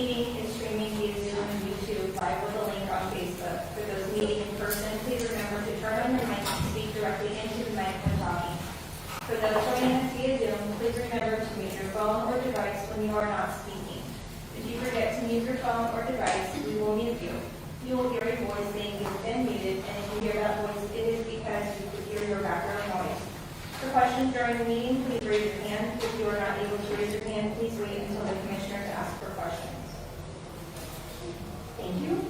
meeting is streaming via Zoom and YouTube, live with a link on Facebook. For those meeting in person, please remember to turn on your mic and speak directly into the mic when talking. For those joining us via Zoom, please remember to mute your phone or device when you are not speaking. If you forget to mute your phone or device, we will mute you. You will hear a voice saying you've been muted, and if you hear that voice, it is because you could hear your background noise. For questions during the meeting, please raise your hand. If you are not able to raise your hand, please wait until the commissioners ask for questions. Thank you.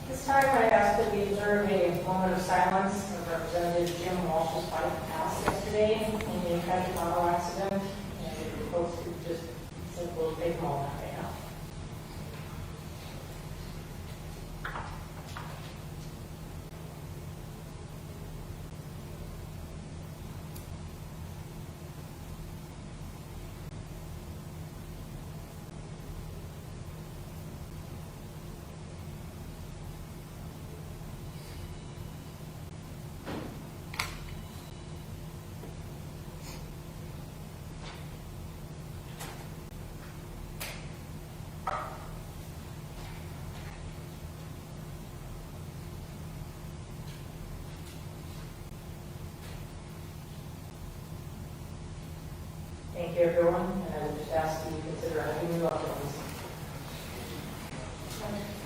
This time I ask that we observe a moment of silence of Representative Jim Walsh's wife passed yesterday in a tragic auto accident, and if folks could just simply take a moment right now. Thank you, everyone, and I would just ask you to consider having your loved ones.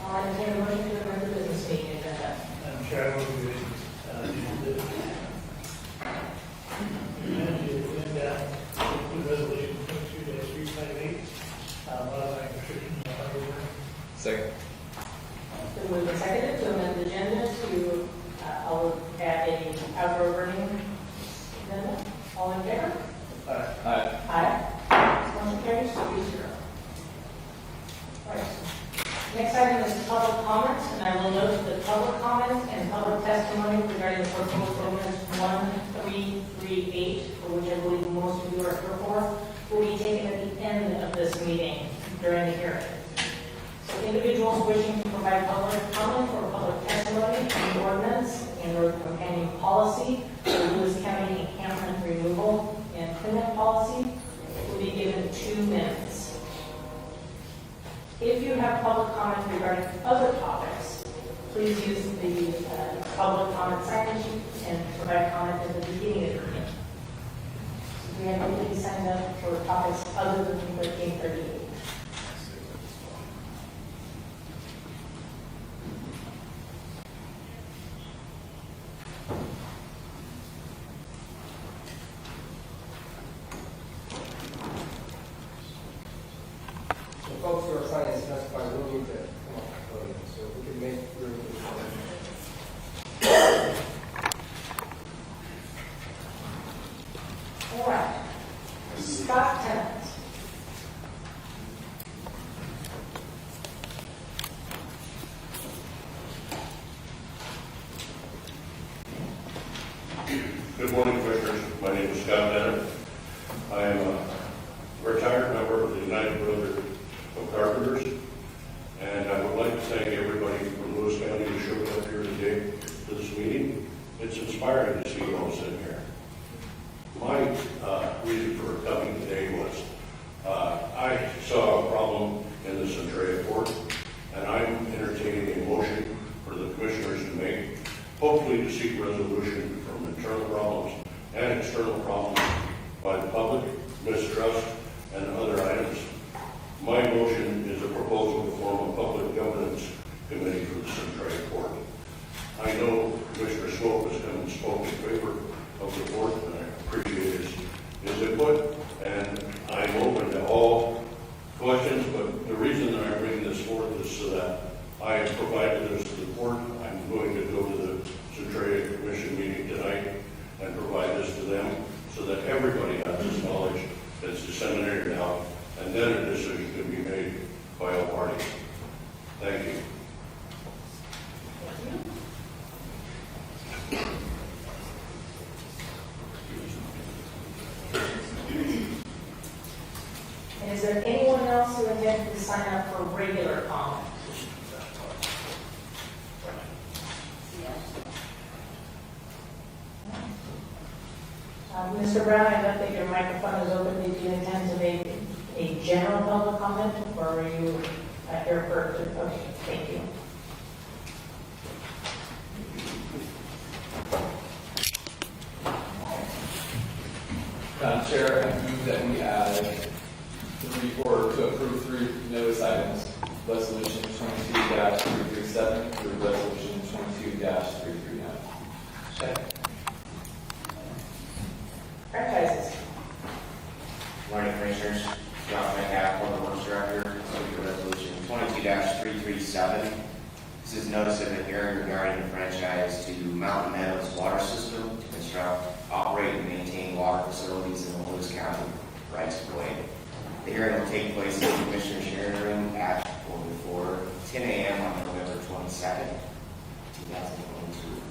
I'll entertain a motion to amend the business meeting agenda. Madam Chair, I will do it. The resolution 22-358, modifying restrictions on highway work. Second. Been moved and seconded to amend the agenda to I'll add a outdoor burning agenda. All in favor? Aye. Aye. Motion carries 3-0. Right. Next item is public comment, and I will note that public comment and public testimony regarding the proposed ordinance 1338, for which I believe most of you are here for, will be taken at the end of this meeting during the hearing. So individuals wishing to provide public comment or public testimony on the ordinance and or companion policy for Lewis County encampment removal and cleanup policy will be given 2 minutes. If you have public comment regarding other topics, please use the public comment sign sheet and provide comment at the beginning of the meeting. So we have anybody signed up for topics other than 1338. Folks who are trying to specify will need to come up with voting, so we can make room for All right. Scott Tennant. Good morning, Commissioners. My name is Scott Bennett. I am a retired member of the United Brotherhood of Carpenters, and I would like to thank everybody from Lewis County who showed up here today for this meeting. It's inspiring to see you all sitting here. My reason for coming today was I saw a problem in the Centralia court, and I'm entertaining a motion for the commissioners to make, hopefully to seek resolution from internal problems and external problems by the public, mistrust, and other items. My motion is a proposal to form a public governance committee for the Centralia court. I know Commissioner Swope has come and spoke in favor of the court, and I appreciate his input, and I'm open to all questions, but the reason that I bring this forth is so that I have provided this to the court. I'm going to go to the Centralia Commission meeting tonight and provide this to them so that everybody has this knowledge that's disseminated out, and then a decision can be made by all parties. Thank you. And is there anyone else who intended to sign up for regular comment? Mr. Brown, I don't think your microphone is open. Did you intend to make a general public comment, or are you here for, okay, thank you. Madam Chair, I move that we add to approve three notice items, resolution 22-337 through resolution 22-339. Second. Franchises. Morning, Commissioners. John Metcalf, Public Works Director. Subject to Resolution 22-337. This is notice of a hearing regarding the franchise to Mountain Meadows Water System to construct, operate, and maintain water facilities in the Lewis County rights of way. The hearing will take place in the Commissioner's hearing room at or before 10 a.m. on November 22nd, 2022.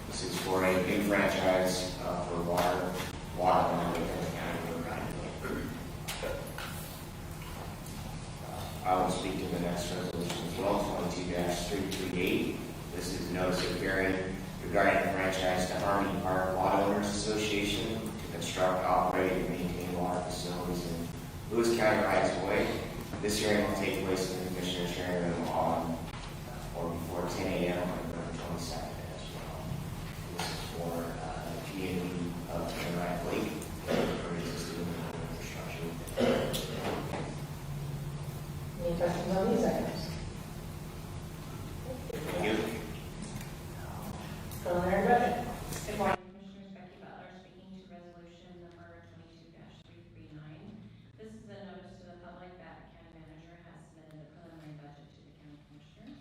This is for a new franchise for water in the county right of way. I will speak to the next resolution as well, 22-338. This is notice of hearing regarding the franchise to Harmony Park Water Owners Association to construct, operate, and maintain water facilities in Lewis County rights of way. This hearing will take place in the Commissioner's hearing room on or before 10 a.m. on November 22nd as well. This is for P&E of Tamarack Lake for existing infrastructure. Any questions on these items? Thank you. Preliminary budget. Good morning, Commissioners. Becky Butler speaking to resolution number 22-339. This is a notice to the public that the county manager has submitted a preliminary budget to the county commissioners.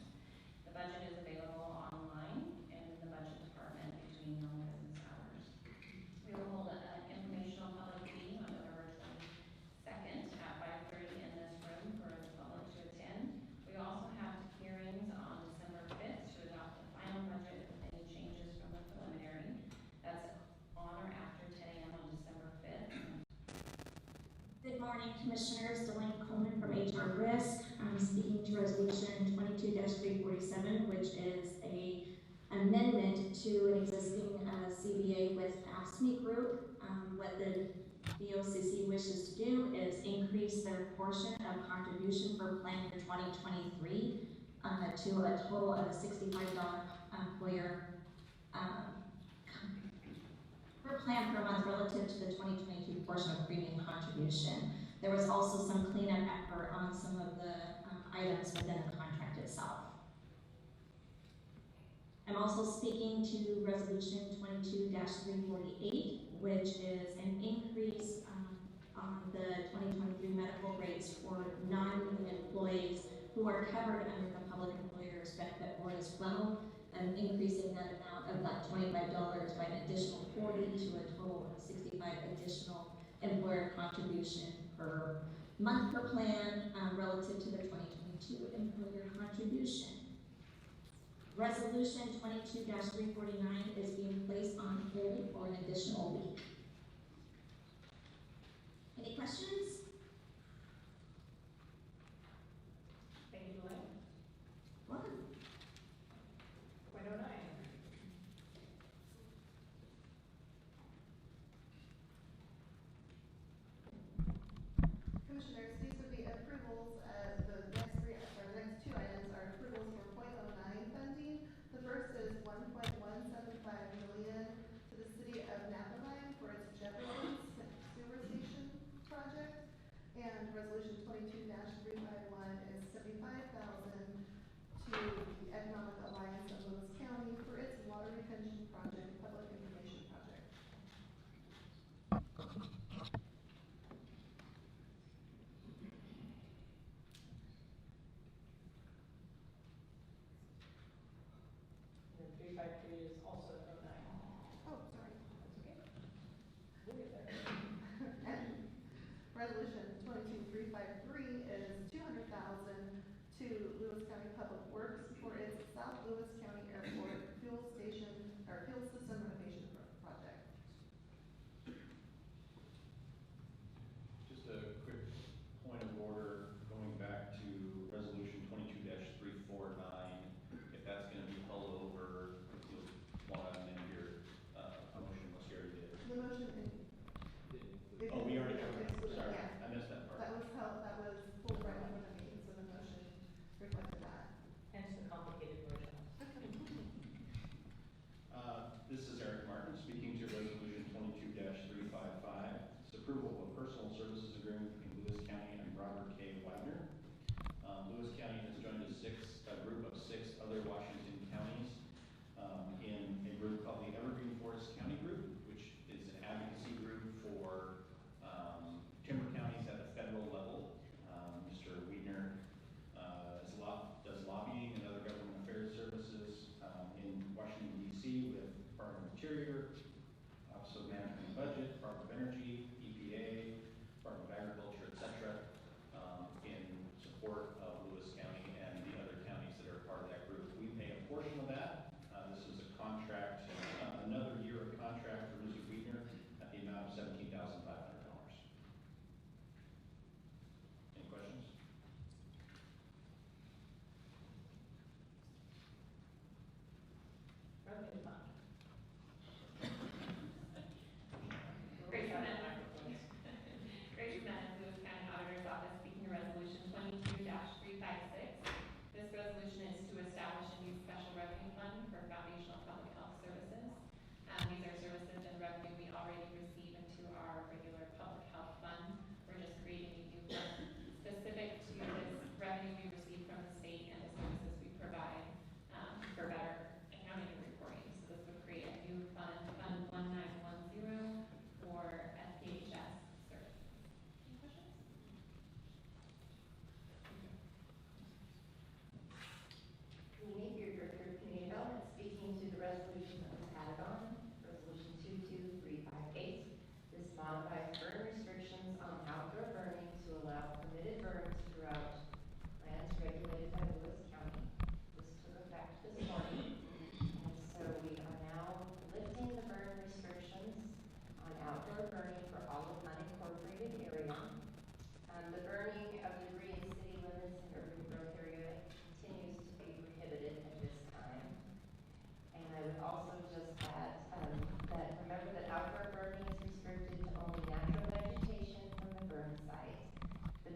The budget is available online and in the budget department between normal business hours. We will hold an informational public meeting on November 22nd at 5:30 in this room for the public to attend. We also have hearings on December 5th to adopt the final budget with any changes from the preliminary. That's on or after 10 a.m. on December 5th. Good morning, Commissioners. Delaney Coleman from HR Risk. I'm speaking to Resolution 22-347, which is a amendment to an existing CBA with AFSCME Group. What the BOCC wishes to do is increase their portion of contribution for plan for 2023 to a total of a $65 employer per plan per month relative to the 2022 portion of premium contribution. There was also some cleanup effort on some of the items within the contract itself. I'm also speaking to Resolution 22-348, which is an increase on the 2023 medical rates for non-union employees who are covered under the Public Employers Benefit Board as well, and increasing that amount of that $25 by an additional $40 to a total of $65 additional employer contribution per month per plan relative to the 2022 employer contribution. Resolution 22-349 is being placed on hold for an additional week. Any questions? Thank you, Delaney. Welcome. 0.09. Commissioners, these would be approvals. The next two items are approvals for .09 funding. The first is $1.175 million to the city of Napavine for its Jefferson sewer station project. And resolution 22-351 is $75,000 to the Economic Alliance of Lewis County for its water retention project and public information project. And 353 is also 09. Oh, sorry. We'll get there. And resolution 22353 is $200,000 to Lewis County Public Works for its South Lewis County Airport fuel station or fuel system renovation project. Just a quick point of order, going back to resolution 22-349, if that's going to be held over, you'll want to amend your motion, unless you already did. The motion Oh, we already have, excluded, sorry, yeah. I missed that part. That was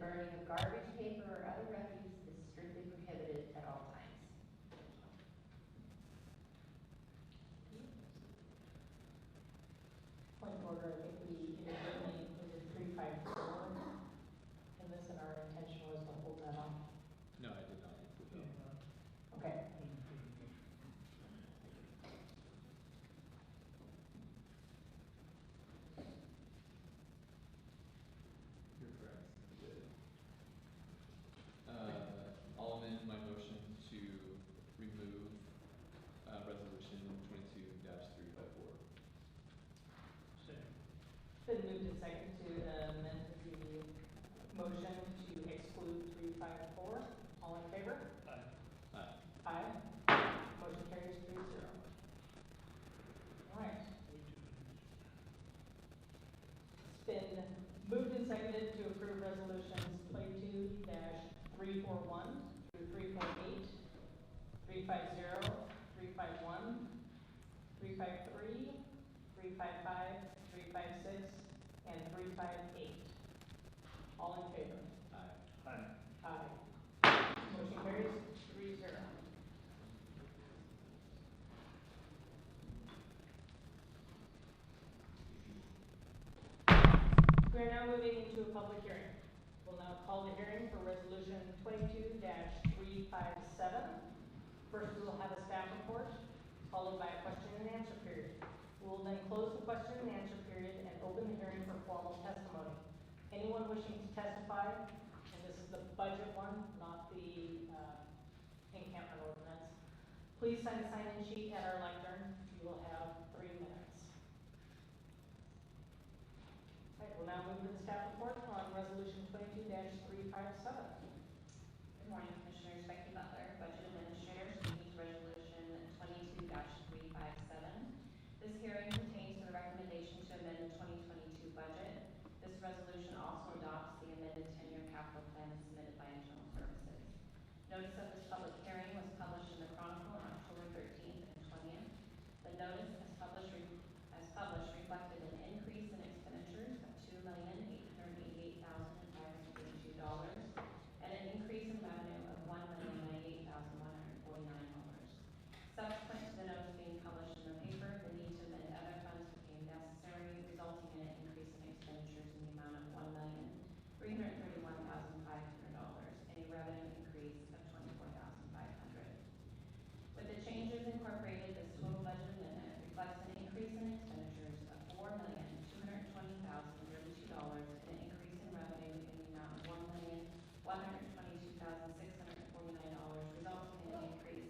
burning of garbage, paper, or other refuse is strictly prohibited at all times. Point of order, I think we inadvertently included 354 in this, and our intention was to hold that on. No, I did not include that. Okay. You're correct. You did. I'll amend my motion to remove resolution 22-354. Second. Been moved and seconded to amend the motion to exclude 354. All in favor? Aye. Aye. Aye. Motion carries 3-0. All right. It's been moved and seconded to approve resolutions 22-341 through 348, 350, 351, 353, 355, 356, and 358. All in favor? Aye. Aye. Aye. Motion carries 3-0. We are now moving into a public hearing. We'll now call the hearing for resolution 22-357. First, we will have a staff report, followed by a question and answer period. We will then close the question and answer period and open the hearing for formal testimony. Anyone wishing to testify, and this is the budget one, not the encampment ordinance, please sign a sign-in sheet at our lectern. You will have 3 minutes. All right, we'll now move to the staff report on resolution 22-357. Good morning, Commissioners. Becky Butler, Budget Administrator, speaking to Resolution 22-357. This hearing pertains to the recommendation to amend the 2022 budget. This resolution also adopts the amended 10-year capital plan submitted by Internal Services. Notice of this public hearing was published in the Chronicle on October 13th and 20th. The notice as published reflected an increase in expenditures of $2,888,582 and an increase in revenue of $1,098,149. Subsequent to the notice being published in the paper, the need to amend other funds became necessary, resulting in an increase in expenditures in the amount of $1,331,500 and a revenue increase of $24,500. With the changes incorporated, this total budget amendment reflects an increase in expenditures of $4,220,032 and an increase in revenue in the amount of $1,122,649, resulting in an increase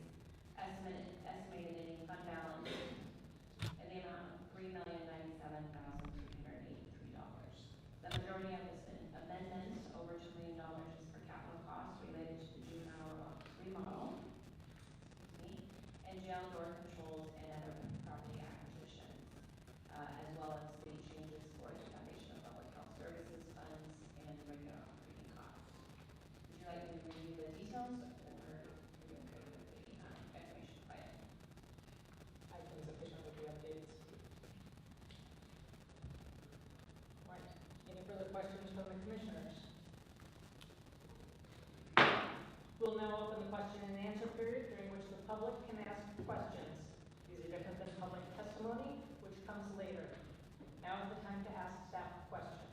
estimated in fund balance in the amount of $3,097,383. The majority of this amendment, over $2 million, is for capital costs related to the juvenile remodel, and jail door controls and other property acquisitions, as well as the changes for the Foundation of Public Health Services funds and regular operating costs. Would you like me to review the details, or are you okay with the information provided? I think sufficient with the updates. Right. Any further questions from the commissioners? We'll now open the question and answer period during which the public can ask questions. These are different than public testimony, which comes later. Now is the time to ask staff questions.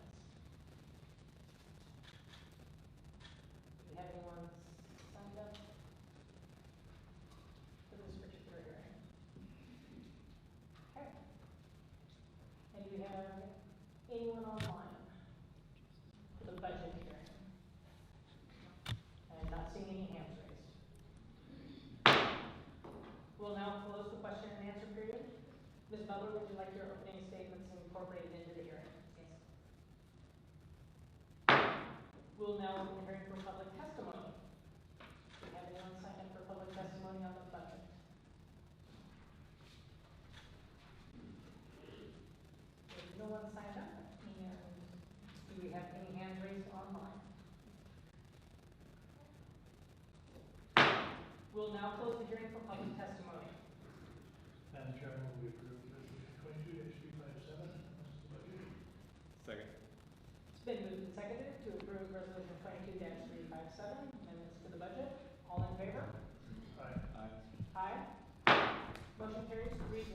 Do we have anyone signed up for this particular hearing? Okay. And do we have anyone online for the budget hearing? And not seeing any hands raised. We'll now close the question and answer period. Ms. Butler, would you like your opening statements incorporated into the hearing? Yes. We'll now open the hearing for public testimony. Do we have anyone signed up for public testimony on the budget? There's no one signed up. And do we have any hands raised online? We'll now close the hearing for public testimony. Madam Chairman, we approve resolution 22-357. This is the budget. Second. It's been moved and seconded to approve resolution 7, amendments to the budget. All in favor? Aye. Aye. Motion carries 3-0.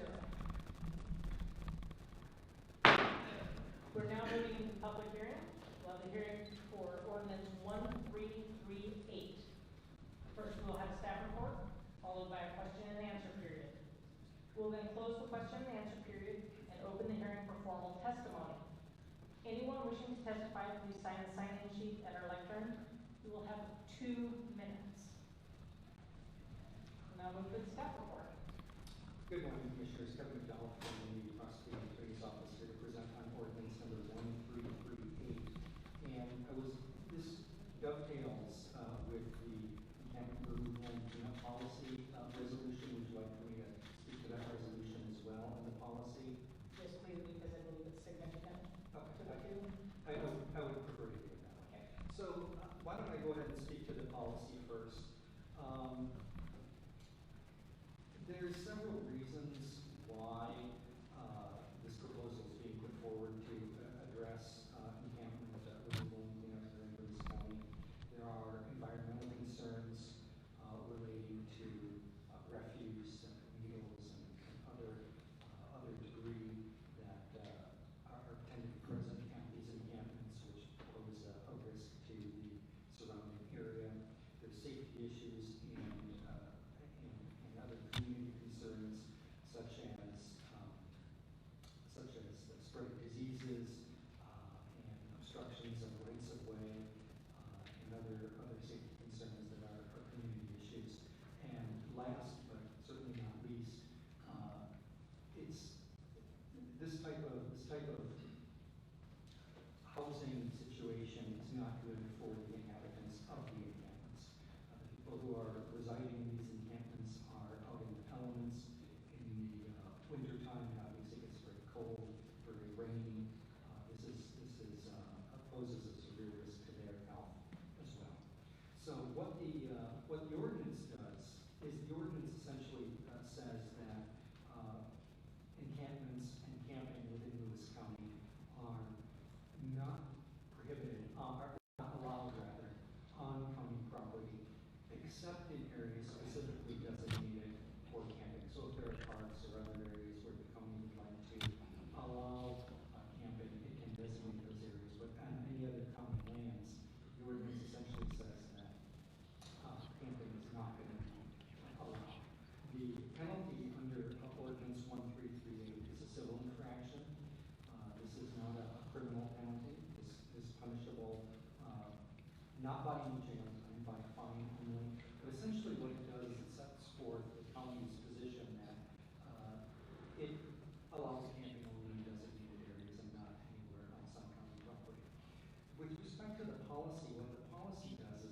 We're now moving into public hearing. We'll have the hearing for ordinance 1338. First, we'll have a staff report, followed by a question and answer period. We'll then close the question and answer period and open the hearing for formal testimony. Anyone wishing to testify, please sign the sign-in sheet at our lectern. We will have 2 minutes. Now move to the staff report. Good morning, Commissioners. Kevin McDowell from the Prosecuting Attorney's Office here to present on ordinance number 1338. And this dovetails with the encampment removal and cleanup policy resolution. Would you like for me to speak to that resolution as well and the policy? Yes, please, because I believe it's significant. Okay. I would prefer to do that. Okay. So why don't I go ahead and speak to the policy first? There's several reasons why this proposal is being put forward to address encampment removal and cleanup here in Lewis County. There are environmental concerns relating to refuse and needles and other debris that are tend to be present at these encampments, which pose a risk to the surrounding area. There's safety issues and other community concerns such as the spread of diseases and obstructions of rights of way and other safety concerns that are community issues. And last but certainly not least, it's this type of housing situation is not good for the inhabitants of the encampments. The people who are residing in these encampments are out in the elements. In the wintertime, it obviously gets very cold, very rainy. This poses a severe risk to their health as well. So what the ordinance does is the ordinance essentially says that encampments and camping within Lewis County are not prohibited, are not allowed rather, on county property, except in areas specifically designated for camping. So if there are parks or other areas where the county would like to allow camping, it can designate those areas. But on any other county lands, the ordinance essentially says that camping is not going to be allowed. The penalty under ordinance 1338 is a civil infraction. This is not a criminal penalty. This is punishable not by any jail time, by fine only. But essentially what it does is it sets forth the county's position that it allows camping only in designated areas and not anywhere else on county property. With respect to the policy, what the policy does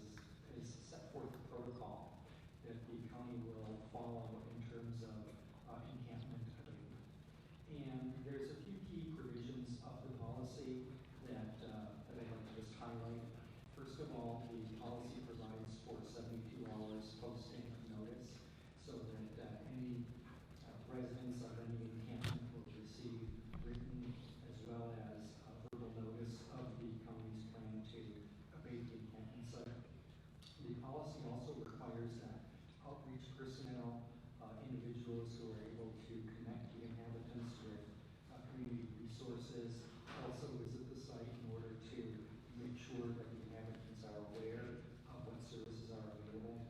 is set forth a protocol that the county will follow in terms of encampment abatement. And there's a few key provisions of the policy that I'd like to just highlight. First of all, the policy provides for 72 hours posting notice so that any residents of any encampment will receive written as well as verbal notice of the county's plan to abate the encampment site. The policy also requires that outreach personnel, individuals who are able to connect the inhabitants with community resources, also visit the site in order to make sure that the inhabitants are aware of what services are available.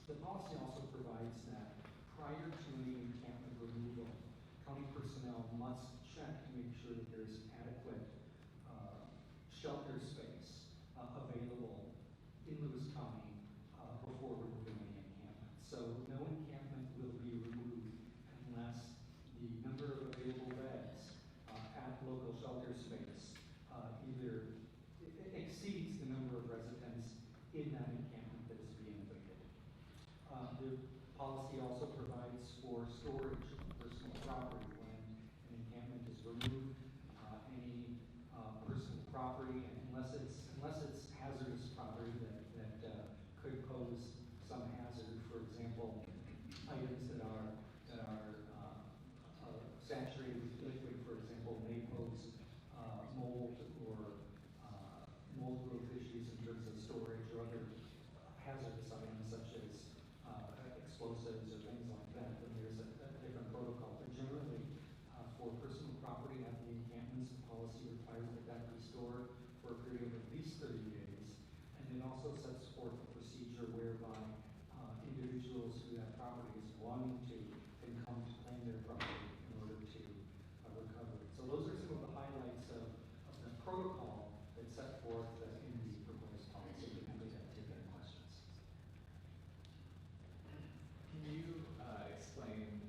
The policy also provides that prior to any encampment removal, county personnel must check to make sure that there's adequate shelter space available in Lewis County before removing any encampment. So no encampment will be removed unless the number of available beds at local shelter space either exceeds the number of residents in that encampment that is being abated. The policy also provides for storage of personal property when an encampment is removed wanting to can come to claim their property in order to recover it. So those are some of the highlights of the protocol that's set forth in the proposed policy. We can take any questions. Can you explain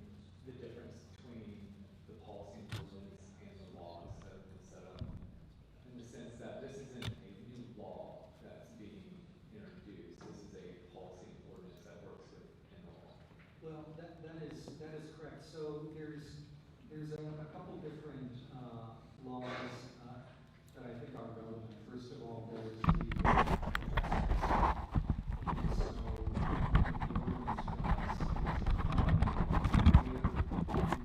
the difference between the policy and ordinance and the laws that have been set up? In the sense that this isn't a new law that's being introduced, this is a policy and ordinance that works within the law. Well, that is correct. So there's a couple different laws that I think are relevant. First of all, there's the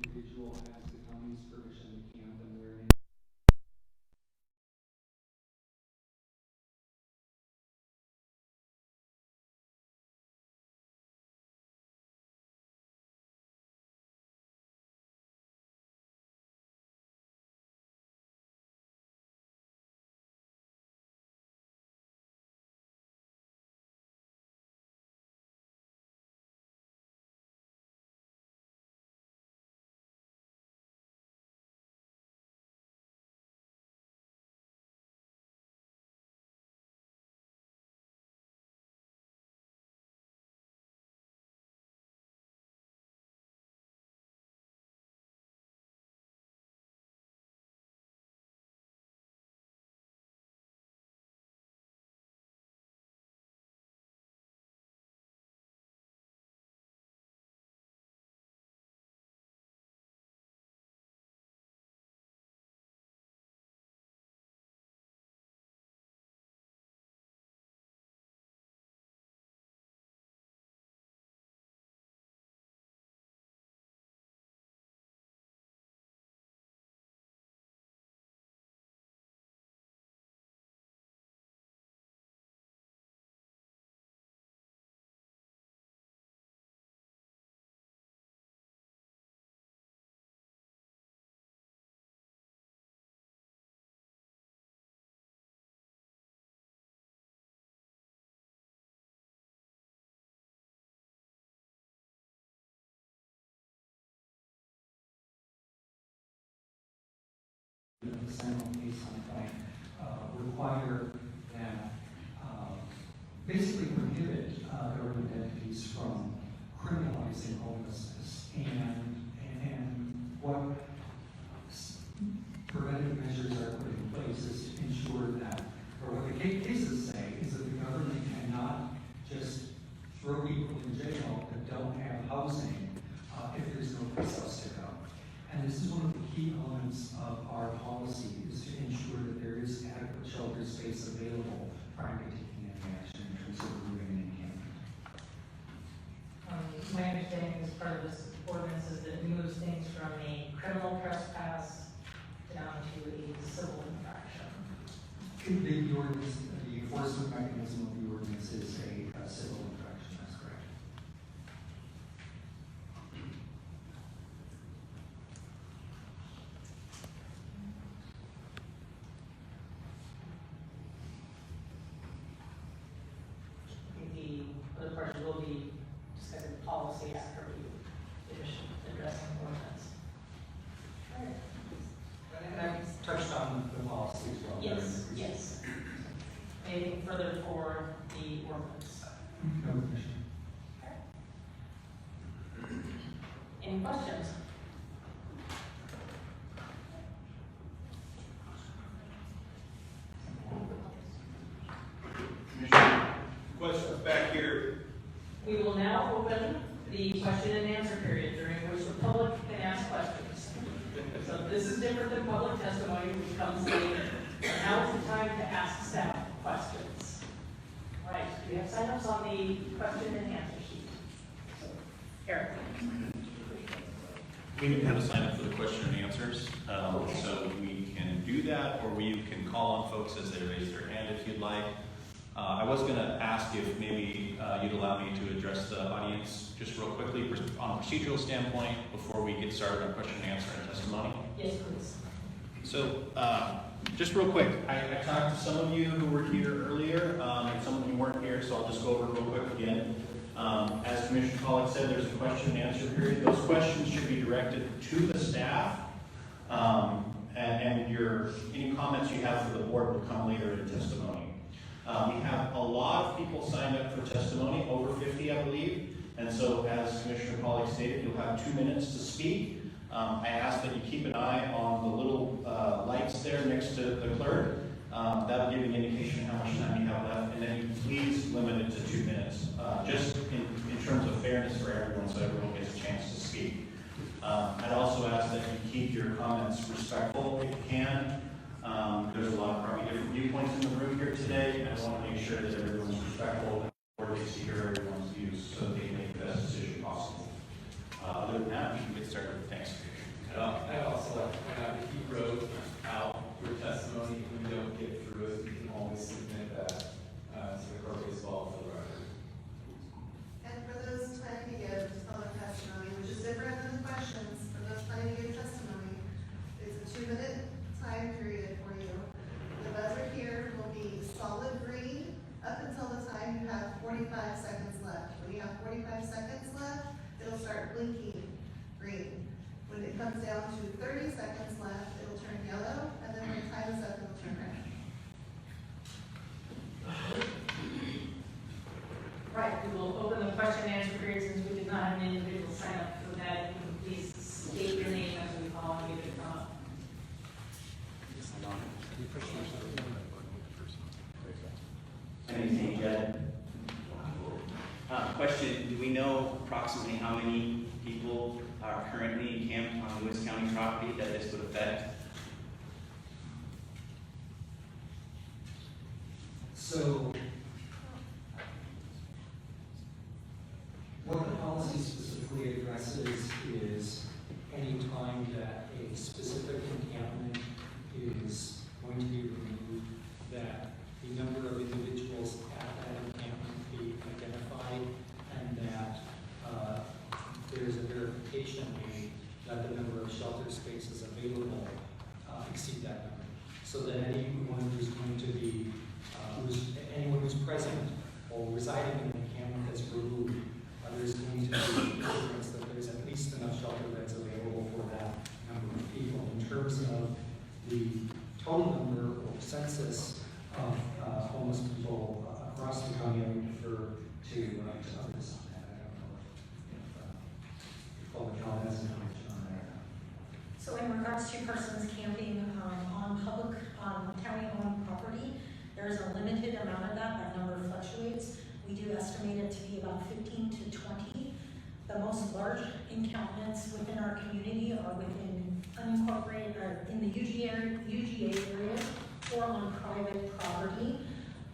individual has the county's permission to camp and wear an the Central case on point require that basically prohibit government entities from criminalizing homelessness and what preventive measures are put in place is to ensure that, or what the cases say is that the government cannot just throw people in jail that don't have housing if there's no place else to go. And this is one of the key elements of our policy, is to ensure that there is adequate shelter space available prior to taking any action in terms of removing an encampment. My understanding as part of this ordinance is that it moves things from a criminal trespass down to a civil infraction. The ordinance, the enforcement mechanism of the ordinance is a civil infraction, that's correct. The other part will be discussing the policy after we finish addressing the ordinance. All right. And I touched on the policy as well. Yes, yes. Anything further for the ordinance? No, Commissioner. Any questions? Questions back here? We will now open the question and answer period during which the public can ask questions. So this is different than public testimony, which comes later. Now is the time to ask staff questions. All right, we have sign-ups on the question and answer sheet. So, Eric. We can have a sign up for the question and answers. So we can do that, or you can call on folks as they raise their hand if you'd like. I was going to ask if maybe you'd allow me to address the audience just real quickly on a procedural standpoint before we get started on question and answer and testimony. Yes, please. So just real quick, I talked to some of you who were here earlier, and some of you weren't here, so I'll just go over it real quick again. As Commissioner Pollack said, there's a question and answer period. Those questions should be directed to the staff. And any comments you have for the board will come later in testimony. We have a lot of people signed up for testimony, over 50, I believe. And so, as Commissioner Pollack stated, you'll have 2 minutes to speak. I ask that you keep an eye on the little lights there next to the clerk. That'll give you an indication of how much time you have left. And then you please limit it to 2 minutes, just in terms of fairness for everyone, so everyone gets a chance to speak. I'd also ask that you keep your comments respectful if you can. There's a lot of probably different viewpoints in the room here today, and I want to make sure that everyone's respectful and we're able to hear everyone's views so that they make the best decision possible. Other than that, we can get started. Thanks. I'd also like to point out if you wrote out your testimony, if we don't get through it, you can always submit that to the clerk as well for the record. And for those planning to give public testimony, which is different than the questions, for those planning to give testimony, it's a 2-minute time period for you. The buzzer here will be solid green up until the time you have 45 seconds left. When you have 45 seconds left, it'll start blinking green. When it comes down to 30 seconds left, it'll turn yellow, and then when time is up, it'll turn red. Right, we will open the question and answer period since we did not have an individual sign up for that. You can please state your name as we call and give it up. My name is Jed. Question, do we know approximately how many people are currently encamped on Lewis County property that this would affect? So, what the policy specifically addresses is any time that a specific encampment is going to be removed, that the number of individuals at that encampment be identified, and that there's a verification made that the number of shelter spaces available exceed that number. So that anyone who's going to be, anyone who's present or residing in the encampment that's removed, there's going to be assurance that there's at least enough shelter beds available for that number of people. In terms of the total number or census of homeless people across the county, I would defer to others on that. I don't know if public health has information on that. So in regards to persons camping on county-owned property, there's a limited amount of that. That number fluctuates. We do estimate it to be about 15 to 20. The most large encampments within our community are within unincorporated, or in the UGA area, or on private property.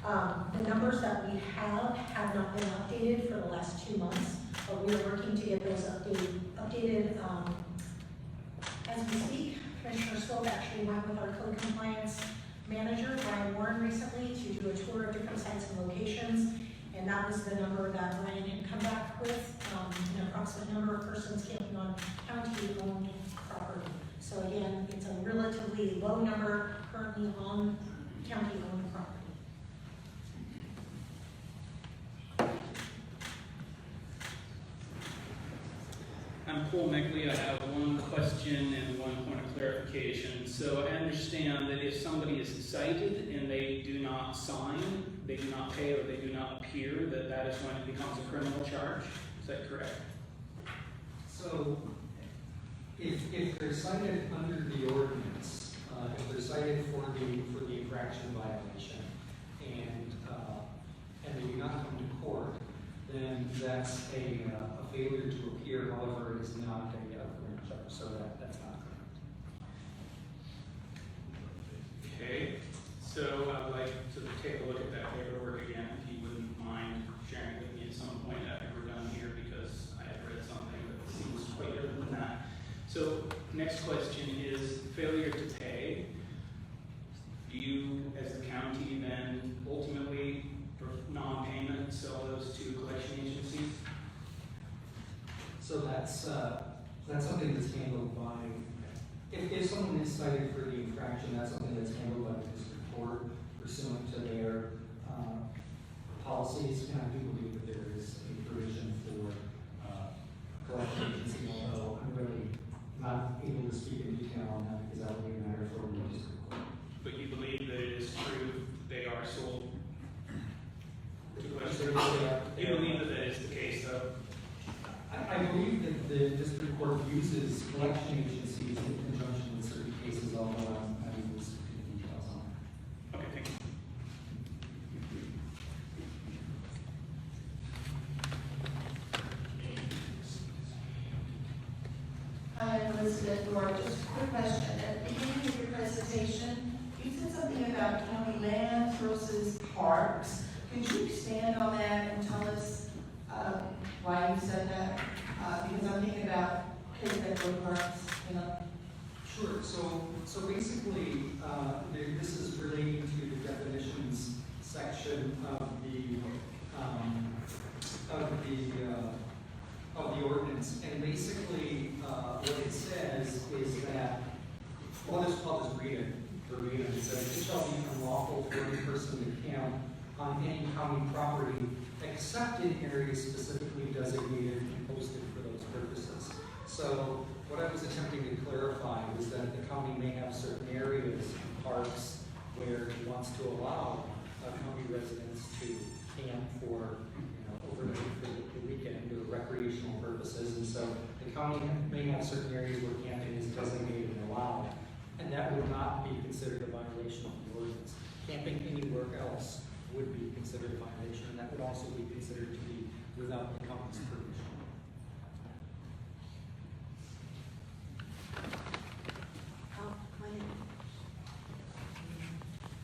The numbers that we have not been updated for the last 2 months, but we are working to get those updated as we speak. Commissioner Stope actually went with our code compliance manager, Brian Warren, recently to do a tour of different sites and locations, and that was the number that Brian had come back with, an approximate number of persons camping on county-owned property. So again, it's a relatively low number currently on county-owned property. I'm Paul Meckley. I have one question and one point of clarification. So I understand that if somebody is cited and they do not sign, they do not pay, or they do not appear, that is when it becomes a criminal charge. Is that correct? So, if they're cited under the ordinance, if they're cited for the infraction violation, and they do not come to court, then that's a failure to appear. However, it is not a criminal charge, so that's not correct. Okay. So I would like to take a look at that paperwork again, if you wouldn't mind sharing with me at some point after we're done here, because I have read something that seems quite different than that. So next question is failure to pay. Do you, as the county, then ultimately, for non-payment, sell those to collection agencies? So that's something that's handled by, if someone is cited for the infraction, that's something that's handled by the district court pursuant to their policies, and I do believe that there is a provision not able to speak in detail on that because that would be a matter for the district court. But you believe that it is true they are sold? You believe that that is the case, though? I believe that the district court uses collection agencies in conjunction with certain cases, although I'm not able to speak in details on that. Okay, thank you. Hi, Elizabeth Dorr. Just a quick question. At the beginning of your presentation, you said something about county land versus parks. Could you expand on that and tell us why you said that? Because I'm thinking about Cape parks, you know. Sure. So basically, this is relating to the definitions section of the ordinance, and basically what it says is that, well, I'll just read it verbatim. It says, "It shall be unlawful for any person to camp on any county property except in areas specifically designated and posted for those purposes." So what I was attempting to clarify was that the county may have certain areas, parks, where it wants to allow county residents to camp for, overnight for the weekend or recreational purposes. And so the county may have certain areas where camping is designated and allowed, and that would not be considered a violation of the ordinance. Camping anywhere else would be considered a violation, and that would also be considered to be without the county's permission.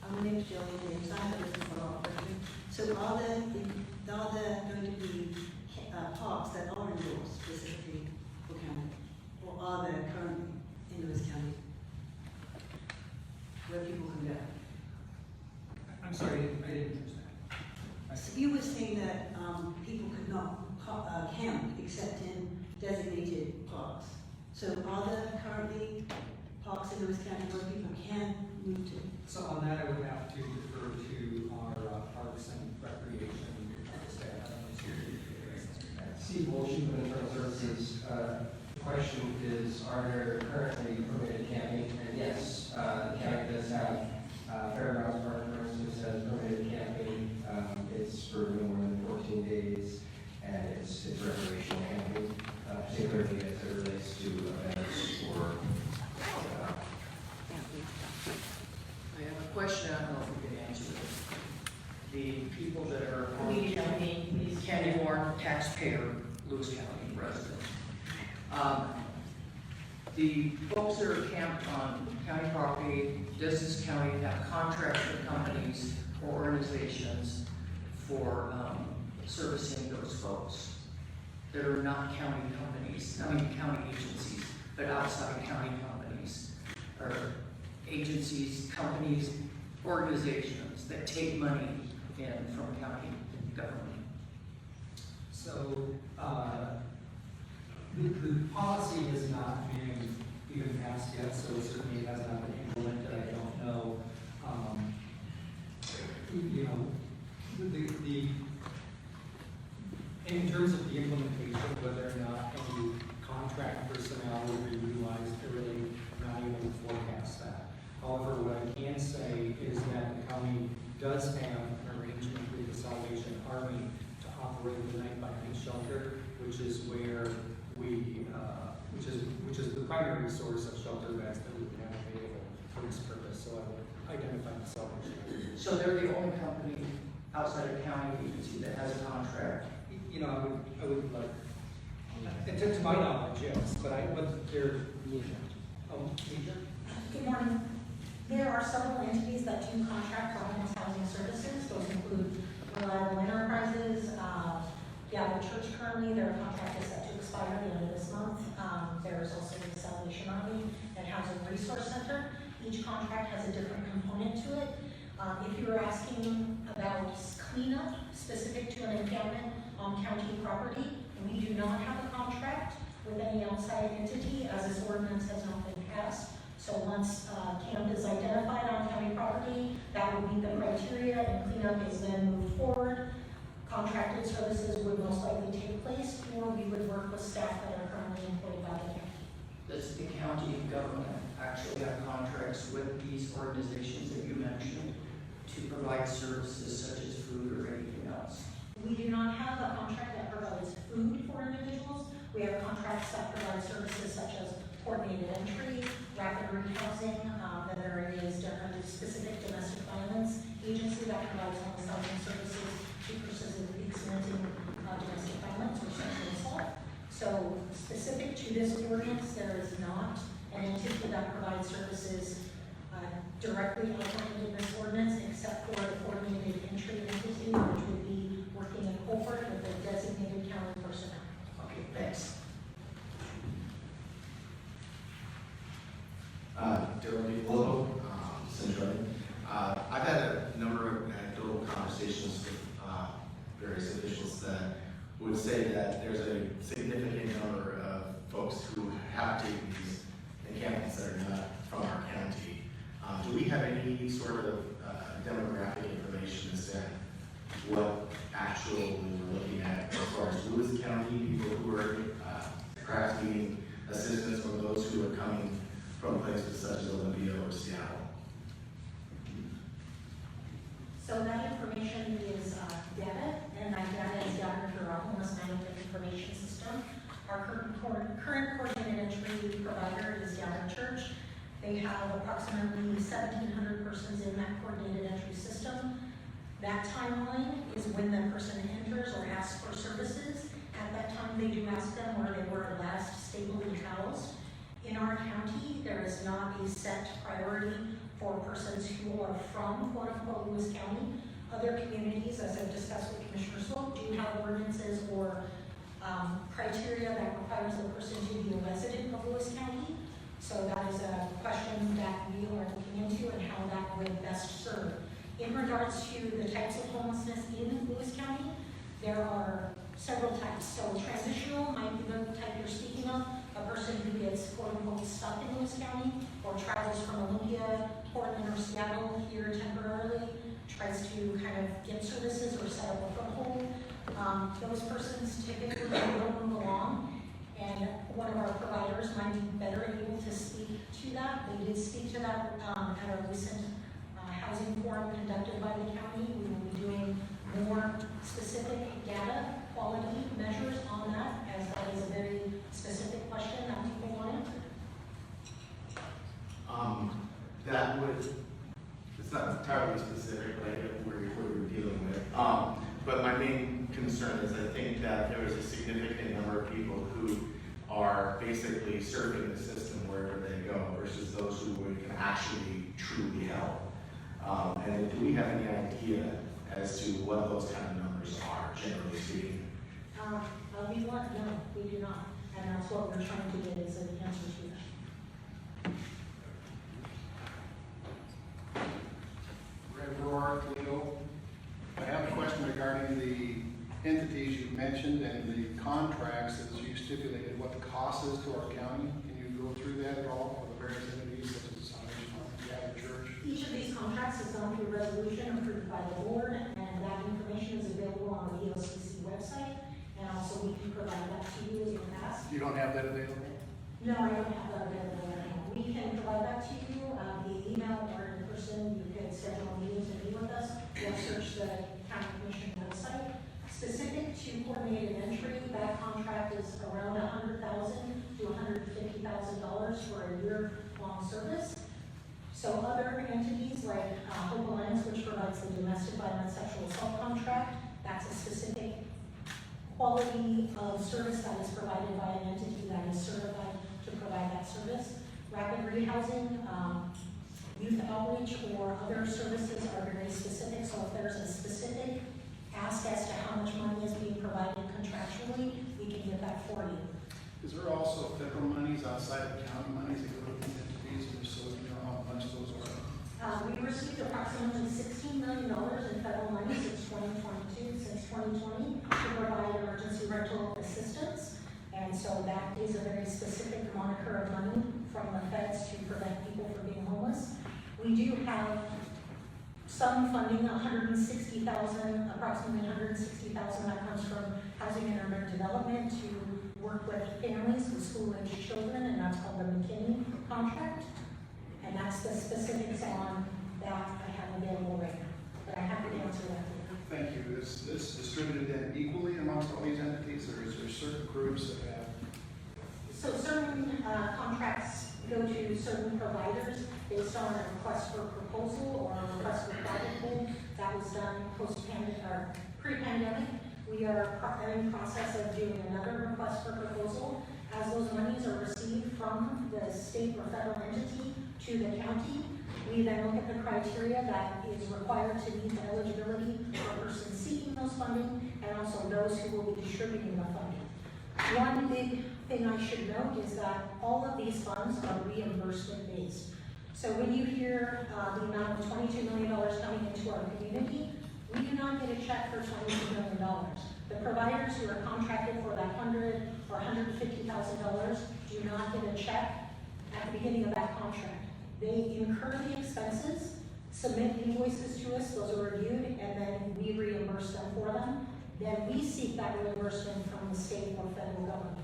My name is Jillian James. I have a business operation. So are there going to be parks that are indoors specifically for county? Or are there currently in Lewis County where people can go? I'm sorry, I didn't understand. So you were saying that people could not camp except in designated parks. So are there currently parks in Lewis County where people can move to? So on that, I would have to defer to our Parks and Recreation staff. Steve Wolshin, Internal Services. The question is, are there currently permitted camping? And yes, the county does have Fairgrounds Park, for instance, has permitted camping. It's for no more than 14 days, and it's recreational camping, particularly as it relates to events or I have a question, I don't know if we can answer it. The people that are county-born taxpayer, Lewis County residents. The folks that are camped on county property, does this county have contracts with companies or organizations for servicing those folks that are not county companies, county agencies, but outside county companies, or agencies, companies, organizations that take money in from county government? So the policy has not been even passed yet, so certainly it has not been implemented. I don't know. In terms of the implementation, whether or not any contract personnel will be utilized, they're really not able to forecast that. However, what I can say is that the county does have an arrangement with the Salvation Army to operate the night-by-night shelter, which is where we, which is the primary source of shelter beds that we would have available for this purpose. So I would identify the Salvation Army. So they're the only company outside of county agency that has a contract? I would like, to my knowledge, yes, but they're, Good morning. There are several entities that do contract for homeless housing services. Those include Reliable Enterprises, Gavel Church currently, their contract is set to expire at the end of this month. There's also the Salvation Army and Housing Resource Center. Each contract has a different component to it. If you're asking about cleanup specific to an encampment on county property, we do not have a contract with any outside entity as this ordinance has not been passed. So once camp is identified on county property, that would meet the criteria and cleanup is then moved forward. Contracted services would most likely take place, or we would work with staff that are currently employed by the county. does the county government actually have contracts with these organizations that you mentioned to provide services such as food or anything else? We do not have a contract that provides food for individuals. We have contracts that provide services such as coordinated entry, rapid rehousing, that there is a specific domestic violence agency that provides homeless housing services to persons experiencing domestic violence or sexual assault. So specific to this ordinance, there is not an entity that provides services directly outlined in this ordinance, except for the coordinated entry entity, which would be working in cohort with the designated county personnel. Okay, thanks. Dylan Little, Centralia. I've had a number of anecdotal conversations with various officials that would say that there's a significant number of folks who have taken these encampments that are not from our county. Do we have any sort of demographic information as to what actually we're looking at as far as Lewis County, people who are perhaps needing assistance, or those who are coming from places such as Olympia or Seattle? So that information is data, and that data is gathered through our homeless management information system. Our current coordinated entry provider is Gather Church. They have approximately 1,700 persons in that coordinated entry system. That timeline is when the person enters or asks for services. At that time, they do ask them where they were last stably housed. In our county, there is not a set priority for persons who are from quote-unquote Lewis County. Other communities, as I've discussed with Commissioner Swope, do have ordinances or criteria that requires the person to be a resident of Lewis County. So that is a question that we are looking into and how that would best serve. In regards to the types of homelessness in Lewis County, there are several types. So transitional might be the type you're speaking of, a person who gets quote-unquote stuck in Lewis County or travels from Olympia, Portland, or Seattle here temporarily, tries to kind of get services or set up a foothold. Those persons typically don't move along, and one of our providers might be better able to speak to that. They did speak to that at a recent housing forum conducted by the county. We will be doing more specific data quality measures on that, as that is a very specific question that people wanted. That would, it's not entirely specific, like what we're dealing with. But my main concern is I think that there is a significant number of people who are basically serving the system wherever they go versus those who can actually truly help. And do we have any idea as to what those kind of numbers are, generally speaking? We want, no, we do not. And that's what we're trying to get is an answer to that. Red Roar, Leo. I have a question regarding the entities you mentioned and the contracts as you stipulated, what the cost is to our county. Can you go through that at all for the various entities such as Gather Church? Each of these contracts is done through a resolution approved by the board, and that information is available on the EOCC website, and also we can provide that to you as you ask. You don't have that available? No, I don't have that available right now. We can provide that to you via email or in person. You can schedule a meeting to meet with us. You'll search the county commission website. Specific to coordinated entry, that contract is around $100,000 to $150,000 for a year-long service. So other entities like Hope Alliance, which provides the domestic violence sexual assault contract, that's a specific quality of service that is provided by an entity that is certified to provide that service. Rapid rehousing, youth outreach, or other services are very specific. So if there's a specific ask as to how much money is being provided contractually, we can get that for you. Is there also federal monies outside of county monies that go to these entities, and if so, you know how much those are? We received approximately $16 million in federal money since 2020 to provide emergency rental assistance. And so that is a very specific moniker of money from the feds to prevent people from being homeless. We do have some funding, approximately $160,000 that comes from Housing and Urban Development to work with families with school-aged children, and that's called the McKinney contract. And that's the specifics on that I have available right now. But I'm happy to answer that. Thank you. Is this distributed then equally amongst all these entities, or is there certain groups that have? So certain contracts go to certain providers based on a request for proposal or a request for project bid. That was done post-pandemic or pre-pandemic. We are in process of doing another request for proposal. As those monies are received from the state or federal entity to the county, we then look at the criteria that is required to meet the eligibility for persons seeking those funding and also those who will be distributing the funding. One big thing I should note is that all of these funds are reimbursement based. So when you hear the amount of $22 million coming into our community, we do not get a check for $22 million. The providers who are contracted for that $100,000 or $150,000 do not get a check at the beginning of that contract. They incur the expenses, submit invoices to us, those are reviewed, and then we reimburse them for them. Then we seek that reimbursement from the state or federal government.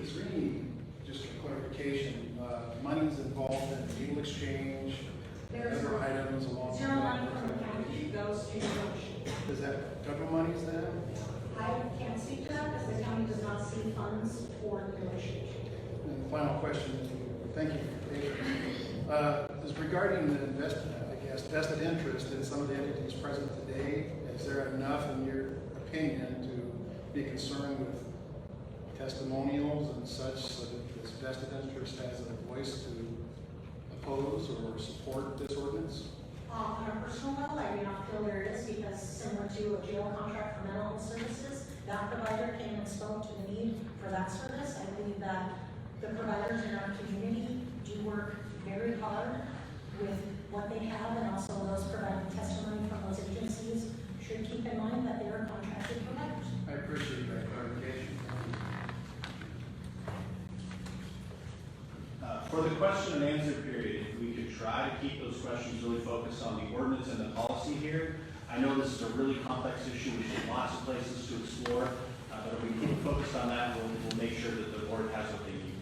Is there any, just for clarification, monies involved in legal exchange, other items along? Zero money from the county goes to the village. Is that federal monies then? I can't speak to that because the county does not see funds for legal exchange. And the final question, thank you for your patience, is regarding the vested interest in some of the entities present today. Is there enough, in your opinion, to be concerned with testimonials and such so that this vested interest has a voice to oppose or support this ordinance? On a personal level, I do not feel there is because similar to a jail contract for mental health services, that provider came and spoke to the need for that service. I believe that the providers in our community do work very hard with what they have, and also those providing testimony from those agencies should keep in mind that they are contracted providers. I appreciate that clarification. For the question and answer period, if we could try to keep those questions really focused on the ordinance and the policy here. I know this is a really complex issue. We have lots of places to explore, but if we keep focused on that, we'll make sure that the board has what they need.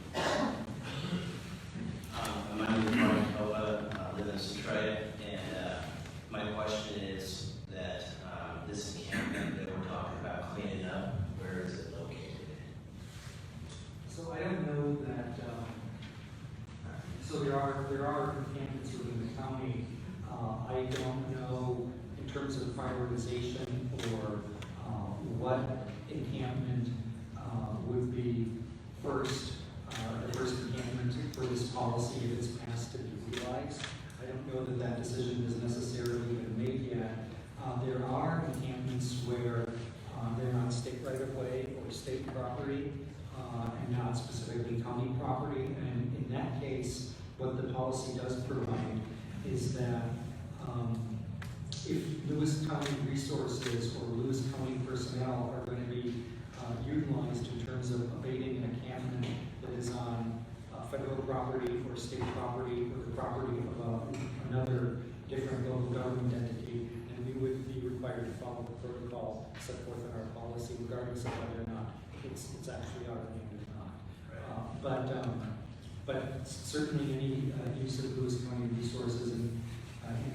My name is Chronicle. I live in Centralia, and my question is that this encampment that we're talking about cleaning up, where is it located? So I don't know that, so there are encampments within the county. I don't know in terms of prioritization or what encampment would be first, the first encampment for this policy if it's passed to be utilized. I don't know that that decision has necessarily been made yet. There are encampments where they're not state right-of-way or state property and not specifically county property. And in that case, what the policy does provide is that if Lewis County resources or Lewis County personnel are going to be utilized in terms of abating an encampment that is on federal property or state property or the property of another different local government entity, and we would be required to follow the protocol set forth in our policy, regardless of whether or not it's actually our land or not. But certainly any use of Lewis County resources in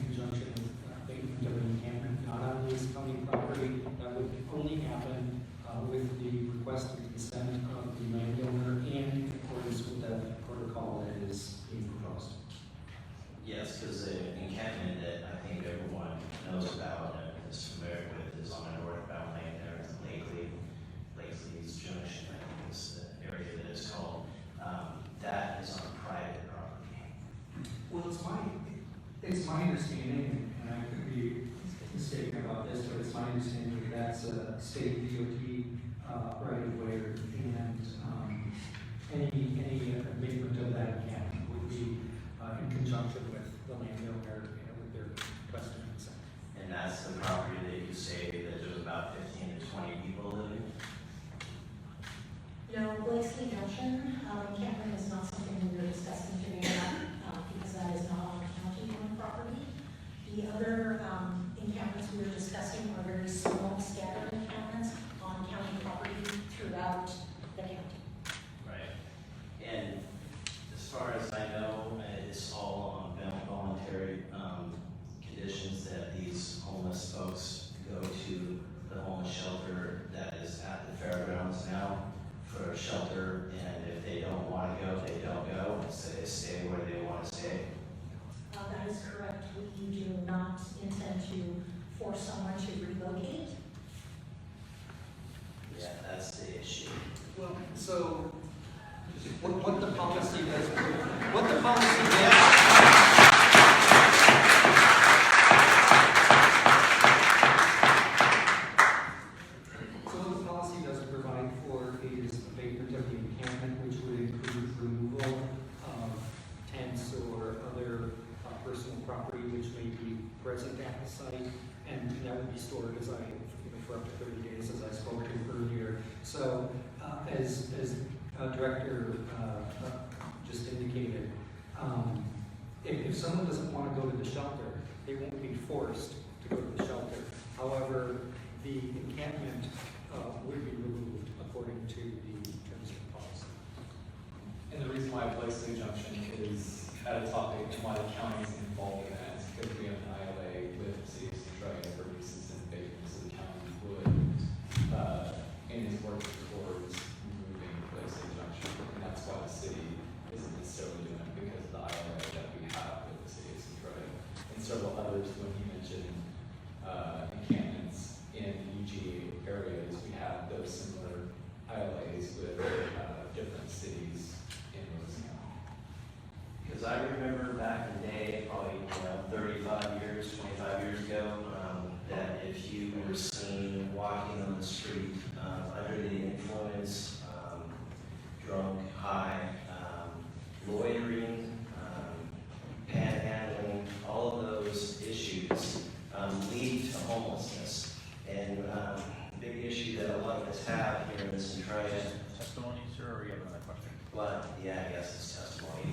conjunction with abatement of an encampment not on Lewis County property, that would only happen with the request and consent of the landowner and in accordance with the protocol that is being proposed. Yes, because the encampment that I think everyone knows about and is familiar with is on the northbound lane there in Lakely's Junction, I think is the area that it's called. That is on private property. Well, it's my understanding, and I could be mistaken about this, but it's my understanding that that's a state DOT right of way, and any abatement of that encampment would be in conjunction with the landowner and with their request and consent. And that's the property that you say that there's about 15 to 20 people living? No, Blakesley Junction encampment is not something we're discussing today because that is not on county-owned property. The other encampments we were discussing are very small, scattered encampments on for someone to relocate. Yeah, that's the issue. Well, so what the policy does, what the policy does. So what the policy does provide for is abatement of the encampment, which would include removal of tents or other personal property which may be present at the site, and that would be stored for up to 30 days, as I spoke to earlier. So, as Director just indicated, if someone doesn't want to go to the shelter, they won't be forced to go to the shelter. However, the encampment would be removed according to the terms of the policy. And the reason why I placed the injunction is at a topic and why the county is involved in that is because we have an ILA with the city of Centralia for nuisance and abatement, so the county would, and is working towards removing this injunction. And that's why the city isn't necessarily doing it, because of the ILA that we have with the city of Centralia. And several others, when he mentioned encampments in UGA areas, we have those similar ILAs with different cities in Lewis County. Because I remember back in the day, probably 35 years, 25 years ago, that if you were seen walking on the street under the influence, drunk, high, loitering, panhandling, all of those issues lead to homelessness. And big issue that a lot of us have here in Centralia. Testimony, sir, or you have another question? Well, yeah, I guess it's testimony.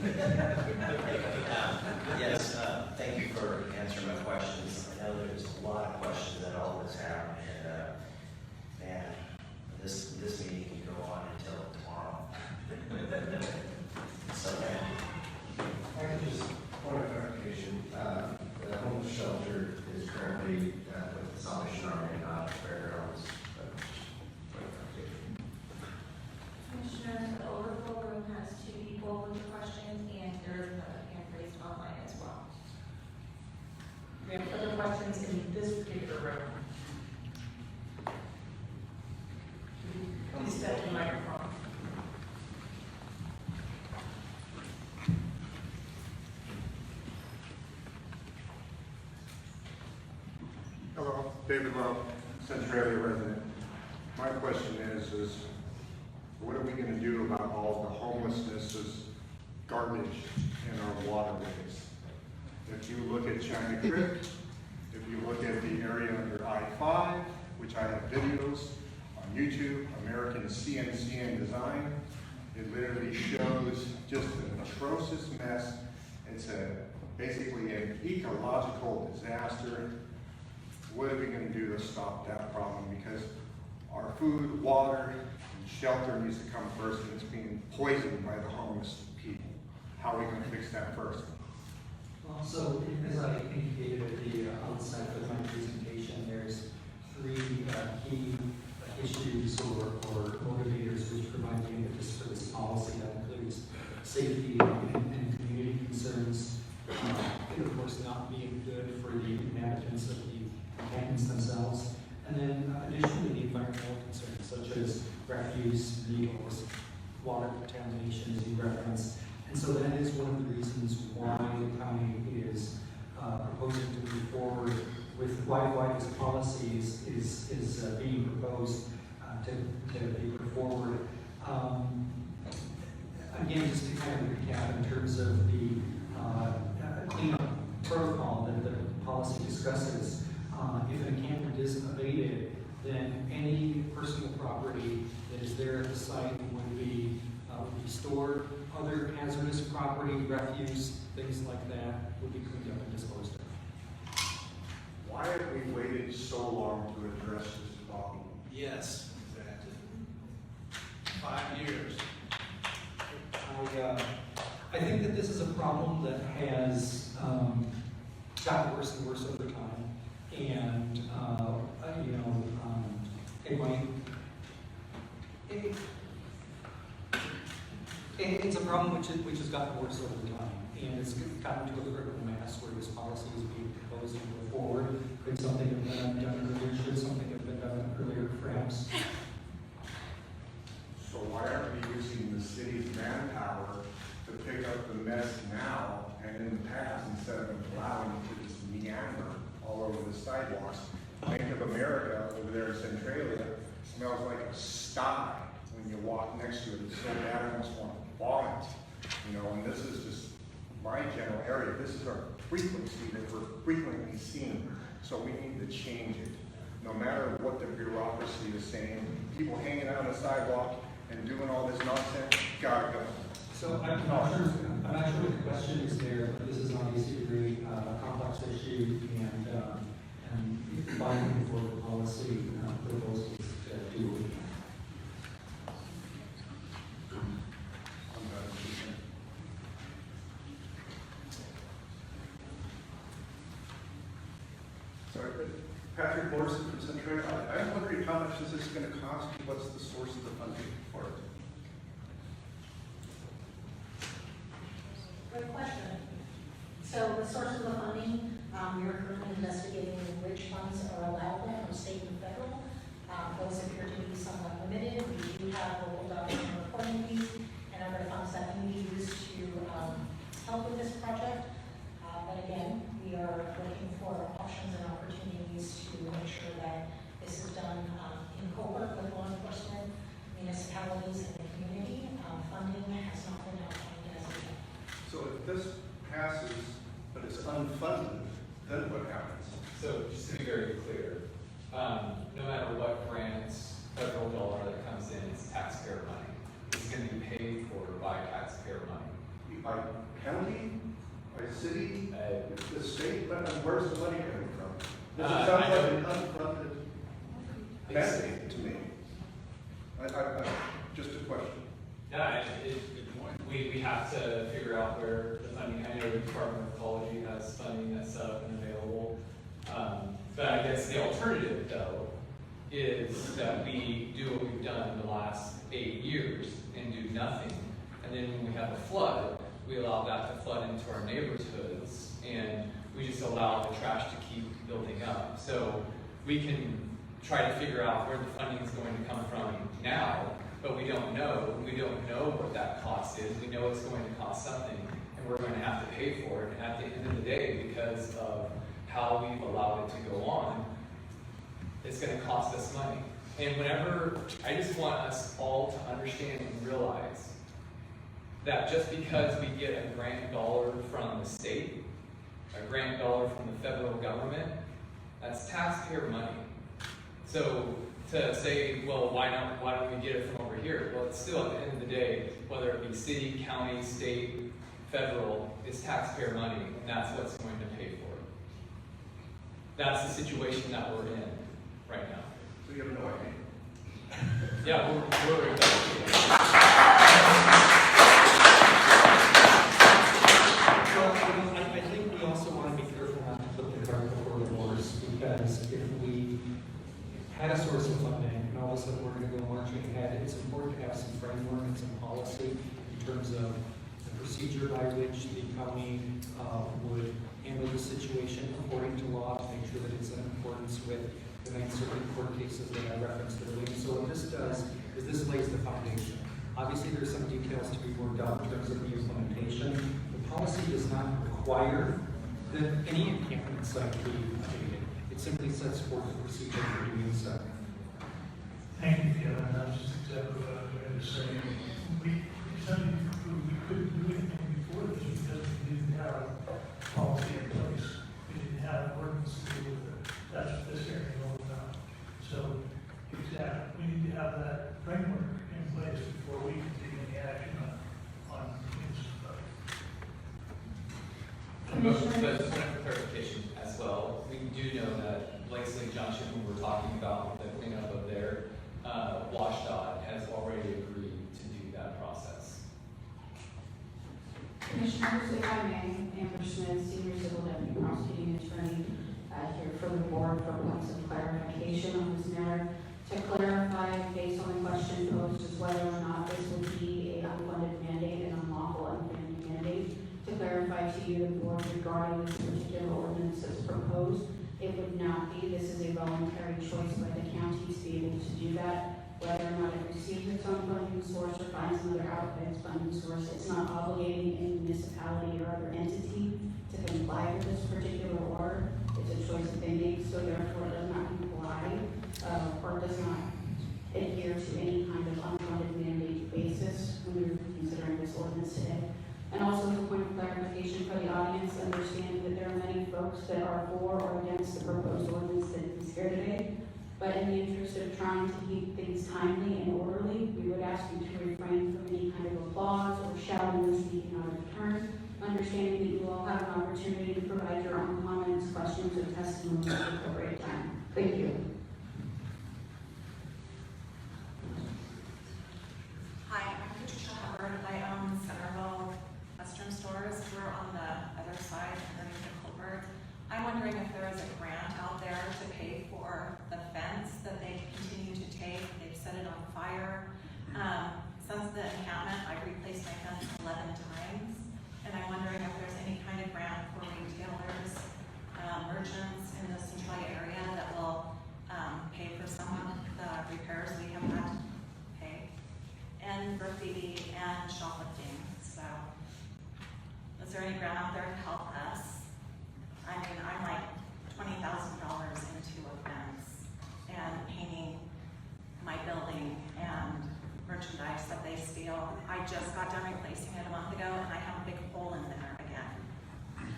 Yes, thank you for answering my questions. I know there's a lot of questions that all of us have, and man, this meeting can go on until tomorrow. So, I can just, point of clarification, the homeless shelter is currently with the Salvation Army and not Fairgrounds. Commissioners, the overflow room has 2 people with the questions, and there is another hand raised online as well. We have other questions in this particular room. Please step to the microphone. Hello, David Love, Centralia resident. My question is what are we going to do about all the homelessness, garbage in our waterways? If you look at China Creek, if you look at the area under I-5, which I have videos on YouTube, American CNC and Design, it literally shows just an atrocious mess. It's basically an ecological disaster. What are we going to do to stop that problem? Because our food, water, and shelter needs to come first, and it's being poisoned by the homeless people. How are we going to fix that first? So, as I indicated at the outset of my presentation, there's 3 key issues or motivators which provide the impetus for this policy. That includes safety and community concerns, and of course not being good for the inhabitants of the encampments themselves, and then additionally the environmental concerns such as refuse, needles, water contamination, as you referenced. And so that is one of the reasons why the county is proposing to move forward with why this policy is being proposed to be put forward. Again, just to kind of recap in terms of the cleanup protocol that the policy discusses, if an encampment is abated, then any personal property that is there at the site would be stored. Other hazardous property, refuse, things like that would be cleaned up and disposed of. Why have we waited so long to address this problem? Yes, exactly. 5 years. I think that this is a problem that has gotten worse and worse over time, and it's a problem which has gotten worse over time, and it's gotten to a critical mass context where this policy is being proposed and go forward? Could something have been done earlier? Should something have been done earlier, perhaps? So why aren't we using the city's manpower to pick up the mess now and in the past instead of allowing it to just meander all over the sidewalks? Bank of America over there in Centralia smells like a sty when you walk next to it. It's so bad I almost want to vomit. You know, and this is just my general area. This is our frequency that we're frequently seeing. So we need to change it. No matter what the bureaucracy is saying, people hanging out on the sidewalk and doing all this nonsense, gotta go. So I'm not sure what the question is there, but this is obviously a very complex issue and fighting for the policy proposals to do it. Sorry, Patrick Morrison from Centralia. I'm wondering how much is this going to cost? What's the source of the funding for it? Great question. So the source of the funding, we are currently investigating which funds are allowable from state and federal. Those appear to be somewhat limited. We do have local document reporting fees and other funds that can be used to help with this project. But again, we are looking for options and opportunities to make sure that this is done in cohort with law enforcement, municipalities, and the community. Funding has not been outlined as of yet. So if this passes, but it's unfunded, then what happens? So just to be very clear, no matter what grants, federal dollar that comes in, it's taxpayer money. It's going to be paid for by taxpayer money. By county, by city, the state, but where's the money coming from? This sounds like an unfunded mandate to me. Just a question. Yeah, good point. We have to figure out where the funding, I know the Department of Ecology has funding that's set up and available. But I guess the alternative, though, is that we do what we've done in the last 8 years and do nothing. And then when we have a flood, we allow that to flood into our neighborhoods, and we just allow the trash to keep building up. So we can try to figure out where the funding is going to come from now, but we don't know. We don't know what that cost is. We know it's going to cost something, and we're going to have to pay for it. And at the end of the day, because of how we've allowed it to go on, it's going to cost us money. And whenever, I just want us all to understand and realize that just because we get a grant dollar from the state, a grant dollar from the federal government, that's taxpayer money. So to say, well, why don't we get it from over here? Well, it's still at the end of the day, whether it be city, county, state, federal, it's taxpayer money, and that's what's going to pay for it. That's the situation that we're in right now. So you have no idea? Yeah, we're investigating. I think we also want to be careful not to put the cart before the horse, because if we had a source of funding and all of a sudden we're going to go marching ahead, it's important to have some framework and some policy in terms of the procedure by which the county would handle the situation according to law, to make sure that it's in accordance with the Ninth Circuit court cases that I referenced earlier. So what this does is this lays the foundation. Obviously, there's some details to be worked out in terms of the implementation. The policy does not require that any encampment site be updated. It simply sets forth the procedure for doing so. Thank you, Kevin. That's just exactly what I was going to say. We couldn't do anything before this because we didn't have a policy in place. We didn't have ordinance to deal with it. That's what this area is all about. So, exactly, we need to have that framework in place before we can take any action on things. But just for clarification as well, we do know that Blakeslee Junction, when we're talking about the cleanup of their WashDOT, has already agreed to do that process. Commissioners, if I may, Amber Smith, Senior Civil Deputy Prosecuting Attorney, here for the board for points of clarification on this matter. To clarify, based on the question posed, is whether or not this would be an unfunded mandate, an unlawful unfunded mandate. To clarify to you, the board, regarding this proposed, it would not be. This is a voluntary choice by the county to be able to do that. Whether or not it receives its own funding source or finds another outlet funding source, it's not obligating any municipality or other entity to comply with this particular order. It's a choice that they make, so therefore it does not comply or does not adhere to any kind of unfunded mandate basis when we're considering this ordinance today. And also as a point of clarification for the audience, understanding that there are many folks that are for or against the proposed ordinance that is here today. But in the interest of trying to keep things timely and orderly, we would ask you to refrain from any kind of applause or shouting or speaking out of turn, understanding that you all have an opportunity to provide your own comments, questions, or testimony at the appropriate time. Thank you. Hi, I'm Patricia Hubbard. I own Centralia Western Stores. We're on the other side underneath the culvert. I'm wondering if there is a grant out there to pay for the fence that they continue to take. They've set it on fire. Since the encampment, I've replaced my fence 11 times. And I'm wondering if there's any kind of grant for retailers, merchants in the Centralia area that will pay for some of the repairs we have had to pay. And graffiti and shoplifting. So, is there any grant out there to help us? I mean, I'm like $20,000 into a fence and painting my building and merchandise that they steal. I just got done replacing it a month ago and I have a big hole in there again.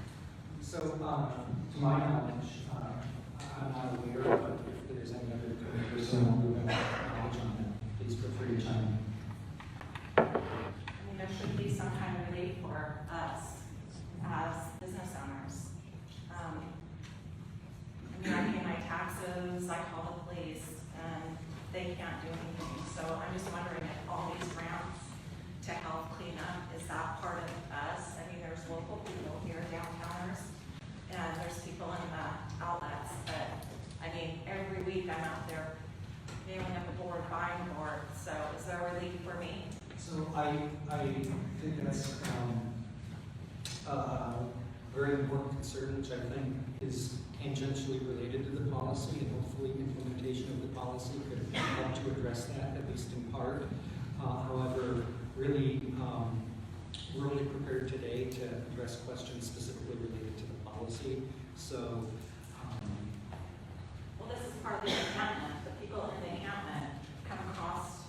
So, to my knowledge, I'm not aware, but if there's any other person who has knowledge on that, please feel free to chime in. I mean, there should be some kind of relief for us as business owners. I mean, I pay my taxes, I call the police, and they can't do anything. So I'm just wondering if all these grants to help clean up, is that part of us? I mean, there's local people here, downtowners, and there's people in the outlets, but I mean, every week I'm out there nailing up a board, buying board. So is there relief for me? So I think that's a very important concern, which I think is tangentially related to the policy, and hopefully implementation of the policy could help to address that, at least in part. However, really, we're only prepared today to address questions specifically related to the policy. So, well, this is part of the encampment. The people in the encampment come across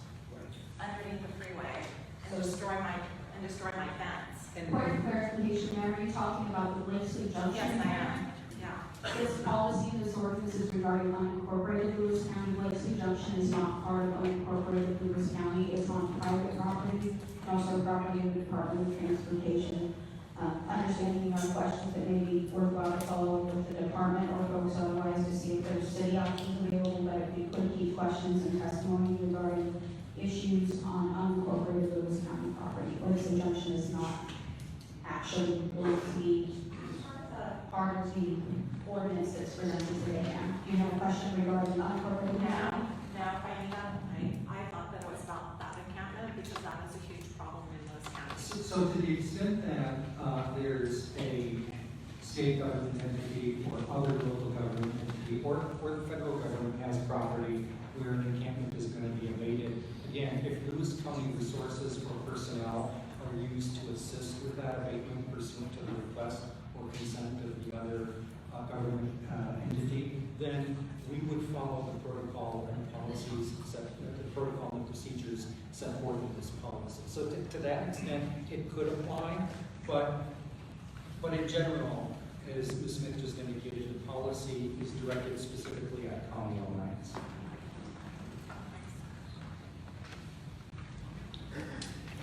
underneath the freeway and destroy my fence. Point of clarification, Ma'am, are you talking about the Lacey Junction? Yes, I am. Yeah. This policy, this ordinance is regarding unincorporated Lewis County. Lacey Junction is not part of unincorporated Lewis County. It's on private property, and also property of the Department of Transportation. Understanding your questions that may be worthwhile to follow up with the department or folks otherwise to see if there's city options available, but if you could keep questions and testimony regarding issues on unincorporated Lewis County property. Lacey Junction is not actually going to be part of the ordinance that's presented today. Do you have a question regarding unincorporated? No, I thought that it was about that encampment because that is a huge problem in those counties. so to the extent that there's a state government entity or other local government entity or the federal government has property where an encampment is going to be abated, again, if Lewis County resources or personnel are used to assist with that abatement pursuant to the request or consent of the other government entity, then we would follow the protocol and policies, the protocol and procedures set forth in this policy. So to that extent, it could apply, but in general, as Ms. Smith just indicated, the policy is directed specifically at county-owned lands.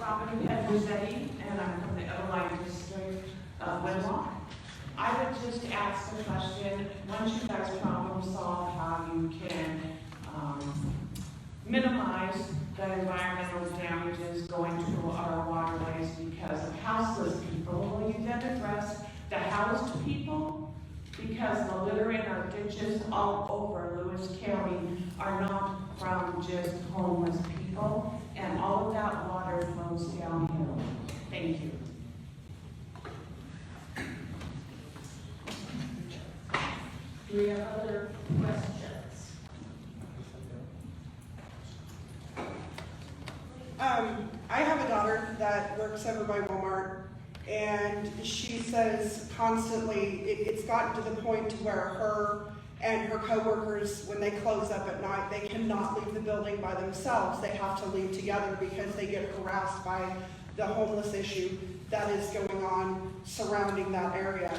Robin Pedrosetti, and I'm from the Oline District of Winlock. I would just ask the question, once you guys problem solve how you can minimize the environmental damages going to our waterways because of houseless people, will you then address the housed people? Because the litter in our ditches all over Lewis County are not from just homeless people, and all of that water flows downhill. Thank you. Do we have other questions? I have a daughter that works over by Walmart, and she says constantly it's gotten to the point to where her and her coworkers, when they close up at night, they cannot leave the building by themselves. They have to leave together because they get harassed by the homeless issue that is going on surrounding that area.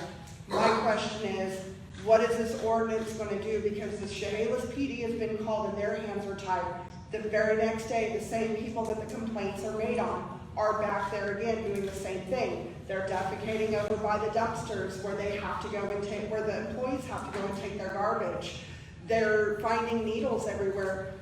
My question is, what is this ordinance going to do? Because the Chehalis PD has been called and their hands are tied. The very next day, the same people that the complaints are made on are back there again doing the same thing. They're defecating over by the dumpsters where they have to go and take, where the employees have to go and take their garbage. They're finding needles everywhere.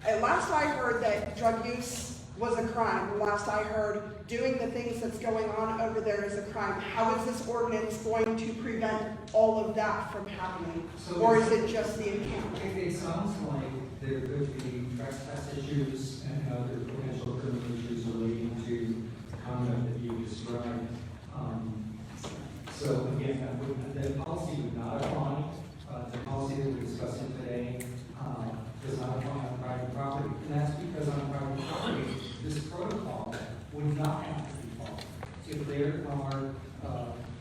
At last I heard that drug use was a crime. Last I heard, doing the things that's going on over there is a crime. How is this ordinance going to prevent all of that from happening? Or is it just the encampment? It sounds like there could be trespass issues and other potential criminal issues relating to the conduct that you described. So again, the policy would not apply. The policy that we're discussing today does not apply on private property. And that's because on private property, this protocol would not have to be followed. If there are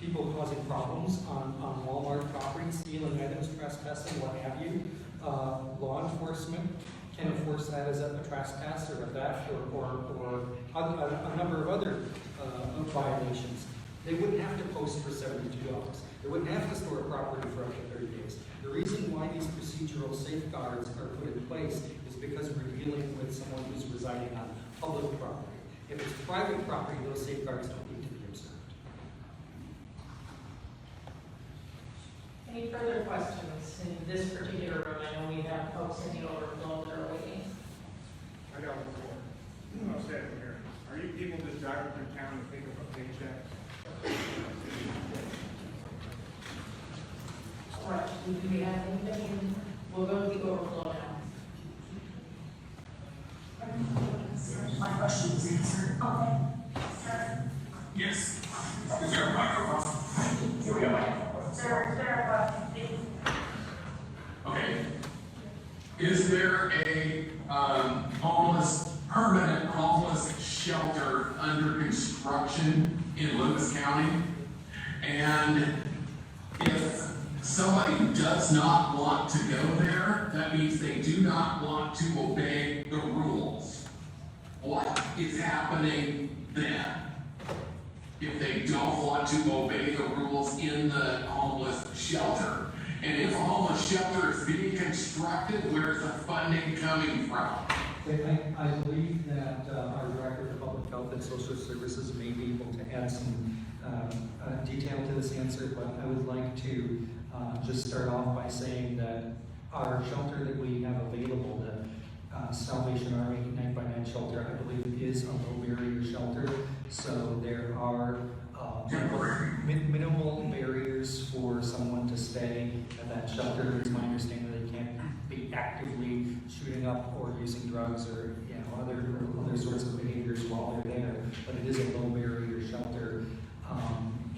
people causing problems on Walmart property, stealing items, trespassing, what have you, law enforcement can enforce that as a trespass or a theft or a number of other violations. They wouldn't have to post for 72 hours. They wouldn't have to store property for up to 30 days. The reason why these procedural safeguards are put in place is because we're dealing with someone who's residing on public property. If it's private property, those safeguards don't need to be observed. Any further questions in this particular room? I know we have folks in the overflow that are waiting. I got one more. I'll say it here. Are you people just driving through town to pick up a paycheck? All right, do we have anybody? We'll go to the overflow now. My question was answered. Okay. Yes. Is there a microphone? Here we go. Sir, please. Okay. Is there a permanent homeless shelter under construction in Lewis County? And if somebody does not want to go there, that means they do not want to obey the rules. What is happening then? If they don't want to obey the rules in the homeless shelter. And if a homeless shelter is being constructed, where's the funding coming from? I believe that our Director of Public Health and Social Services may be able to add some detail to this answer, but I would like to just start off by saying that our shelter that we have available, the Salvation Army 9x9 shelter, I believe is a low barrier shelter. So there are minimal barriers for someone to stay at that shelter. It's my understanding that they can't be actively shooting up or using drugs or other sorts of behaviors while they're there. But it is a low barrier shelter.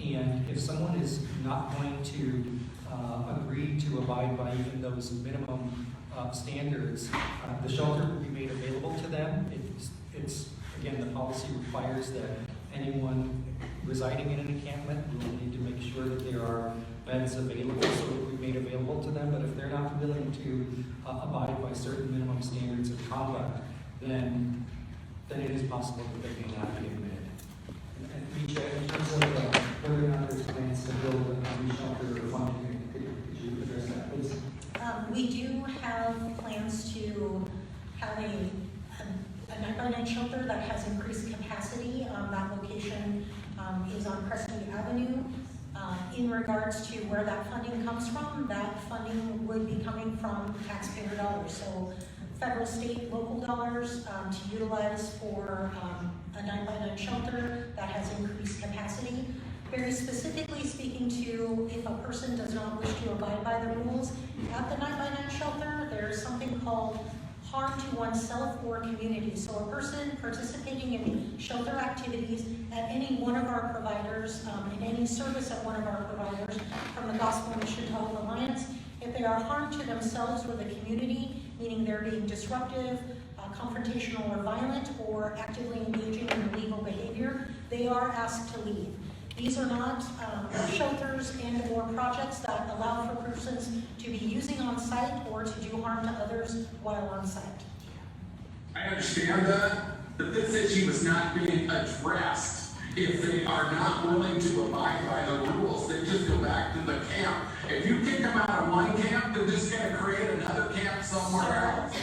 And if someone is not going to agree to abide by even those minimum standards, the shelter will be made available to them. It's again, the policy requires that anyone residing in an encampment will need to make sure that there are beds available, so it will be made available to them. But if they're not willing to abide by certain minimum standards of conduct, then it is possible that they may not be admitted. And Misha, in terms of whether or not there's plans to build a new shelter or funding, could you address that, please? We do have plans to have a 9x9 shelter that has increased capacity. That location is on Crescent Avenue. In regards to where that funding comes from, that funding would be coming from taxpayer dollars. So federal, state, local dollars to utilize for a 9x9 shelter that has increased capacity. Very specifically speaking to if a person does not wish to abide by the rules at the 9x9 shelter, there's something called harm to oneself or community. So a person participating in shelter activities at any one of our providers, in any service at one of our providers, from the Gospel Mission to Health Alliance, if If they are harm to themselves or the community, meaning they're being disruptive, confrontational or violent, or actively engaging in illegal behavior, they are asked to leave. These are not shelters and or projects that allow for persons to be using on site or to do harm to others while on site. I understand that, but this issue is not being addressed. If they are not willing to abide by the rules, they just go back to the camp. If you kick them out of one camp, they're just going to create another camp somewhere else.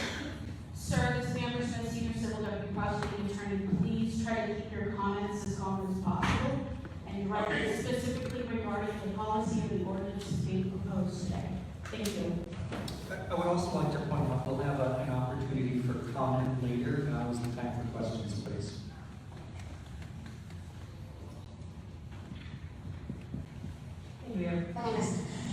Sir, this is Anderson, Senior Civil Deputy Prosecuting Attorney. Please try to keep your comments as calm as possible. And write specifically regarding the policy and the ordinance being proposed today. Thank you. I would also like to point out, we'll have an opportunity for comment later. Now is the time for questions, please.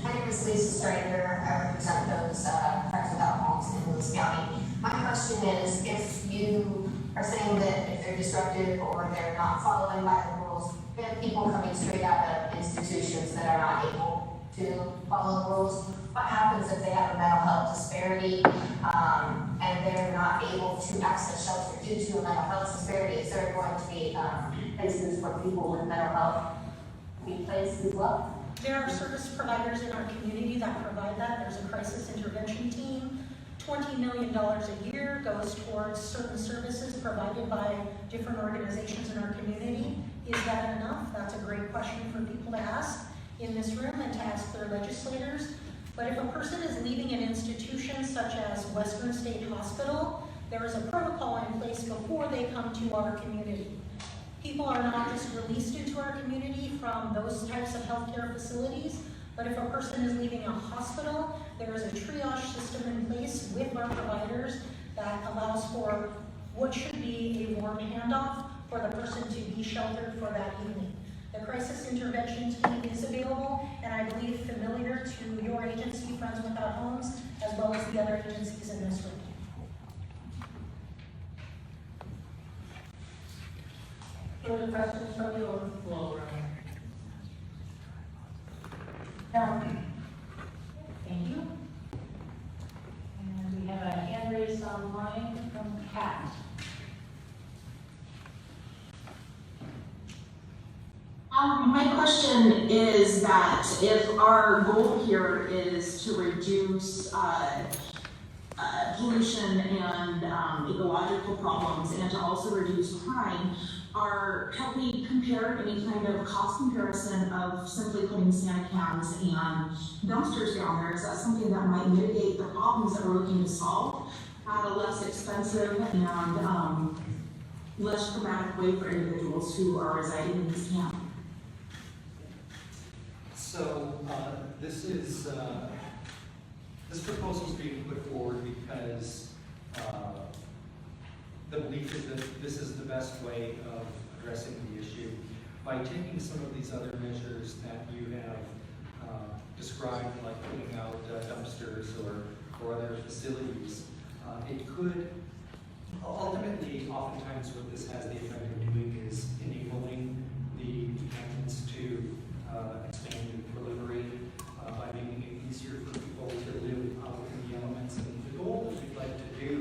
My name is Lisa Strader. I represent those Friends Without Homes in Lewis County. My question is, if you are saying that if they're disruptive or they're not following by the rules, we have people coming straight out of institutions that are not able to follow the rules. What happens if they have a mental health disparity and they're not able to access shelter due to a mental health disparity? Is there going to be places where people with mental health be placed as well? There are service providers in our community that provide that. There's a crisis intervention team. $20 million a year goes towards certain services provided by different organizations in our community. Is that enough? That's a great question for people to ask in this room and to ask their legislators. But if a person is leaving an institution such as Western State Hospital, there is a protocol in place before they come to our community. People are not just released into our community from those types of healthcare facilities, but if a person is leaving a hospital, there is a triage system in place with our providers that allows for what should be a warm handoff for the person to be sheltered for that evening. The crisis intervention team is available, and I believe familiar to your agency, Friends Without Homes, as well as the other agencies in this room. Further questions from the overflow room? No. Thank you. And we have a hand raised online from Kat. My question is that if our goal here is to reduce pollution and ecological problems and to also reduce crime, have we compared any kind of cost comparison of simply putting Santa cans and dumpsters down there? Is that something that might mitigate the problems that we're looking to solve at a less expensive and less traumatic way for individuals who are residing in this camp? So this proposal is being put forward because the belief is that this is the best way of addressing the issue. By taking some of these other measures that you have described, like putting out dumpsters or other facilities, it could ultimately, oftentimes what this has the effect of doing is enabling the encampments to expand and proliferate by making it easier for people to live out in the elements. And the goal that we'd like to do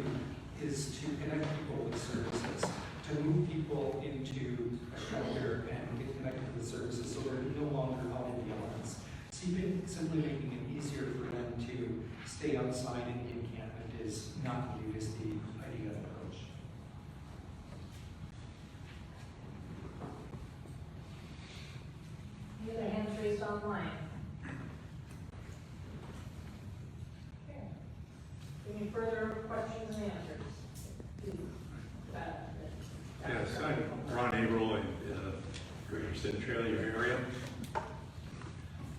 is to connect people with services, to move people into a shelter and get connected with services so they're no longer out in the elements. Simply making it easier for them to stay outside in the encampment is not viewed as the ideal approach. Any other hands raised online? Okay. Any further questions and answers? Yes, I'm Ron Averill in the greater Centralia area.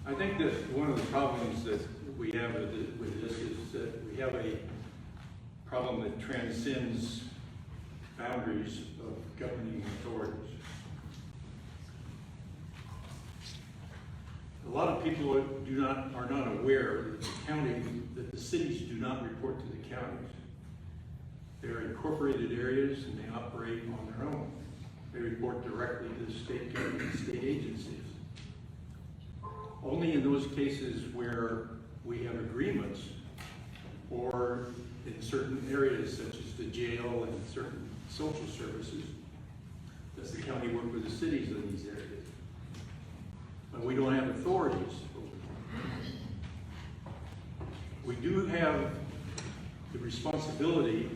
I think that one of the problems that we have with this is that we have a problem that transcends boundaries of governing authorities. A lot of people are not aware that the cities do not report to the counties. They're incorporated areas and they operate on their own. They report directly to the state government, state agencies. Only in those cases where we have agreements, or in certain areas such as the jail and certain social services, does the county work with the cities in these areas? But we don't have authorities over them. We do have the responsibility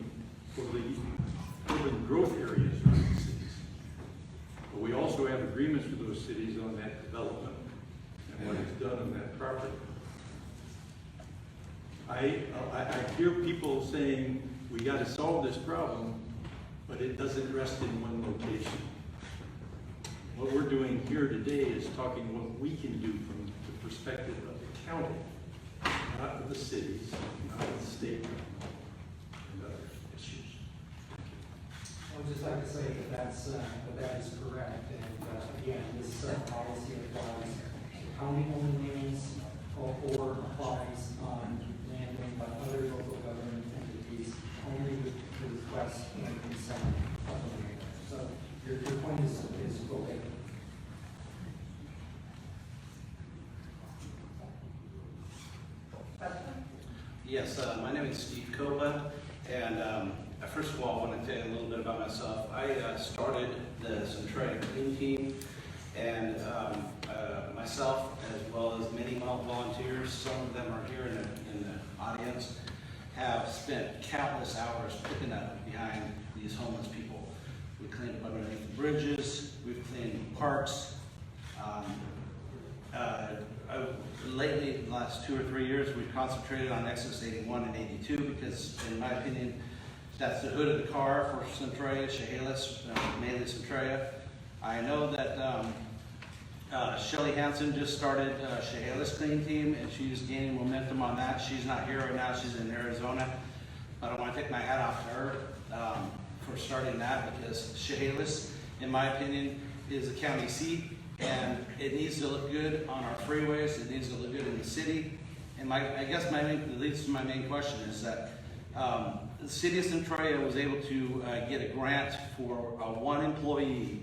for the urban growth areas around the cities. But we also have agreements with those cities on that development and what is done on that property. I hear people saying, we got to solve this problem, but it doesn't rest in one location. What we're doing here today is talking what we can do from the perspective of the county, not of the cities, not of the state, and other issues. I would just like to say that that is correct, and again, this policy applies to county-owned lands or applies on land owned by other local government entities only with the request and consent of the landowner. So your point is okay. Yes, my name is Steve Copa, and first of all, I want to tell you a little bit about myself. I started the Centralia Clean Team, and myself, as well as many volunteers, some of them are here in the audience, have spent countless hours picking up behind these homeless people. We cleaned up underneath the bridges, we've cleaned parks. Lately, the last 2 or 3 years, we've concentrated on Exodus 81 and 82 because, in my opinion, that's the hood of the car for Centralia, Chehalis, mainly Centralia. I know that Shelly Hansen just started Chehalis Clean Team, and she's gaining momentum on that. She's not here right now, she's in Arizona. But I want to take my hat off to her for starting that, because Chehalis, in my opinion, is a county seat, and it needs to look good on our freeways, it needs to look good in the city. And I guess it leads to my main question is that the city of Centralia was able to get a grant for one employee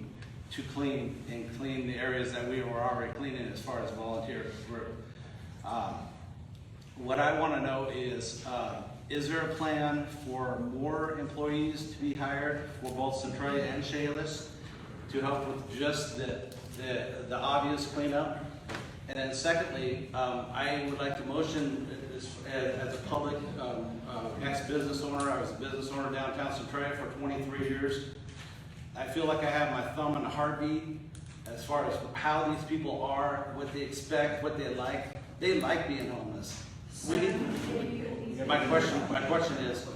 to clean the areas that we were already cleaning as far as volunteer group. What I want to know is there a plan for more employees to be hired for both Centralia and Chehalis to help with just the obvious cleanup? And then secondly, I would like to motion as a public ex-business owner. I was a business owner downtown Centralia for 23 years. I feel like I have my thumb in a heartbeat as far as how these people are, what they expect, what they like. They like being homeless. My question is,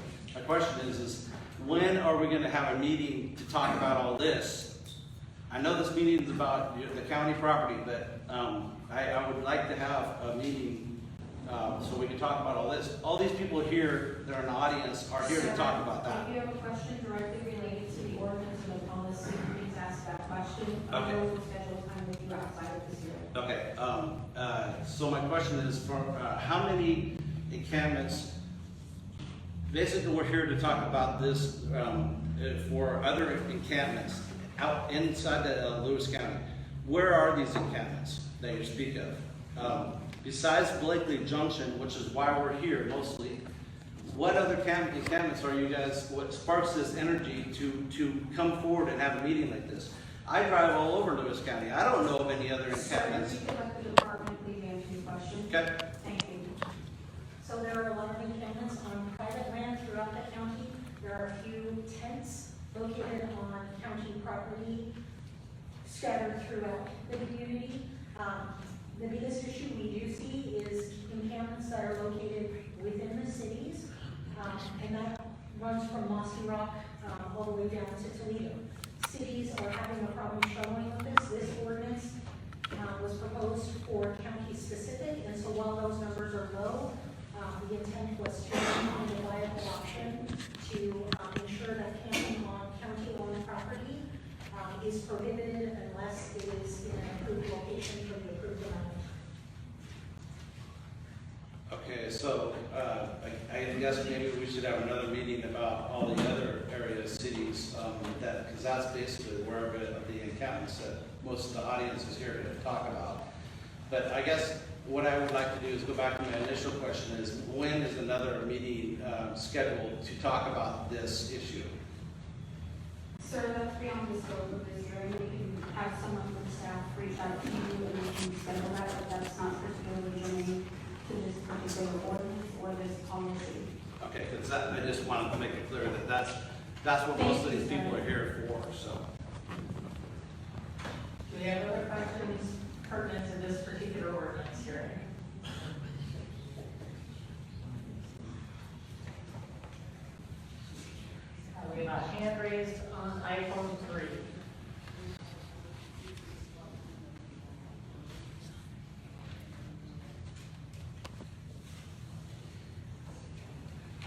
when are we going to have a meeting to talk about all this? I know this meeting is about the county property, but I would like to have a meeting so we can talk about all this. All these people here that are in the audience are here to talk about that. If you have a question directly related to the ordinance and the policy, please ask that question. Okay. We'll schedule time with you outside of this hearing. Okay, so my question is, for how many encampments, basically we're here to talk about this for other encampments out inside the Lewis County. Where are these encampments that you speak of? Besides Blakely Junction, which is why we're here mostly, what other encampments are you guys, what sparks this energy to come forward and have a meeting like this? I drive all over Lewis County. I don't know of any other encampments. Sir, if you could let the department please answer your question. Okay. Thank you. So there are a lot of encampments on private land throughout the county. There are a few tents located on county property scattered throughout the community. The biggest issue we do see is encampments that are located within the cities, and that runs from Mossy Rock all the way down to Toledo. Cities are having a problem struggling with this. This ordinance was proposed for county specific, and so while those numbers are low, the intent was to find a viable option to ensure that camping on county-owned property is prohibited unless it is in an approved location for the approved amount. Okay, so I guess maybe we should have another meeting about all the other areas, cities, because that's basically where the encampments that most of the audience is here to talk about. But I guess what I would like to do is go back to my initial question is, when is another meeting scheduled to talk about this issue? Sir, that's beyond the scope of this hearing. We can have someone from staff reach out to you and we can schedule that, but that's not particularly germane to this particular ordinance or this policy. Okay, because that, I just wanted to make it clear that that's what most of these people are here for, so. Do we have other questions pertinent to this particular ordinance hearing? We have a hand raised on iPhone 3.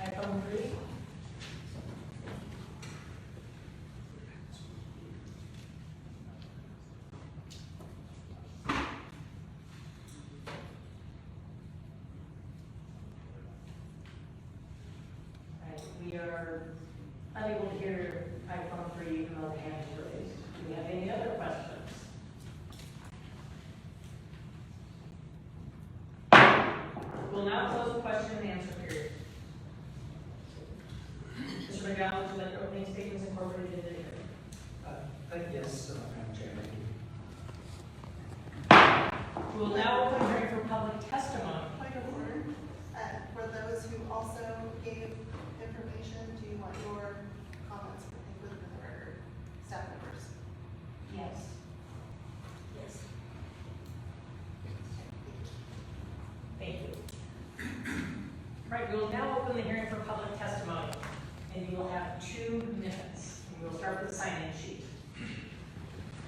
iPhone 3. We are unable to hear iPhone 3 even though the hand is raised. Do we have any other questions? We'll now close the question and answer period. Mr. McGowan, would you like opening statements incorporated into the hearing? Yes, Madam Chairman. We will now open the hearing for public testimony. Point of order, for those who also gave information, do you want your comments included in the record? Staff members? Yes. Yes. Thank you. Right, we will now open the hearing for public testimony, and you will have 2 minutes. We will start with the sign-in sheet.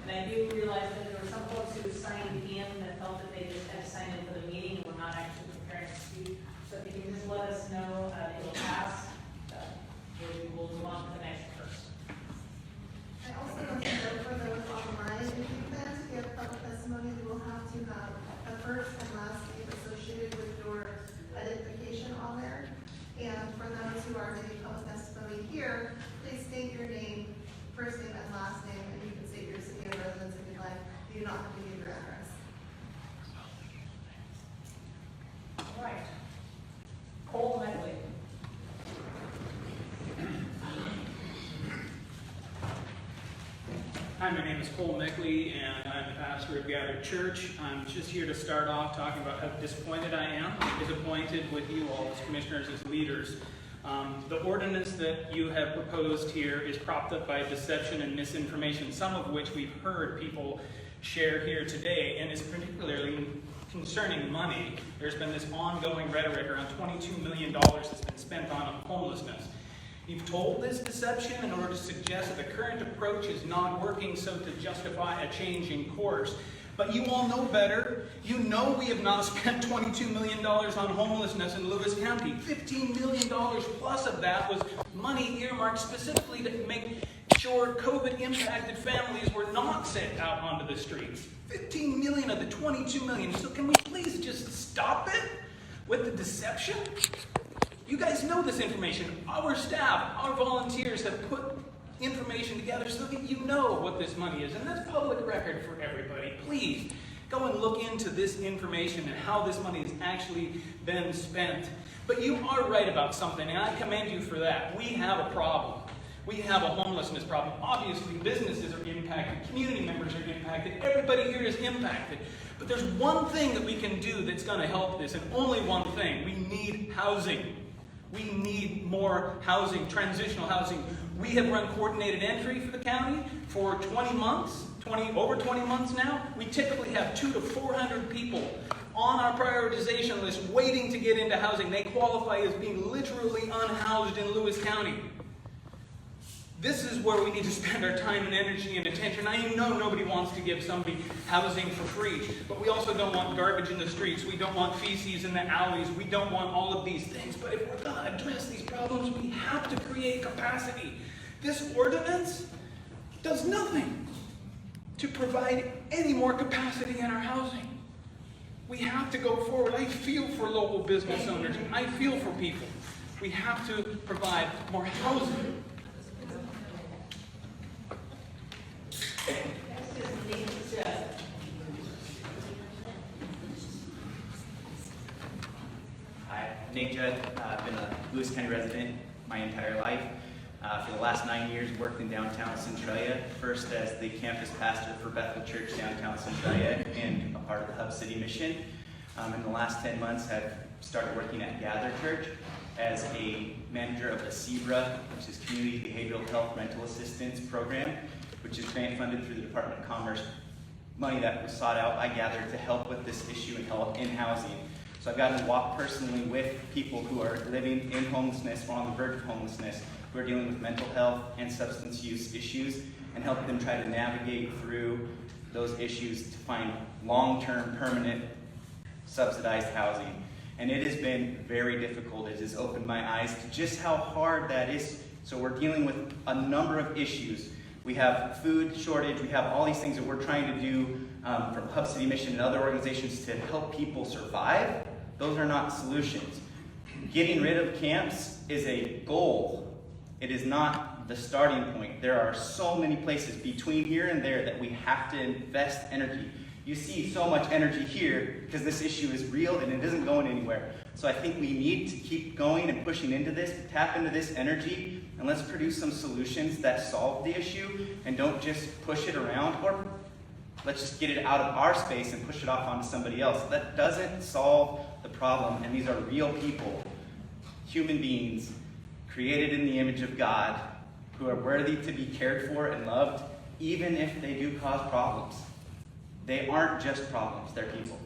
And I do realize that there were some folks who signed in that felt that they just had to sign in for the meeting and were not actually preparing to speak. So if you can just let us know, it will pass, we will move on to the next person. I also want to note for those online, if you plan to give public testimony, you will have to have a first and last name associated with your identification on there. And for those who are giving public testimony here, please state your name, first name and last name, and you can state your city of residence if you'd like. You do not have to give your address. All right. Cole Medley. Hi, my name is Cole Mickley, and I'm the pastor of Gathered Church. I'm just here to start off talking about how disappointed I am, disappointed with you all as commissioners, as leaders. The ordinance that you have proposed here is propped up by deception and misinformation, some of which we've heard people share here today, and is particularly concerning money. There's been this ongoing rhetoric around $22 million that's been spent on homelessness. You've told this deception in order to suggest that the current approach is not working, so to justify a change in course. But you all know better. You know we have not spent $22 million on homelessness in Lewis County. $15 million plus of that was money earmarked specifically to make sure COVID-impacted families were not sent out onto the streets. 15 million of the 22 million. So can we please just stop it with the deception? You guys know this information. Our staff, our volunteers have put information together so that you know what this money is. And that's public record for everybody. Please go and look into this information and how this money has actually been spent. But you are right about something, and I commend you for that. We have a problem. We have a homelessness problem. Obviously, businesses are impacted, community members are impacted, everybody here is impacted. But there's one thing that we can do that's going to help this, and only one thing. We need housing. We need more housing, transitional housing. We have run coordinated entry for the county for 20 months, over 20 months now. We typically have 200 to 400 people on our prioritization list waiting to get into housing. They qualify as being literally unhoused in Lewis County. This is where we need to spend our time and energy and attention. I know nobody wants to give somebody housing for free, but we also don't want garbage in the streets. We don't want feces in the alleys. We don't want all of these things. But if we're going to address these problems, we have to create capacity. This ordinance does nothing to provide any more capacity in our housing. We have to go forward. I feel for local business owners. I feel for people. We have to provide more housing. Nate Judd. I've been a Lewis County resident my entire life. For the last 9 years, worked in downtown Centralia, first as the campus pastor for Bethel Church downtown Centralia and a part of the Hub City Mission. In the last 10 months, I've started working at Gather Church as a manager of the CBRA, which is Community Behavioral Health Rental Assistance Program, which is grant funded through the Department of Commerce, money that was sought out by Gather to help with this issue in housing. So I've gotten to walk personally with people who are living in homelessness or on the verge of homelessness, who are dealing with mental health and substance use issues, and help them try to navigate through those issues to find long-term, permanent, subsidized housing. And it has been very difficult. It has opened my eyes to just how hard that is. So we're dealing with a number of issues. We have food shortage, we have all these things that we're trying to do from Hub City Mission and other organizations to help people survive. Those are not solutions. Getting rid of camps is a goal. It is not the starting point. There are so many places between here and there that we have to invest energy. You see so much energy here because this issue is real and it isn't going anywhere. So I think we need to keep going and pushing into this, tap into this energy, and let's produce some solutions that solve the issue and don't just push it around, or let's just get it out of our space and push it off onto somebody else. That doesn't solve the problem, and these are real people, human beings, created in the image of God, who are worthy to be cared for and loved, even if they do cause problems. They aren't just problems, they're people.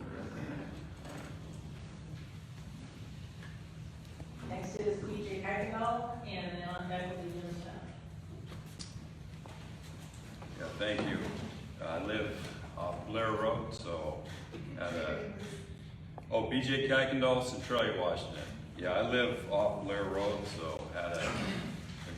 Next is PJ Kuykendall, and then on back with the Jim Smith. Yeah, thank you. I live off Blair Road, so at BJ Kuykendall, Centralia, Washington. Yeah, I live off Blair Road, so had a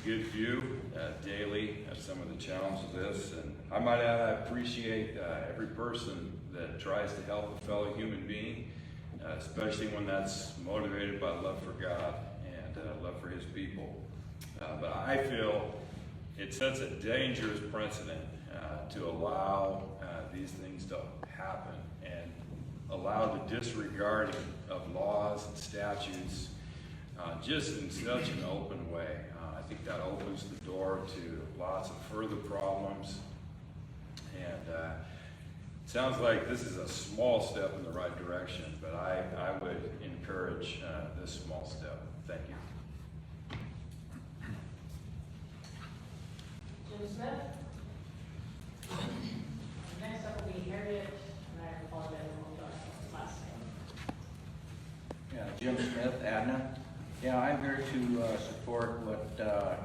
good view daily at some of the challenges of this. And I might add, I appreciate every person that tries to help a fellow human being, especially when that's motivated by love for God and love for His people. But I feel it sets a dangerous precedent to allow these things to happen and allow the disregarding of laws and statutes just in such an open way. I think that opens the door to lots of further problems. And it sounds like this is a small step in the right direction, but I would encourage this small step. Thank you. Jim Smith. Next up will be Harriet, and I apologize, I won't know last name. Yeah, Jim Smith, Adna. Yeah, I'm here to support what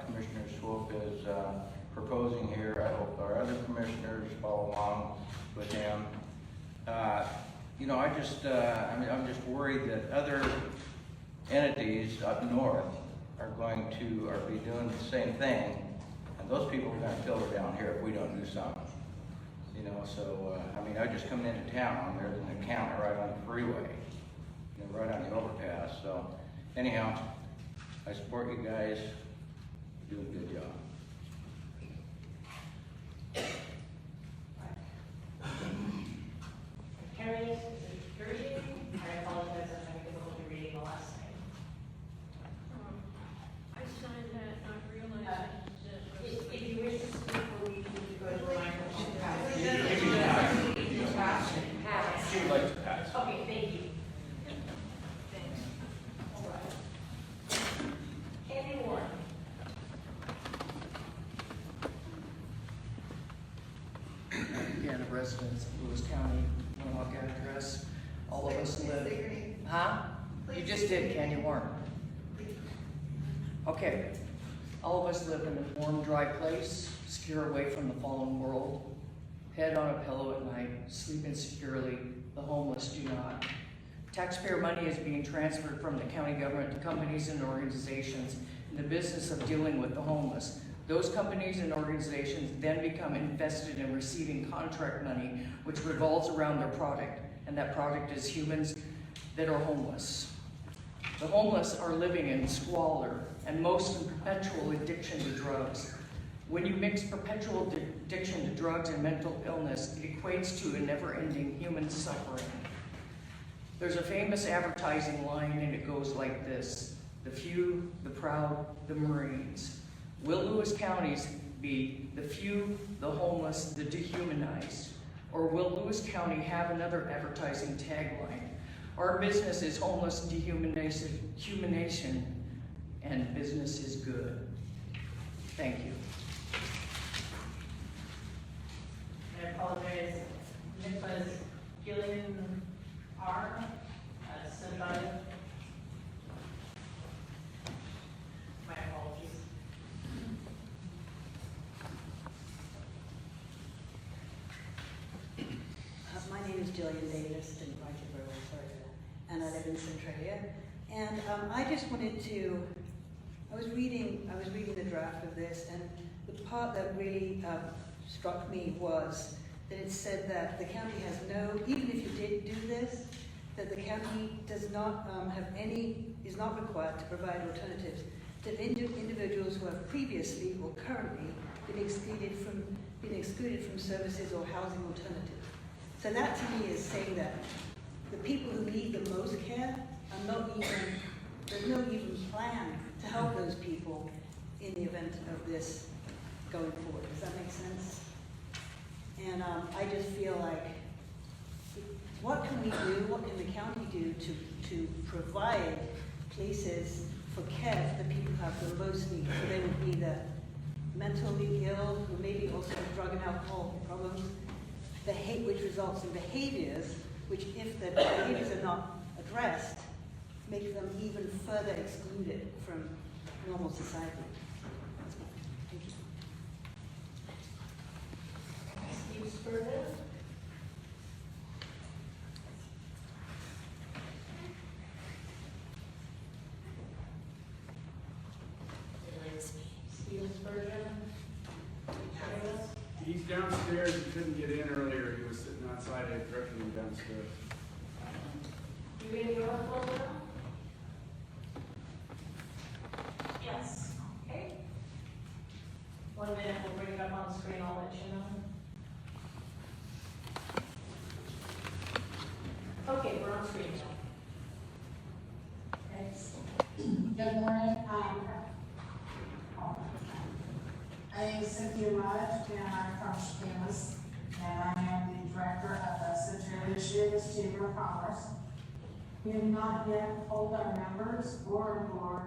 Commissioner Swope is proposing here. I hope our other commissioners follow along with him. You know, I'm just worried that other entities up north are be doing the same thing, and those people are going to filter down here if we don't do something. You know, so I just come into town. There's an encampment right on the freeway, right on the overpass. So anyhow, I support you guys. You're doing a good job. Harriet, I apologize, I'm having difficulty reading the last name. I signed that, not realizing that. If you wish to speak, we'll need you to go to the microphone. She would like to pass. Okay, thank you. Thanks. All right. Andy Warren. Again, a resident of Lewis County, Winnemucca address. All of us live. Huh? You just did, Candy Warren. Okay. All of us live in a warm, dry place, secure away from the fallen world. Head on a pillow at night, sleeping securely. The homeless do not. Taxpayer money is being transferred from the county government to companies and organizations in the business of dealing with the homeless. Those companies and organizations then become invested in receiving contract money, which revolves around their product, and that product is humans that are homeless. The homeless are living in squalor, and most in perpetual addiction to drugs. When you mix perpetual addiction to drugs and mental illness, it equates to a never-ending human suffering. There's a famous advertising line and it goes like this: the few, the proud, the Marines. Will Lewis counties be the few, the homeless, the dehumanized? Or will Lewis County have another advertising tagline? Our business is homeless dehumanization, and business is good. Thank you. I apologize. Nicholas Gillian R. Centralia. My apologies. My name is Jillian Davis, didn't write it very well, sorry for that. And I live in Centralia. And I just wanted to, I was reading the draft of this, and the part that really struck me was that it said that the county has no, even if you did do this, that the county does not is not required to provide alternatives to individuals who have previously or currently been excluded from services or housing alternatives. So that to me is saying that the people who need the most care are not even, there's no even plan to help those people in the event of this going forward. Does that make sense? And I just feel like, what can we do, what can the county do to provide places for care for the people who have the most need? So they would be the mentally ill, who maybe also have drug and alcohol problems, which results in behaviors, which if the behaviors are not addressed, make them even further excluded from normal society. Thank you. Steve Spurgeon. Steve Spurgeon. He's downstairs, he couldn't get in earlier, he was sitting outside, I directed him downstairs. You in your phone now? Yes. Okay. 1 minute, we'll bring it up on screen, I'll let you know. Okay, we're on screen now. Thanks. Good morning. My name is Cynthia Rudd, and I'm from Chicanas, and I am the director of the Centralia Chicanas Chamber of Commerce. We have not yet polled our members or our board,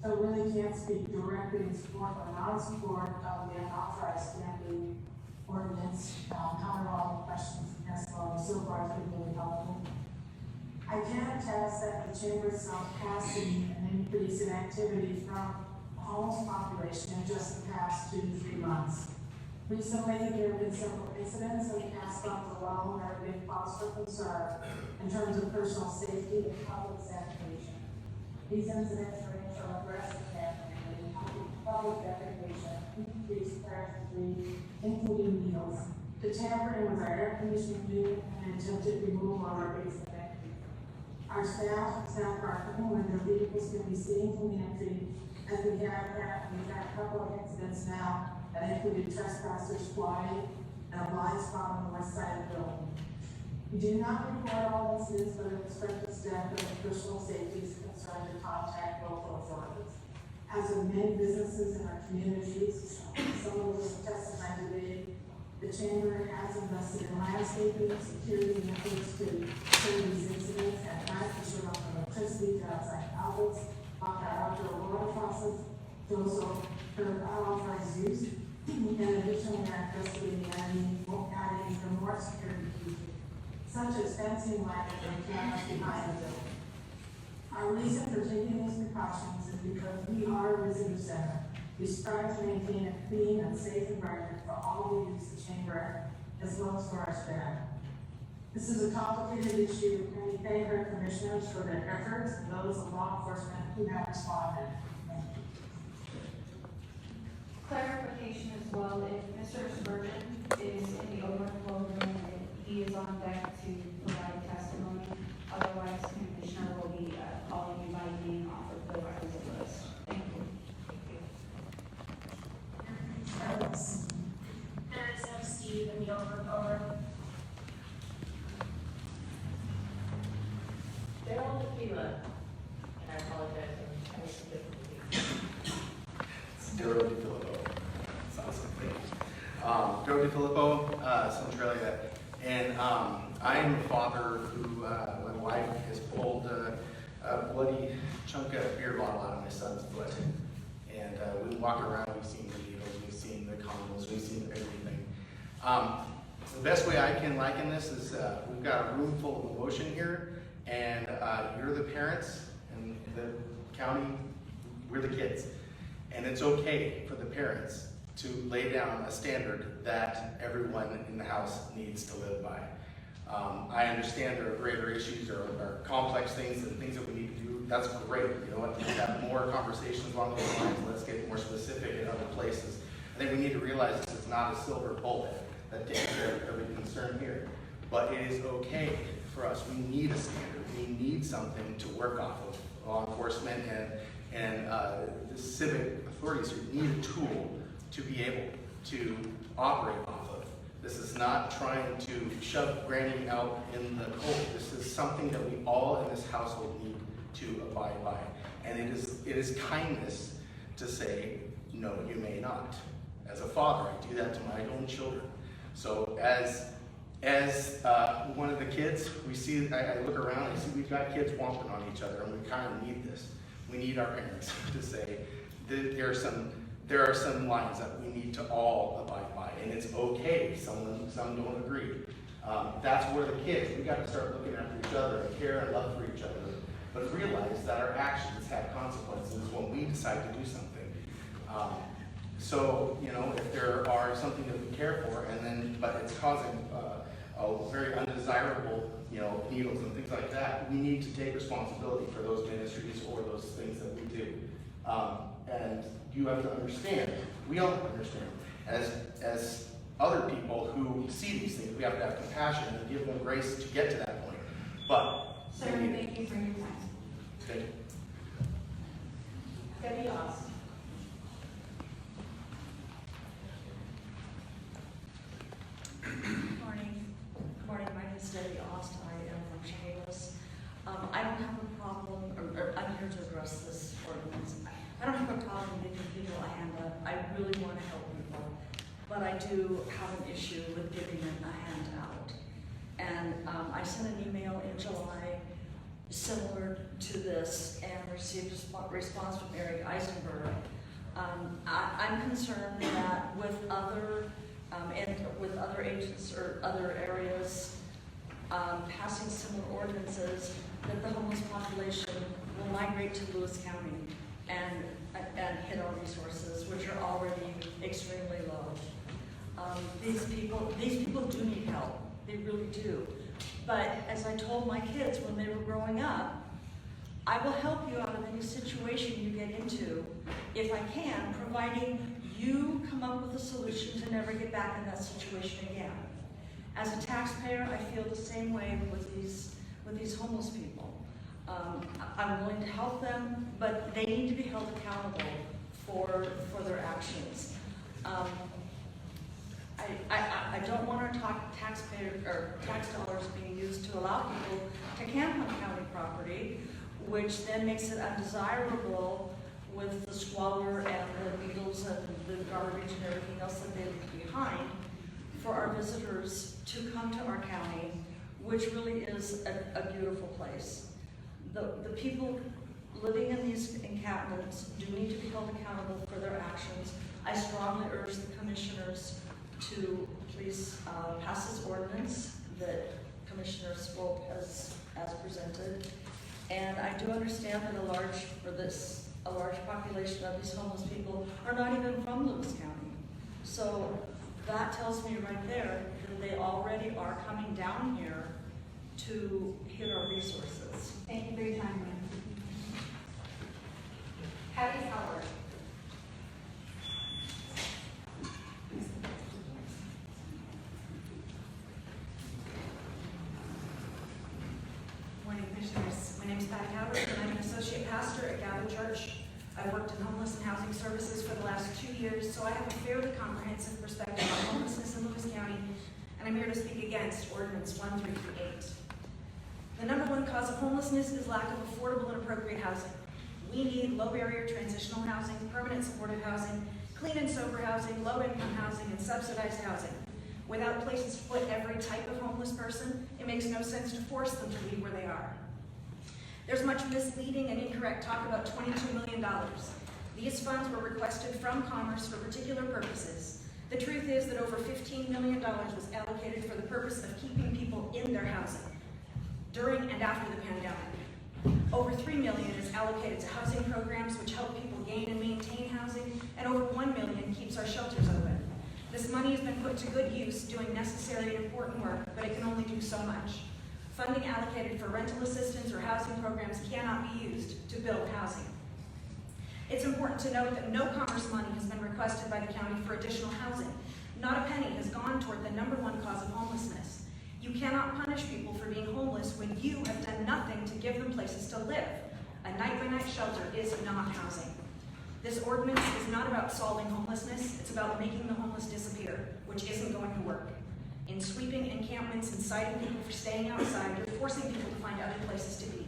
so really can't speak directly in support or non-support of the unauthorized camping ordinance. However, all the questions and testimony so far has been really helpful. I can attest that the chamber itself has seen an increase in activity from the homeless population in just the past 2 to 3 months. Recently, there have been several incidents that cast off the wall that have been cause for concern in terms of personal safety and public sanitation. These incidents range from aggressive camping, public defecation, increased parentry, including meals, to tampering with our air conditioning unit and attempted removal of our basement entry. Our staff parking when their vehicles can be seen from the entry, as we've had a couple of incidents now that included trespassers flying and a blind spot on the west side of the building. We do not report all incidents, but expect the staff that personal safety is concerned to contact local authorities. As with many businesses in our communities, some of those testified today, the chamber has invested in landscaping, security methods to turn these incidents at night, to shut off electricity to outside outlets, lock our outdoor water faucets, to also curb unauthorized use. In addition, we are investigating adding even more security features, such as fencing, lighting, and cameras behind the building. Our reason for taking these precautions is because we are a visitor center. We strive to maintain a clean and safe environment for all who use the chamber, as well as for our staff. This is a complicated issue, and we thank our commissioners for their efforts and those of law enforcement who have responded. Clarification as well, if Mr. Spurgeon is in the overflow room and he is on deck to provide testimony, otherwise Commissioner will be calling you by name off of the requisite list. Thank you. There is no Steve in the over. Fila, and I apologize, I'm having some difficulty. Daryl DiFilippo. Sounds like Daryl DiFilippo, Centralia. And I am a father who, my wife has pulled a bloody chunk of beer bottle out of my son's foot. And we walk around, we've seen the needles, we've seen the condoms, we've seen everything. The best way I can liken this is we've got a room full of emotion here, and you're the parents, and the county, we're the kids. And it's okay for the parents to lay down a standard that everyone in the house needs to live by. I understand there are greater issues or complex things and things that we need to do. That's great. You know what? Let's have more conversations along those lines. Let's get more specific in other places. I think we need to realize this is not a silver bullet that takes care of every concern here. But it is okay for us. We need a standard. We need something to work off of. Law enforcement and the civic authorities who need a tool to be able to operate off of. This is not trying to shove Granny out in the cold. This is something that we all in this household need to abide by. And it is kindness to say, no, you may not. As a father, I do that to my own children. So as one of the kids, we see, I look around, I see we've got kids whomping on each other, and we kind of need this. We need our parents to say that there are some lines that we need to all abide by, and it's okay if some don't agree. That's where the kids, we got to start looking after each other and care and love for each other, but realize that our actions have consequences when we decide to do something. So, you know, if there are something that we care for, but it's causing a very undesirable, you know, needles and things like that, we need to take responsibility for those ministries or those things that we do. And you have to understand, we all have to understand, as other people who see these things, we have to have compassion and give them grace to get to that point. But, Sir, thank you for your time. thank you. Debbie Oss. Good morning. Good morning. My name is Debbie Ost. I am from Chehalis. I don't have a problem, or I'm here to address this ordinance. I don't have a problem giving people a hand up. I really want to help people, but I do have an issue with giving them a handout. And I sent an email in July similar to this and received a response from Eric Eisenberg. I'm concerned that with other agents or other areas passing similar ordinances, that the homeless population will migrate to Lewis County and hit our resources, which are already extremely low. These people do need help. They really do. But as I told my kids when they were growing up, I will help you out of any situation you get into if I can, providing you come up with a solution to never get back in that situation again. As a taxpayer, I feel the same way with these homeless people. I'm willing to help them, but they need to be held accountable for their actions. I don't want our taxpayer or tax dollars being used to allow people to camp on county property, which then makes it undesirable with the squalor and the needles and the garbage and everything else that they leave behind for our visitors to come to our county, which really is a beautiful place. The people living in these encampments do need to be held accountable for their actions. I strongly urge the commissioners to please pass this ordinance that Commissioner Swope has presented. And I do understand that a large population of these homeless people are not even from Lewis County. So that tells me right there that they already are coming down here to hit our resources. Thank you for your time, ma'am. Patty Howard. Morning, Commissioners. My name is Patty Howard, and I'm an associate pastor at Gather Church. I've worked in homeless and housing services for the last 2 years, so I have a fairly comprehensive perspective on homelessness in Lewis County, and I'm here to speak against Ordinance 1338. The number one cause of homelessness is lack of affordable and appropriate housing. We need low barrier transitional housing, permanent supportive housing, clean and sober housing, low income housing, and subsidized housing. Without places to put every type of homeless person, it makes no sense to force them to leave where they are. There's much misleading and incorrect talk about $22 million. These funds were requested from Commerce for particular purposes. The truth is that over $15 million was allocated for the purpose of keeping people in their housing during and after the pandemic. Over $3 million is allocated to housing programs which help people gain and maintain housing, and over $1 million keeps our shelters open. This money has been put to good use doing necessary and important work, but it can only do so much. Funding allocated for rental assistance or housing programs cannot be used to build housing. It's important to note that no Commerce money has been requested by the county for additional housing. Not a penny has gone toward the number one cause of homelessness. You cannot punish people for being homeless when you have done nothing to give them places to live. A night-by-night shelter is not housing. This ordinance is not about solving homelessness, it's about making the homeless disappear, which isn't going to work. In sweeping encampments and citing people for staying outside, you're forcing people to find other places to be.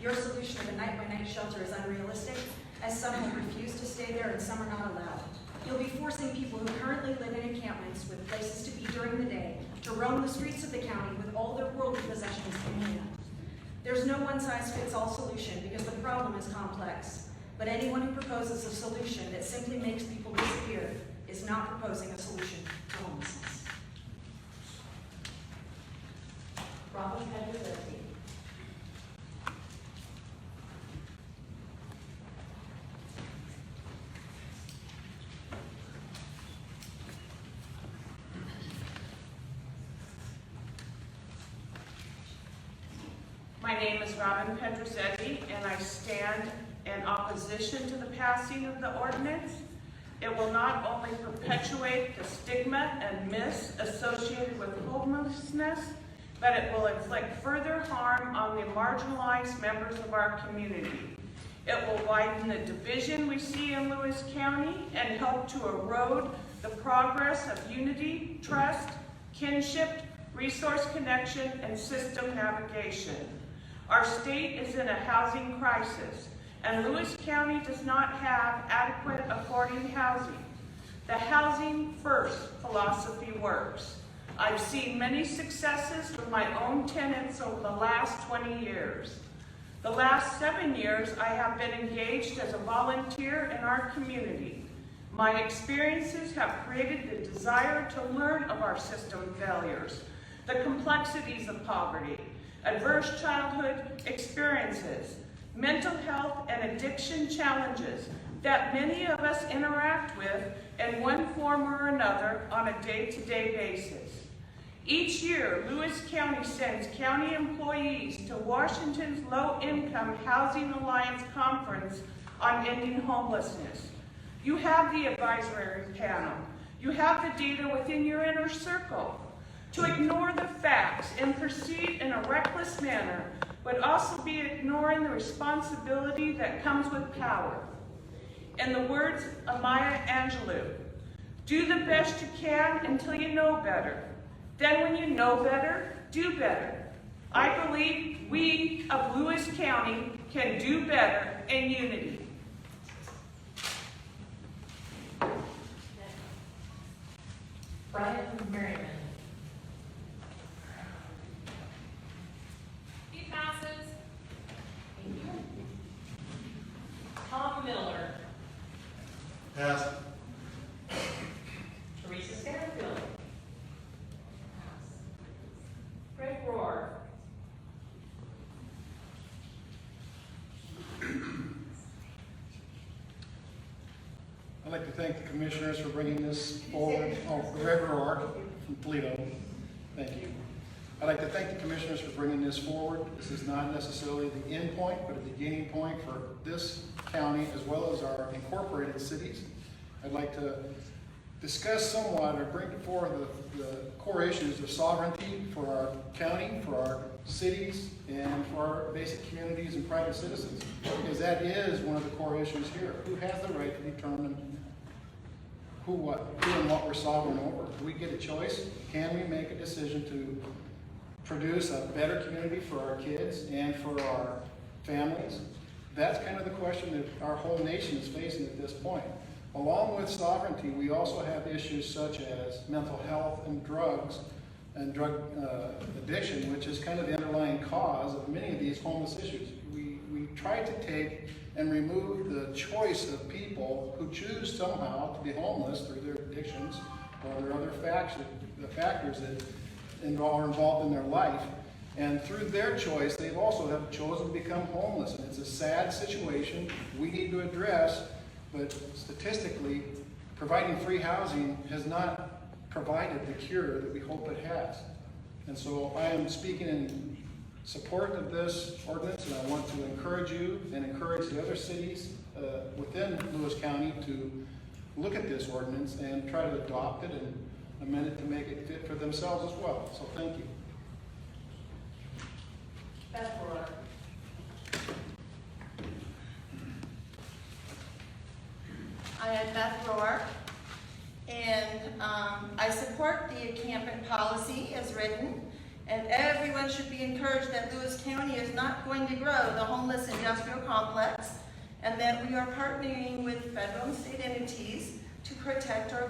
Your solution of a night-by-night shelter is unrealistic, as some will refuse to stay there and some are not allowed. You'll be forcing people who currently live in encampments with places to be during the day to roam the streets of the county with all their worldly possessions in hand. There's no one-size-fits-all solution because the problem is complex. But anyone who proposes a solution that simply makes people disappear is not proposing a solution to homelessness. Robin Pedro-Zesty. My name is Robin Pedro-Zesty, and I stand in opposition to the passing of the ordinance. It will not only perpetuate the stigma and myths associated with homelessness, but it will inflict further harm on the marginalized members of our community. It will widen the division we see in Lewis County and help to erode the progress of unity, trust, kinship, resource connection, and system navigation. Our state is in a housing crisis, and Lewis County does not have adequate affording housing. The housing first philosophy works. I've seen many successes with my own tenants over the last 20 years. The last 7 years, I have been engaged as a volunteer in our community. My experiences have created the desire to learn of our system failures, the complexities of poverty, adverse childhood experiences, mental health and addiction challenges that many of us interact with in one form or another on a day-to-day basis. Each year, Lewis County sends county employees to Washington's Low-Income Housing Alliance Conference on Ending Homelessness. You have the advisory panel. You have the data within your inner circle. To ignore the facts and proceed in a reckless manner would also be ignoring the responsibility that comes with power. In the words of Maya Angelou, do the best you can until you know better. Then when you know better, do better. I believe we of Lewis County can do better in unity. Brian Merriman. He passes. Thank you. Tom Miller. Pass. Teresa Stanfield. Greg Rohr. I'd like to thank the commissioners for bringing this forward. Oh, Greg Rohr from Toledo. Thank you. I'd like to thank the commissioners for bringing this forward. This is not necessarily the end point, but a beginning point for this county as well as our incorporated cities. I'd like to discuss somewhat or bring forward the core issues of sovereignty for our county, for our cities, and for our basic communities and private citizens. Because that is one of the core issues here. Who has the right to determine who and what we're sovereign over? Do we get a choice? Can we make a decision to produce a better community for our kids and for our families? That's kind of the question that our whole nation is facing at this point. Along with sovereignty, we also have issues such as mental health and drug addiction, which is kind of the underlying cause of many of these homeless issues. We try to take and remove the choice of people who choose somehow to be homeless through their addictions or their other factors that are involved in their life. And through their choice, they've also have chosen to become homeless. And it's a sad situation we need to address, but statistically, providing free housing has not provided the cure that we hope it has. And so I am speaking in support of this ordinance, and I want to encourage you and encourage the other cities within Lewis County to look at this ordinance and try to adopt it and amend it to make it fit for themselves as well. So thank you. Beth Rohr. I am Beth Rohr, and I support the encampment policy as written, and everyone should be encouraged that Lewis County is not going to grow the homeless industrial complex, and that we are partnering with federal and state entities to protect our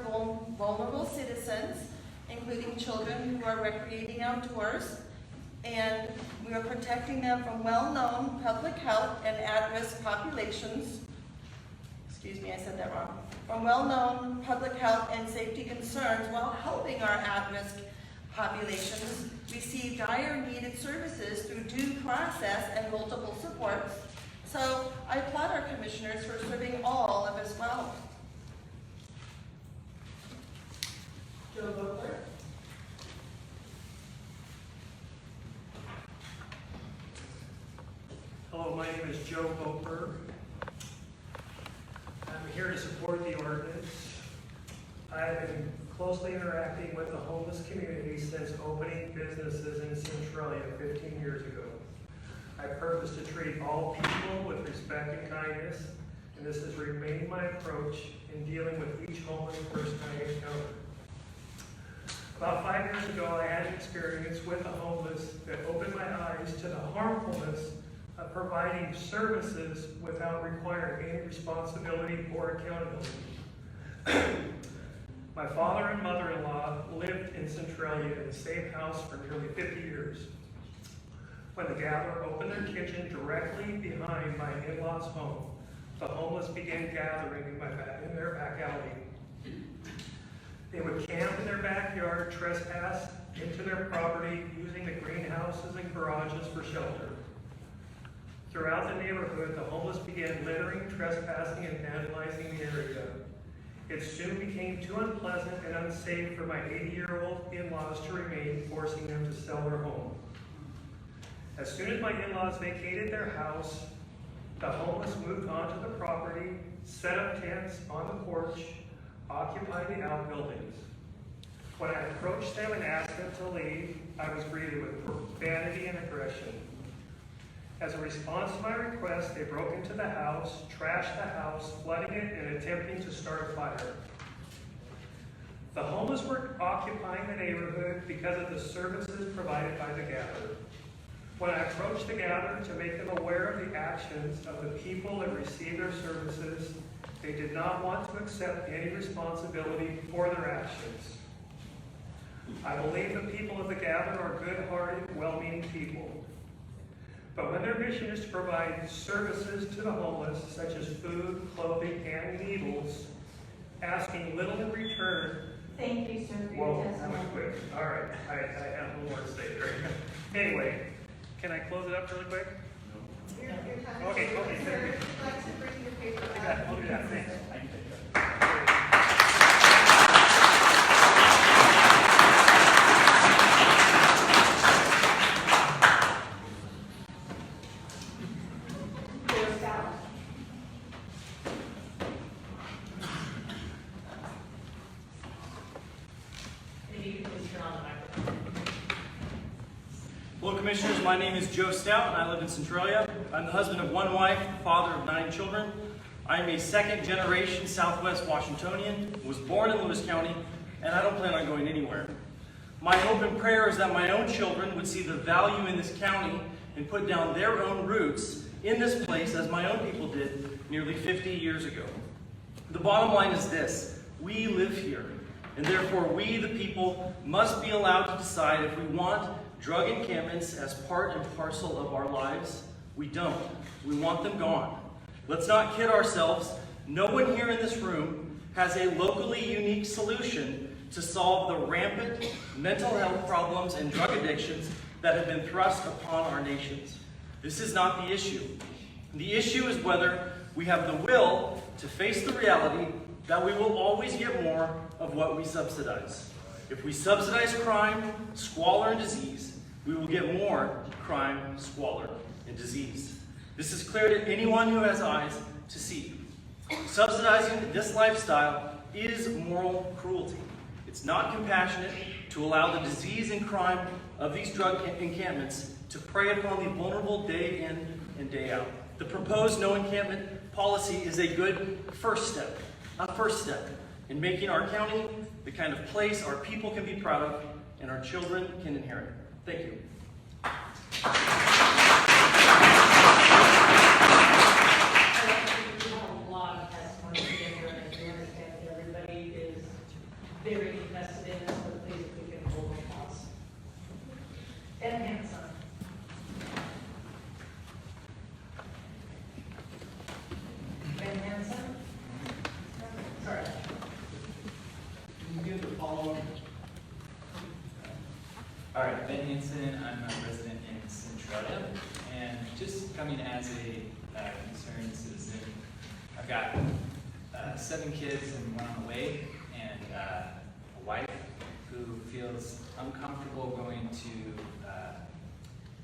vulnerable citizens, including children who are recreating outdoors, and we are protecting them from well-known public health and at-risk populations. Excuse me, I said that wrong. From well-known public health and safety concerns while helping our at-risk populations receive dire needed services through due process and multiple supports. So I applaud our commissioners for serving all of us well. Joe Butler. Hello, my name is Joe Boper. I'm here to support the ordinance. I have been closely interacting with the homeless community since opening businesses in Centralia 15 years ago. I purpose to treat all people with respect and kindness, and this has remained my approach in dealing with each homeless person I encounter. About 5 years ago, I had an experience with the homeless that opened my eyes to the harmfulness of providing services without requiring any responsibility or accountability. My father and mother-in-law lived in Centralia in the same house for nearly 50 years. When the gatherer opened their kitchen directly behind my in-laws' home, the homeless began gathering in their back alley. They would camp in their backyard, trespass into their property, using the greenhouses and garages for shelter. Throughout the neighborhood, the homeless began littering, trespassing, and vandalizing the area. It soon became too unpleasant and unsafe for my 80-year-old in-laws to remain, forcing them to sell their home. As soon as my in-laws vacated their house, the homeless moved onto the property, set up tents on the porch, occupying the outbuildings. When I approached them and asked them to leave, I was greeted with profanity and aggression. As a response to my request, they broke into the house, trashed the house, flooding it, and attempting to start a fire. The homeless were occupying the neighborhood because of the services provided by the gatherer. When I approached the gatherer to make them aware of the actions of the people that received their services, they did not want to accept any responsibility for their actions. I believe the people of the gatherer are good-hearted, well-meaning people. But when their mission is to provide services to the homeless, such as food, clothing, and needles, asking little in return. Thank you, sir, for your Whoa, that testimony. was quick. All right, I have a little more to say there. Anyway, can I close it up really quick? Your time is Okay, over. okay, Sir, very good. if you'd like to bring your paper I back. got it. I'll do that. Thanks. Joe Stout. If you could please turn on the microphone. Hello, Commissioners. My name is Joe Stout, and I live in Centralia. I'm the husband of one wife, father of 9 children. I am a second-generation Southwest Washingtonian, was born in Lewis County, and I don't plan on going anywhere. My hope and prayer is that my own children would see the value in this county and put down their own roots in this place as my own people did nearly 50 years ago. The bottom line is this: we live here, and therefore we, the people, must be allowed to decide if we want drug encampments as part and parcel of our lives. We don't. We want them gone. Let's not kid ourselves. No one here in this room has a locally unique solution to solve the rampant mental health problems and drug addictions that have been thrust upon our nations. This is not the issue. The issue is whether we have the will to face the reality that we will always get more of what we subsidize. If we subsidize crime, squalor, and disease, we will get more crime, squalor, and disease. This is clear to anyone who has eyes to see. Subsidizing this lifestyle is moral cruelty. It's not compassionate to allow the disease and crime of these drug encampments to prey upon the vulnerable day in and day out. The proposed no encampment policy is a good first step in making our county the kind of place our people can be proud of and our children can inherit. Thank you. Very invested in this, but please, if we can hold a pause. Ben Hanson. Ben Hanson? Sorry. Can you give the follow-up? All right, Ben Hanson, I'm a resident in Centralia, and just coming as a concerned citizen, I've got 7 kids and 1 on the way, and a wife who feels uncomfortable going to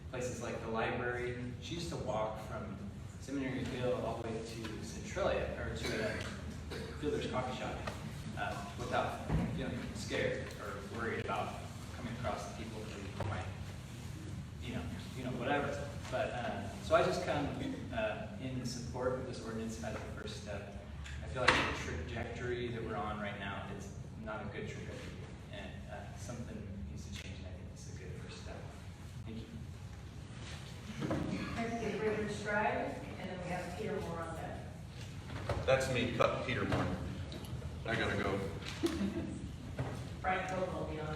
places like the library. She used to walk from Seminary Hill all the way to Centralia, or to Fielder's Coffee Shop, without feeling scared or worried about coming across the people who might, whatever. But so I just come in support of this ordinance as a first step. I feel like the trajectory that we're on right now is not a good trajectory, and something needs to change, and I think it's a good first step. Thank you. Next is Richard Stride, and then we have Peter Moore on deck. That's me, cut Peter Moore. I gotta go. Brian Cope will be on it.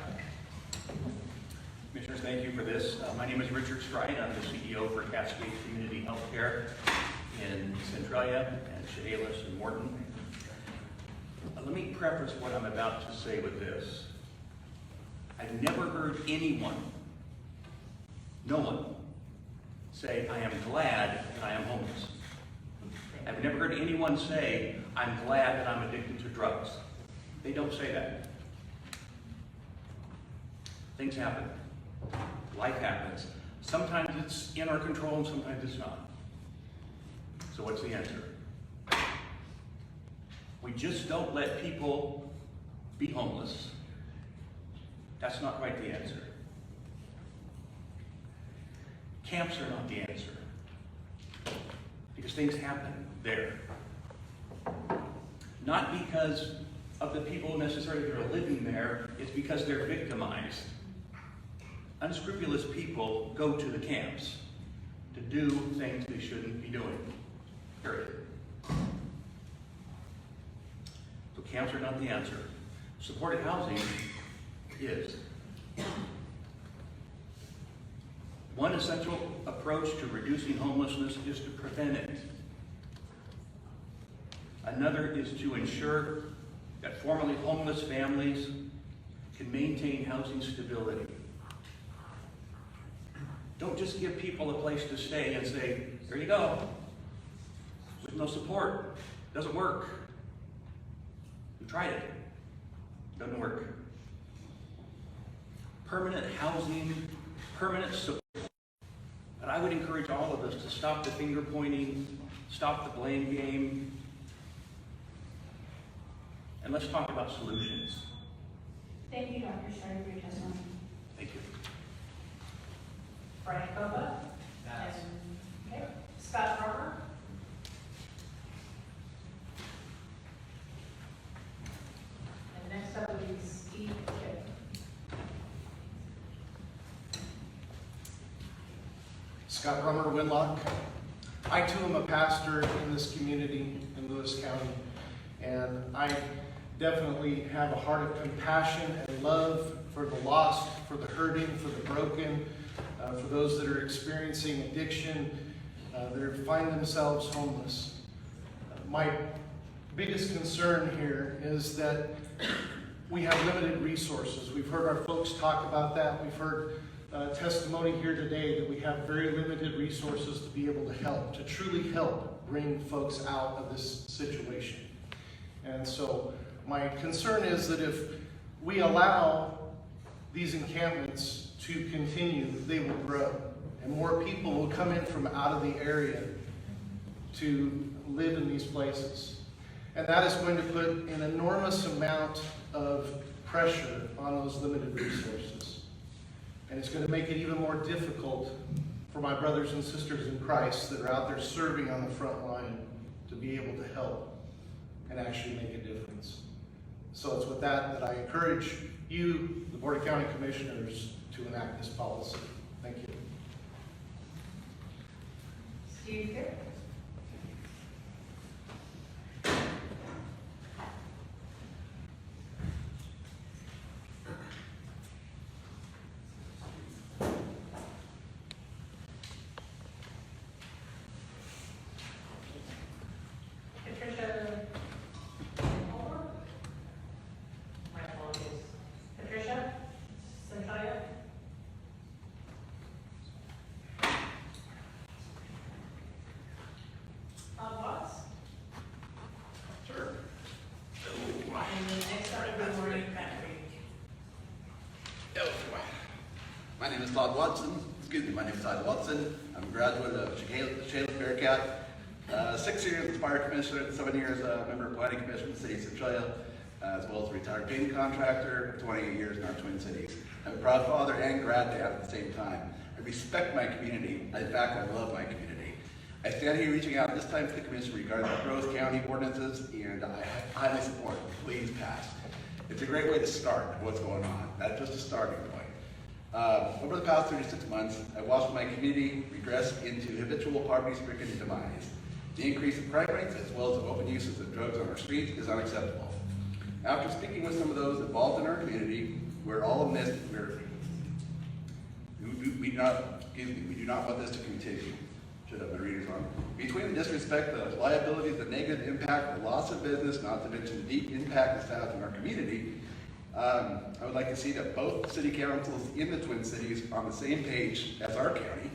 Commissioners, thank you for this. My name is Richard Stride. I'm the CEO for Cascade Community Healthcare in Centralia and Chehalis and Morton. Let me preface what I'm about to say with this. I've never heard anyone, no one, say, I am glad that I am homeless. I've never heard anyone say, I'm glad that I'm addicted to drugs. They don't say that. Things happen. Life happens. Sometimes it's in our control and sometimes it's not. So what's the answer? We just don't let people be homeless. That's not quite the answer. Camps are not the answer. Because things happen there. Not because of the people necessarily that are living there, it's because they're victimized. Unscrupulous people go to the camps to do things they shouldn't be doing. Period. So camps are not the answer. Supported housing is. One essential approach to reducing homelessness is to prevent it. Another is to ensure that formerly homeless families can maintain housing stability. Don't just give people a place to stay and say, here you go, with no support. Doesn't work. We tried it. Doesn't work. Permanent housing, permanent support. But I would encourage all of us to stop the finger pointing, stop the blame game, and let's talk about solutions. Thank you, Dr. Stride, for your testimony. Thank you. Brian Copa. Yes. Okay. Scott Farmer. And next up would be Steve Kidd. Scott Rummer Winlock. I too am a pastor in this community in Lewis County, and I definitely have a heart of compassion and love for the lost, for the hurting, for the broken, for those that are experiencing addiction, that find themselves homeless. My biggest concern here is that we have limited resources. We've heard our folks talk about that. We've heard testimony here today that we have very limited resources to be able to help, to truly help bring folks out of this situation. And so my concern is that if we allow these encampments to continue, they will grow. And more people will come in from out of the area to live in these places. And that is going to put an enormous amount of pressure on those limited resources. And it's going to make it even more difficult for my brothers and sisters in Christ that are out there serving on the front line to be able to help and actually make a difference. So it's with that I encourage you, the Board of County Commissioners, to enact this policy. Thank you. Steve here. Patricia. My apologies. Patricia Centralia. Watts. Sure. And then next up will be Maureen Crabtree. My name is Todd Watson. My name is Todd Watson. I'm a graduate of Chehalis Bearcat. 6 years as fire commissioner, 7 years member of planning commission in the city of Centralia, as well as a retired painting contractor, 28 years in our Twin Cities. I'm a proud father and grad dad at the same time. I respect my community. In fact, I love my community. I stand here reaching out this time to the commission regarding the Rose County ordinances, and I highly support it. Please pass. It's a great way to start what's going on. That's just a starting point. Over the past 36 months, I watched my community regress into habitual poverty-stricken demise. The increase in crime rates, as well as the open uses of drugs on our streets, is unacceptable. After speaking with some of those involved in our community, we're all amidst, we do not want this to continue. Should have my readers on. Between the disrespect, the liabilities, the negative impact, the loss of business, not to mention the deep impact it's had on our community, I would like to see that both city councils in the Twin Cities are on the same page as our county.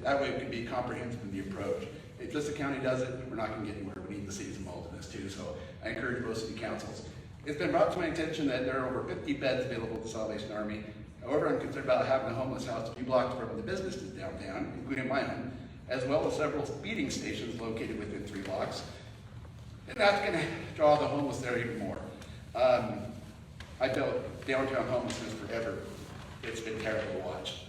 That way it can be comprehensive in the approach. If just the county does it, we're not going to get anywhere. We need the cities involved in this too. So I encourage both city councils. It's been brought to my attention that there are over 50 beds available at the Salvation Army. However, I'm concerned about having a homeless house a few blocks from the businesses downtown, including my own, as well as several feeding stations located within 3 blocks. And that's going to draw the homeless there even more. I dealt downtown homelessness forever. It's been terrible to watch.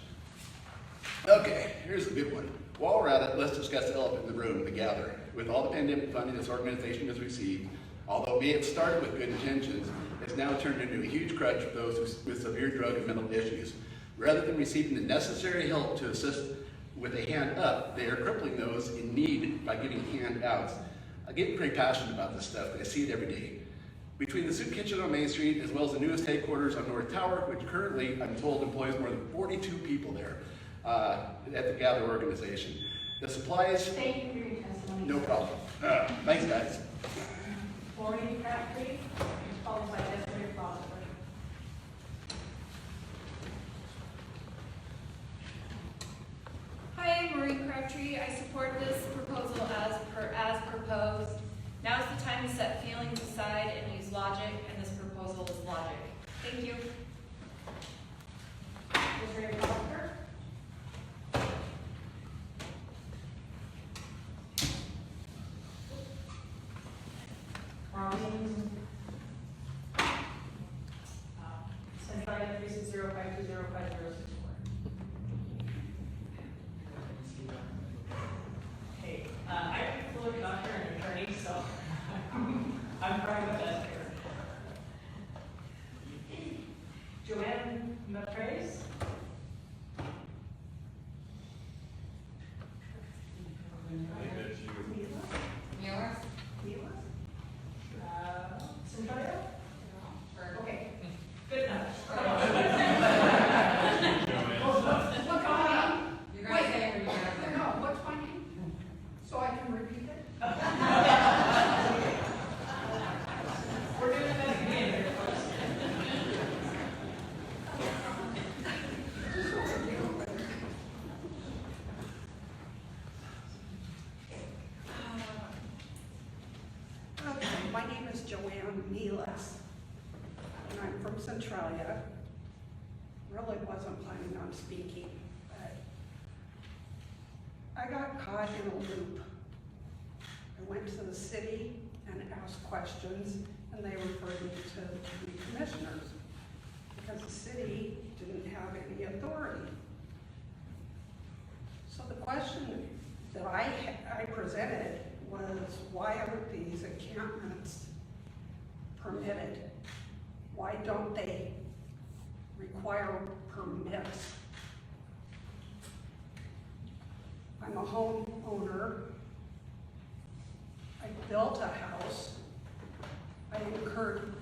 Okay, here's a good one. While we're at it, let's discuss the elephant in the room, the gathering. With all the pandemic funding this organization has received, although it started with good intentions, it's now turned into a huge crutch for those with severe drug and mental issues. Rather than receiving the necessary help to assist with a hand up, they are crippling those in need by giving handouts. I get pretty passionate about this stuff, I see it every day. Between the soup kitchen on Main Street, as well as the newest headquarters on North Tower, which currently, I'm told, employs more than 42 people there at the Gather organization. The supplies... Thank you for your testimony. No problem. Thanks, guys. Maureen Crabtree, followed by Desiree Foster. Hi, I'm Maureen Crabtree. I support this proposal as proposed. Now is the time to set feelings aside and use logic, and this proposal is logic. Thank you. Desiree Foster. Maureen. Centralia 36052052064. Hey, I'm a full doctor and attorney, so I'm trying my best here. Joanne Matrace. Thomas, and I'm from Centralia. Really wasn't planning on speaking, but I got caught in a loop. I went to the city and asked questions, and they referred me to the commissioners because the city didn't have any authority. So the question that I presented was, why aren't these encampments permitted? Why don't they require permits? I'm a homeowner. I built a house. I incurred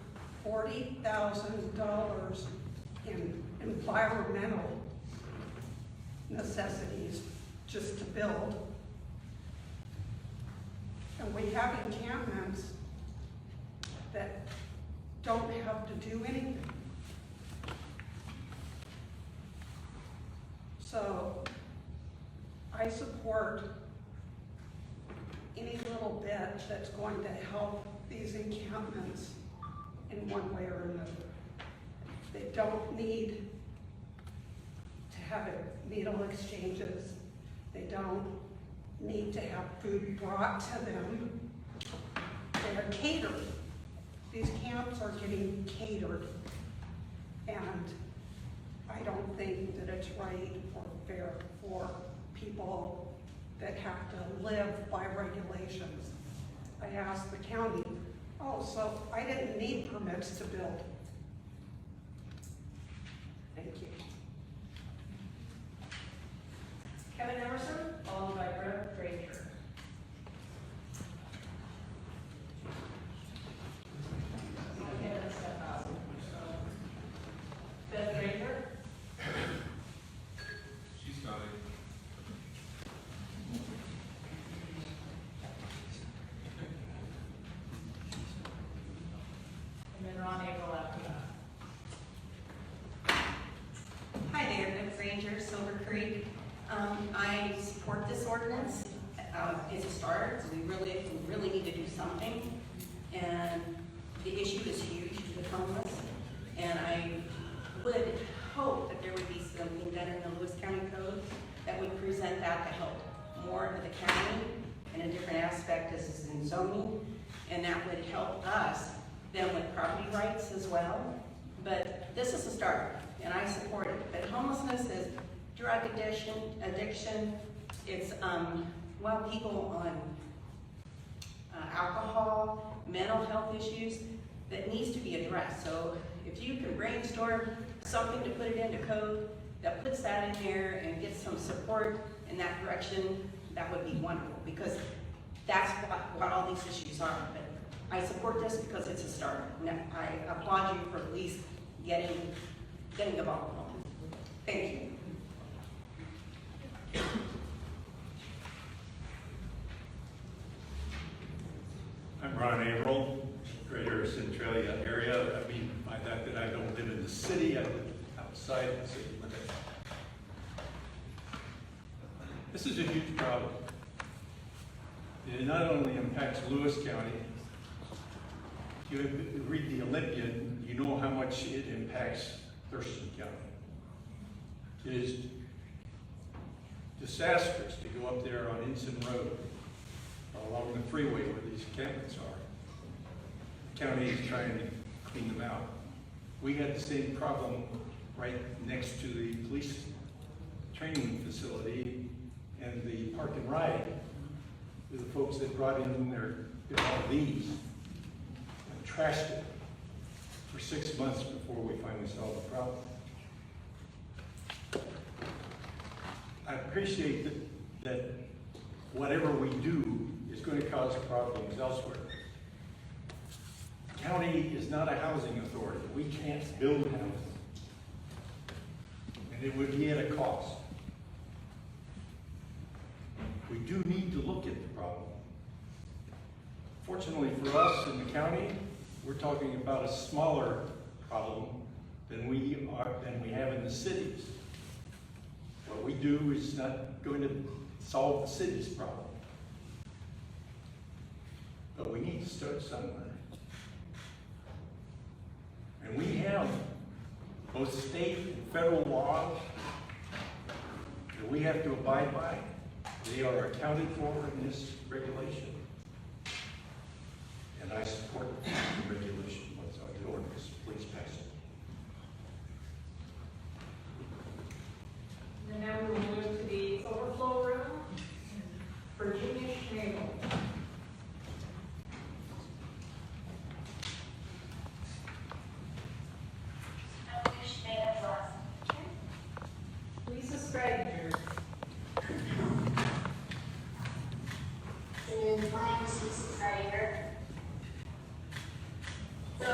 $40,000 in environmental necessities just to build. And we have encampments that don't have to do anything. So I support any little bit that's going to help these encampments in one way or another. They don't need to have needle exchanges. They don't need to have food brought to them. They are catered. These camps are getting catered. And I don't think that it's right or fair for people that have to live by regulations. I asked the county, oh, so I didn't need permits to build. Thank you. Kevin Emerson, followed by Brett Granger. Okay, let's step out. Beth Granger. She's coming. And then Ron April after that. Hi there, Beth Granger, Silver Creek. I support this ordinance. It's a start. We really need to do something. And the issue is huge with homeless. And I would hope that there would be something done in the Lewis County Code that would present that to help more of the county in a different aspect as is in zoning. And that would help us then with property rights as well. But this is a start, and I support it. But homelessness is drug addiction. It's, people on alcohol, mental health issues that needs to be addressed. So if you can brainstorm something to put it into code that puts that in there and gets some support in that direction, that would be wonderful, because that's what all these issues are. But I support this because it's a start. And I applaud you for at least getting the ball rolling. Thank you. I'm Ron Averill, Greater Centralia area. I mean, by that I don't live in the city, I live outside the city limits. This is a huge problem. It not only impacts Lewis County. If you read the Olympian, you know how much it impacts Thurston County. It is disastrous to go up there on Ensign Road, along the freeway where these encampments are. The county is trying to clean them out. We had the same problem right next to the police training facility and the park and ride with the folks that brought in their RVs and trashed it for 6 months before we finally solved the problem. I appreciate that whatever we do is going to cause problems elsewhere. The county is not a housing authority. We can't build housing. And it would be at a cost. We do need to look at the problem. Fortunately for us in the county, we're talking about a smaller problem than we have in the cities. What we do is not going to solve the city's problem. But we need to start somewhere. both state and federal laws that we have to abide by. They are accounted for in this regulation. And I support the regulation, what's on the ordinance. Please pass it. And now we will move to the overflow room. Virginia Schnabel. Lisa Stranger. My name is Lisa Stranger. So,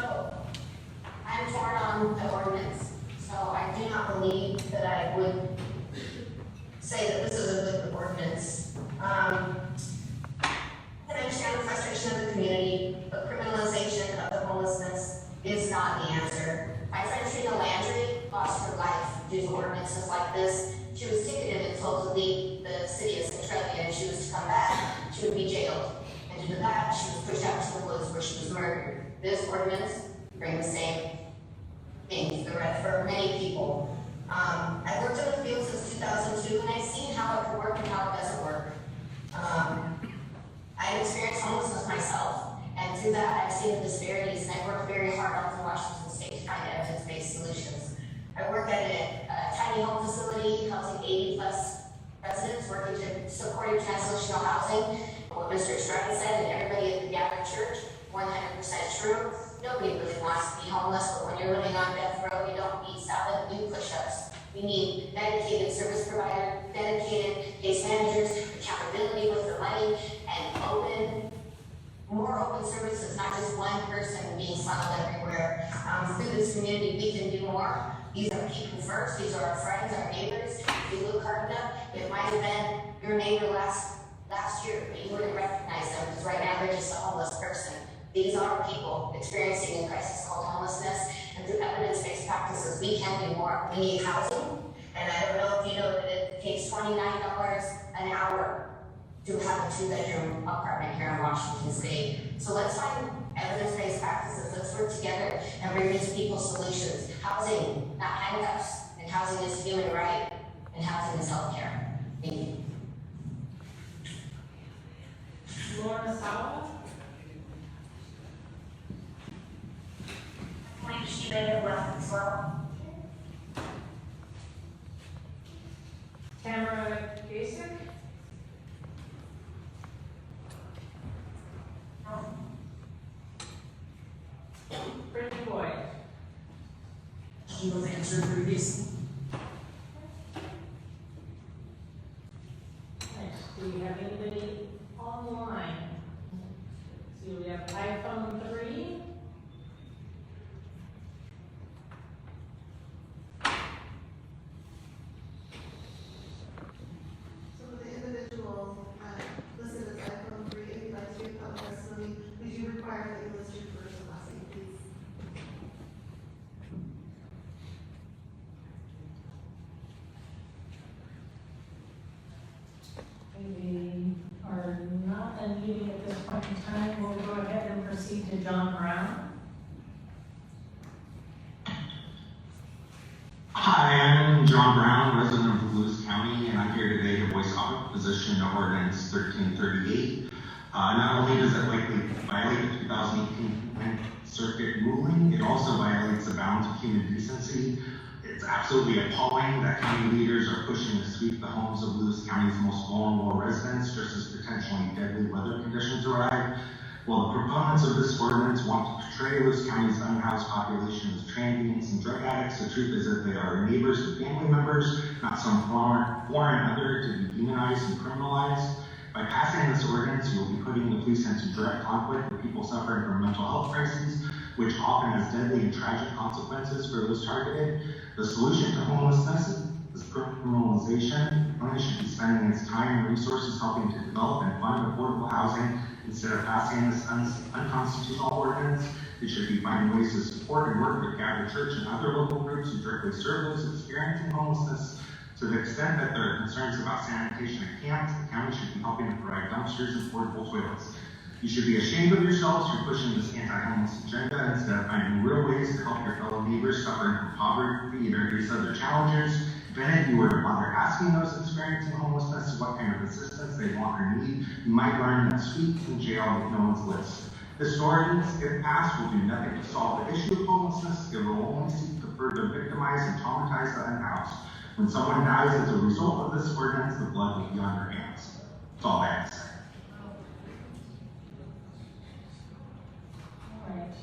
I'm torn on the ordinance, so I do not believe that I would say that this is a good ordinance. I understand the frustration of the community, but criminalization of the homelessness is not the answer. My friend Trina Landry lost her life due to ordinances like this. She was ticketed and told to leave the city of Centralia, and she was to come back, she would be jailed. And due to that, she was pushed out to the woods where she was murdered. This ordinance brings the same thing for many people. I've worked in the field since 2002, and I've seen how it can work and how it doesn't work. I've experienced homelessness myself, and through that I've seen the disparities, and I've worked very hard on the Washington State to find evidence-based solutions. I work at a tiny home facility housing 80+ residents, working to supporting transitional housing. What Mr. Stratton said, and everybody at the gathered church, 100% true. Nobody really wants to be homeless, but when you're living on death row, you don't need salad, you need push-ups. We need dedicated service provider, dedicated case managers, accountability with the money, and more open services, not just one person being funneled everywhere. Through this community, we can do more. These are people first. These are our friends, our neighbors. If you look hard enough, it might have been your neighbor last year, but you wouldn't recognize them because right now they're just a homeless person. These are people experiencing a crisis called homelessness, and through evidence-based practices, we can do more. We need housing, and I don't know if you know that it takes $29 an hour to have a 2-bedroom apartment here in Washington State. So let's find evidence-based practices. Let's work together and bring these people solutions. Housing, not handcuffs, and housing is human right, and housing is healthcare. Thank you. Laura Sala. She may have left as well. Tamara Gasek. Brittany Boyd. She was answered previously. Next, do we have anybody online? So we have iPhone 3. So the individual listed as iPhone 3, if you'd like to give public testimony, would you require that you list your first and last name, please? We are not unmuting at this point in time. We'll go ahead and proceed to John Brown. Hi, I'm John Brown, resident of Lewis County, and I'm here today to voice opposition to Ordinance 1338. Not only does it likely violate the 2018 Ninth Circuit ruling, it also violates the bounds of human decency. It's absolutely appalling that county leaders are pushing to sweep the homes of Lewis County's most vulnerable residents just as potentially deadly weather conditions arrive. While the proponents of this ordinance want to portray Lewis County's unhoused population as transients and drug addicts, the truth is that they are neighbors and family members, not some foreign other to be demonized and criminalized. By passing this ordinance, you will be putting the police into direct conflict with people suffering from mental health crises, which often has deadly and tragic consequences for those targeted. The solution to homelessness is criminalization. The county should be spending its time and resources helping to develop and fund affordable housing instead of passing this unconstitutional ordinance. It should be finding ways to support and work with Gathered Church and other local groups who directly serve those experiencing homelessness. To the extent that there are concerns about sanitation at camps, the county should be helping to provide dumpsters and portable toilets. You should be ashamed of yourselves for pushing this anti-homeless agenda instead of finding real ways to help your fellow neighbors suffering from poverty or these other challenges. If any of you were to bother asking those experiencing homelessness what kind of assistance they want or need, you might learn that sweet in jail with no one's list. This ordinance, if passed, will do nothing to solve the issue of homelessness. It will only seek to further victimize and traumatize the unhoused. When someone dies as a result of this ordinance, the blood will be on your hands. That's all I have to say. All right.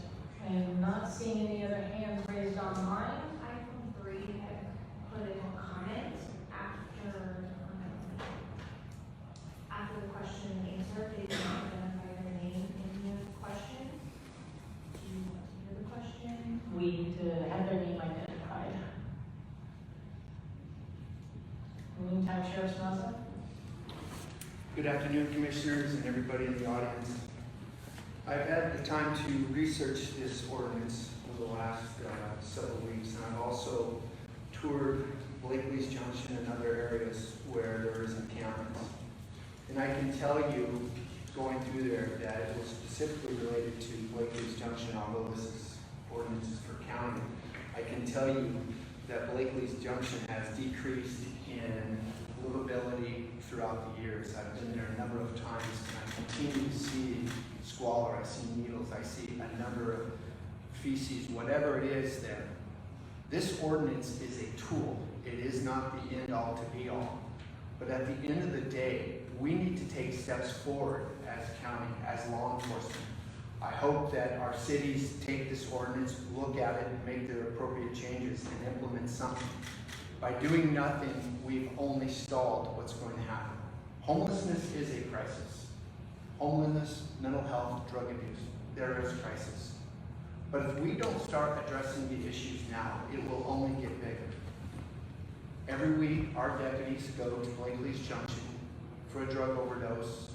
I'm not seeing any other hands raised online. Item 3 had put in a comment after the question and answer. They did not identify their name in the question. Do you want to hear the question? We need to have their name identified. In the meantime, Sheriff Smelser. Good afternoon, Commissioners and everybody in the audience. I've had the time to research this ordinance over the last several weeks, and I've also toured Blakely's Junction and other areas where there is encampments. And I can tell you, going through there, that it was specifically related to Blakely's Junction, although this is ordinances for county. I can tell you that Blakely's Junction has decreased in livability throughout the years. I've been there a number of times, and I continue to see squalor, I see needles, I see a number of feces, whatever it is there. This ordinance is a tool. It is not the end all to be all. But at the end of the day, we need to take steps forward as county, as law enforcement. I hope that our cities take this ordinance, look at it, and make their appropriate changes and implement something. By doing nothing, we've only stalled what's going to happen. Homelessness is a crisis. Homelessness, mental health, drug abuse, there is crisis. But if we don't start addressing the issues now, it will only get bigger. Every week, our deputies go to Blakely's Junction for a drug overdose,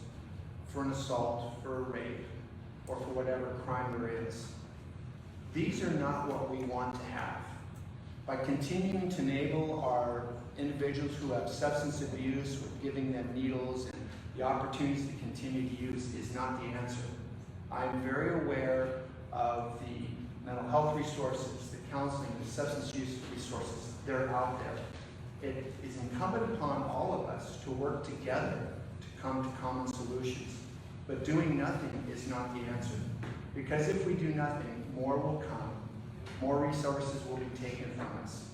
for an assault, for a rape, or for whatever crime there is. These are not what we want to have. By continuing to enable our individuals who have substance abuse with giving them needles and the opportunities to continue to use is not the answer. I'm very aware of the mental health resources, the counseling, the substance use resources. They're out there. It is incumbent upon all of us to work together to come to common solutions. But doing nothing is not the answer. Because if we do nothing, more will come. More resources will be taken from us.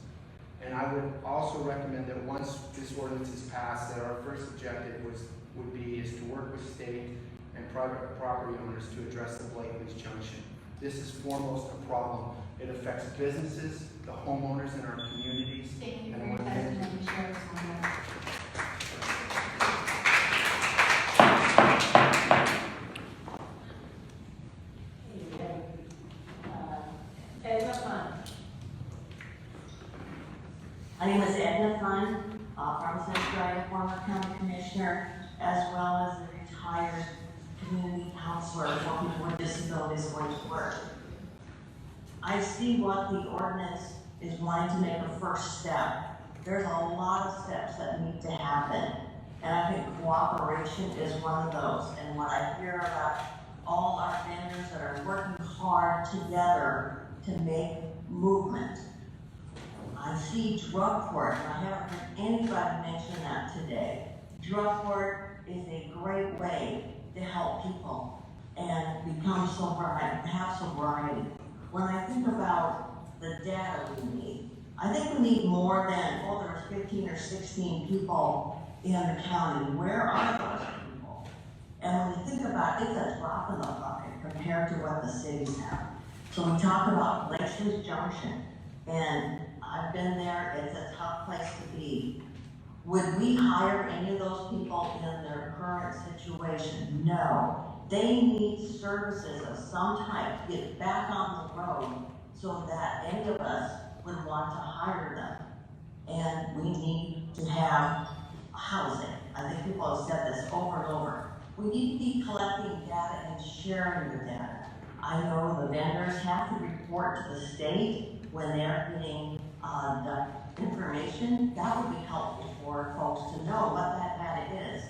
And I would also recommend that once this ordinance is passed, that our first objective would be to work with state and private property owners to address the Blakely's Junction. This is foremost a problem. It affects businesses, the homeowners in our communities. Thank you for and your when testimony, Sheriff Smelser. My name is Edna Fund, from Centralia, former county commissioner, as well as a retired community counselor for people with disabilities going to work. I see what the ordinance is wanting to make a first step. There's a lot of steps that need to happen, and I think cooperation is one of those. And when I hear about all our vendors that are working hard together to make movement, I see drug court, and I haven't heard anybody mention that today. Drug court is a great way to help people and become sobriety, have sobriety. When I think about the data we need, I think we need more than, oh, there's 15 or 16 people in the county. Where are those people? And when you think about it, it's a drop in the bucket compared to what the cities have. So we talk about Blakely's Junction, and I've been there, it's a tough place to be. Would we hire any of those people in their current situation? No. They need services of some type to get back on the road so that any of us would want to hire them. And we need to have housing. I think people have said this over and over. We need to be collecting data and sharing the data. I know the vendors have to report to the state when they're getting the information. That would be helpful for folks to know what that data is.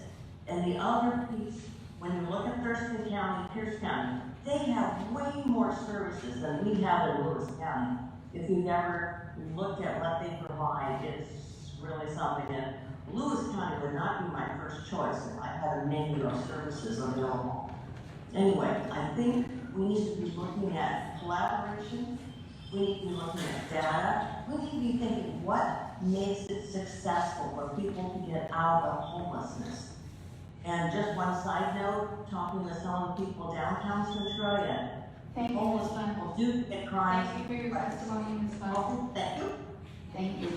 And the other piece when you look at Thurston County, Pierce County, they have way more services than we have in Lewis County. If you've ever looked at what they provide, it's really something. And Lewis County would not be my first choice if I had a menu of services available. Anyway, I think we need to be looking at collaboration. We need to be looking at data. We need to be thinking what makes it successful for people to get out of homelessness. And just one side note, talking with some of the people downtown Centralia, Thank you, homeless Ms. Bunn. people do get crimes. Thank you for your testimony, Ms. Bunn. Well, thank you. Thank you.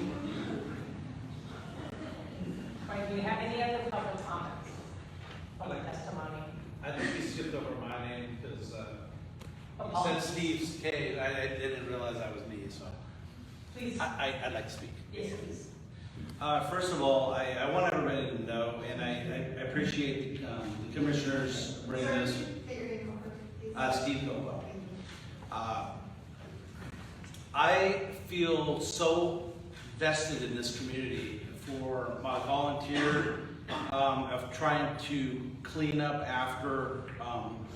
All right, do we have any other public comments? Public testimony? I think you skipped over my name because you said Steve's K. I didn't realize that was me, so. Please. I'd like to speak. Yes, please. First of all, I want everybody to know, and I appreciate the commissioners bringing this. Steve Gilwell. I feel so vested in this community for my volunteer of trying to clean up after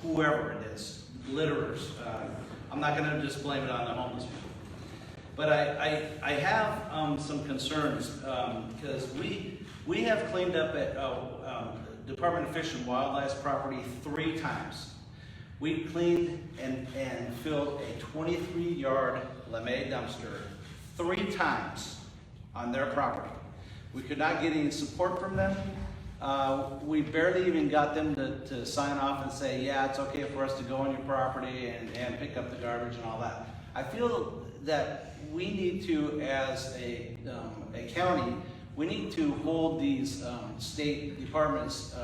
whoever it is, litterers. I'm not going to just blame it on the homeless people. But I have some concerns because we have cleaned up at Department of Fish and Wildlife's property 3 times. We cleaned and filled a 23-yard LeMay dumpster 3 times on their property. We could not get any support from them. We barely even got them to sign off and say, yeah, it's okay for us to go on your property and pick up the garbage and all that. I feel that we need to, as a county, we need to hold these state departments'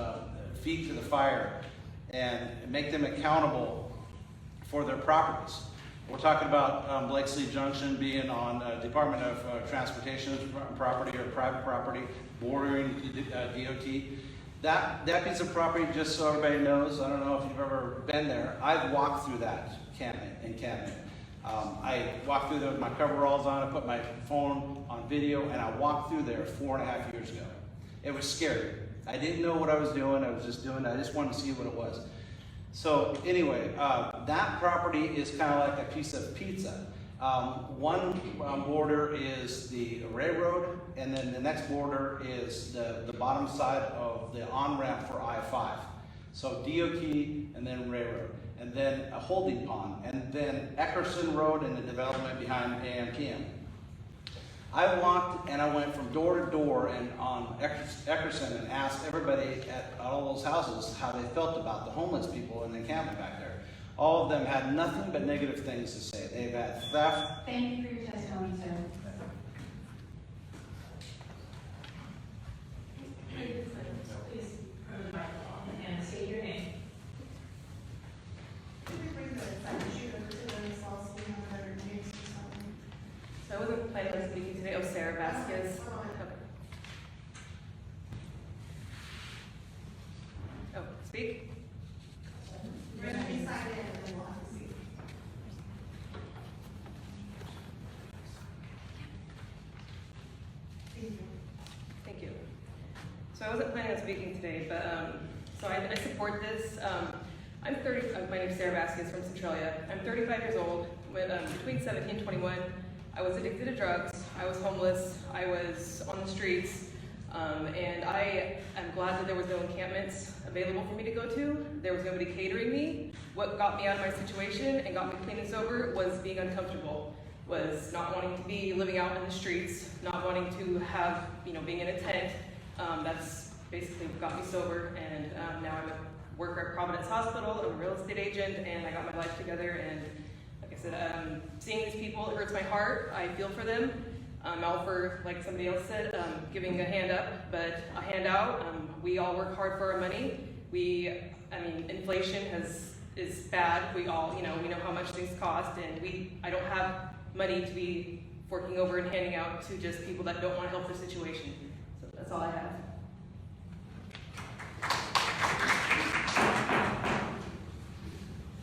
feet to the fire and make them accountable for their properties. We're talking about Blakesley Junction being on Department of Transportation's property or private property, bordering DOT. That piece of property, just so everybody knows, I don't know if you've ever been there, I've walked through that encampment. I walked through there with my coveralls on, I put my phone on video, and I walked through there 4.5 years ago. It was scary. I didn't know what I was doing, I just wanted to see what it was. So anyway, that property is kind of like a piece of pizza. One border is the railroad, and then the next border is the bottom side of the on-ramp for I-5. So DOT and then railroad, and then a holding pond, and then Eckerson Road and the development behind AM/PM. I walked and I went from door to door and on Eckerson and asked everybody at all those houses how they felt about the homeless people in the encampment back there. All of them had nothing but negative things to say. They've had theft. Thank you for your testimony, sir. Please come to the microphone and say your name. So I wasn't planning on speaking today. Oh, Sarah Vasquez. Okay. Oh, speak? Thank you. So I wasn't planning on speaking today, but so I support this. I'm 30. My name is Sarah Vasquez from Centralia. I'm 35 years old. When between 17 and 21, I was addicted to drugs. I was homeless. I was on the streets, and I am glad that there was no encampments available for me to go to. There was nobody catering me. What got me out of my situation and got me clean and sober was being uncomfortable. Was not wanting to be living out in the streets, not wanting to have, being in a tent. That's basically what got me sober, and now I'm a worker at Providence Hospital. I'm a real estate agent, and I got my life together. And like I said, seeing these people, it hurts my heart. I feel for them. All for, like somebody else said, giving a hand up, but a handout. We all work hard for our money. Inflation is bad. We all, we know how much things cost, and I don't have money to be forking over and handing out to just people that don't want to help their situation. So that's all I have.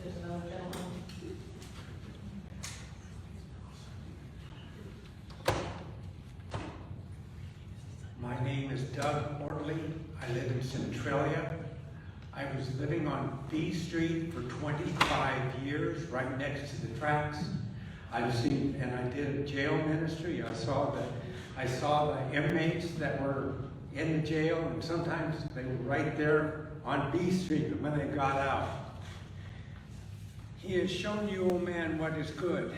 There's another gentleman. My name is Doug Ortley. I live in Centralia. I I was living on B Street for 25 years, right next to the tracks. I've seen, and I did jail ministry. I saw the inmates that were in the jail, and sometimes they were right there on B Street when they got out. He has shown you, O man, what is good,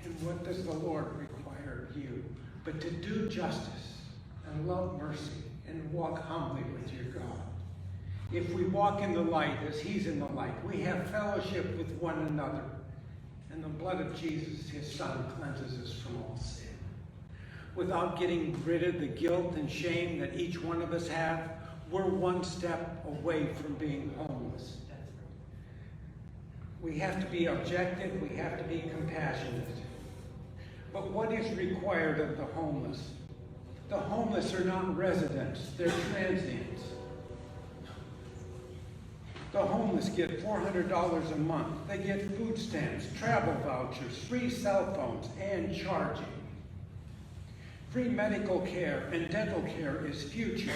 and what does the Lord require of you, but to do justice and love mercy and walk humbly with your God. If we walk in the light as he's in the light, we have fellowship with one another, and the blood of Jesus, his son, cleanses us from all sin. Without getting rid of the guilt and shame that each one of us have, we're one step away from being homeless. We have to be objective, we have to be compassionate. But what is required of the homeless? The homeless are not residents, they're transients. The homeless get $400 a month. They get food stamps, travel vouchers, free cell phones, and charging. Free medical care and dental care is future.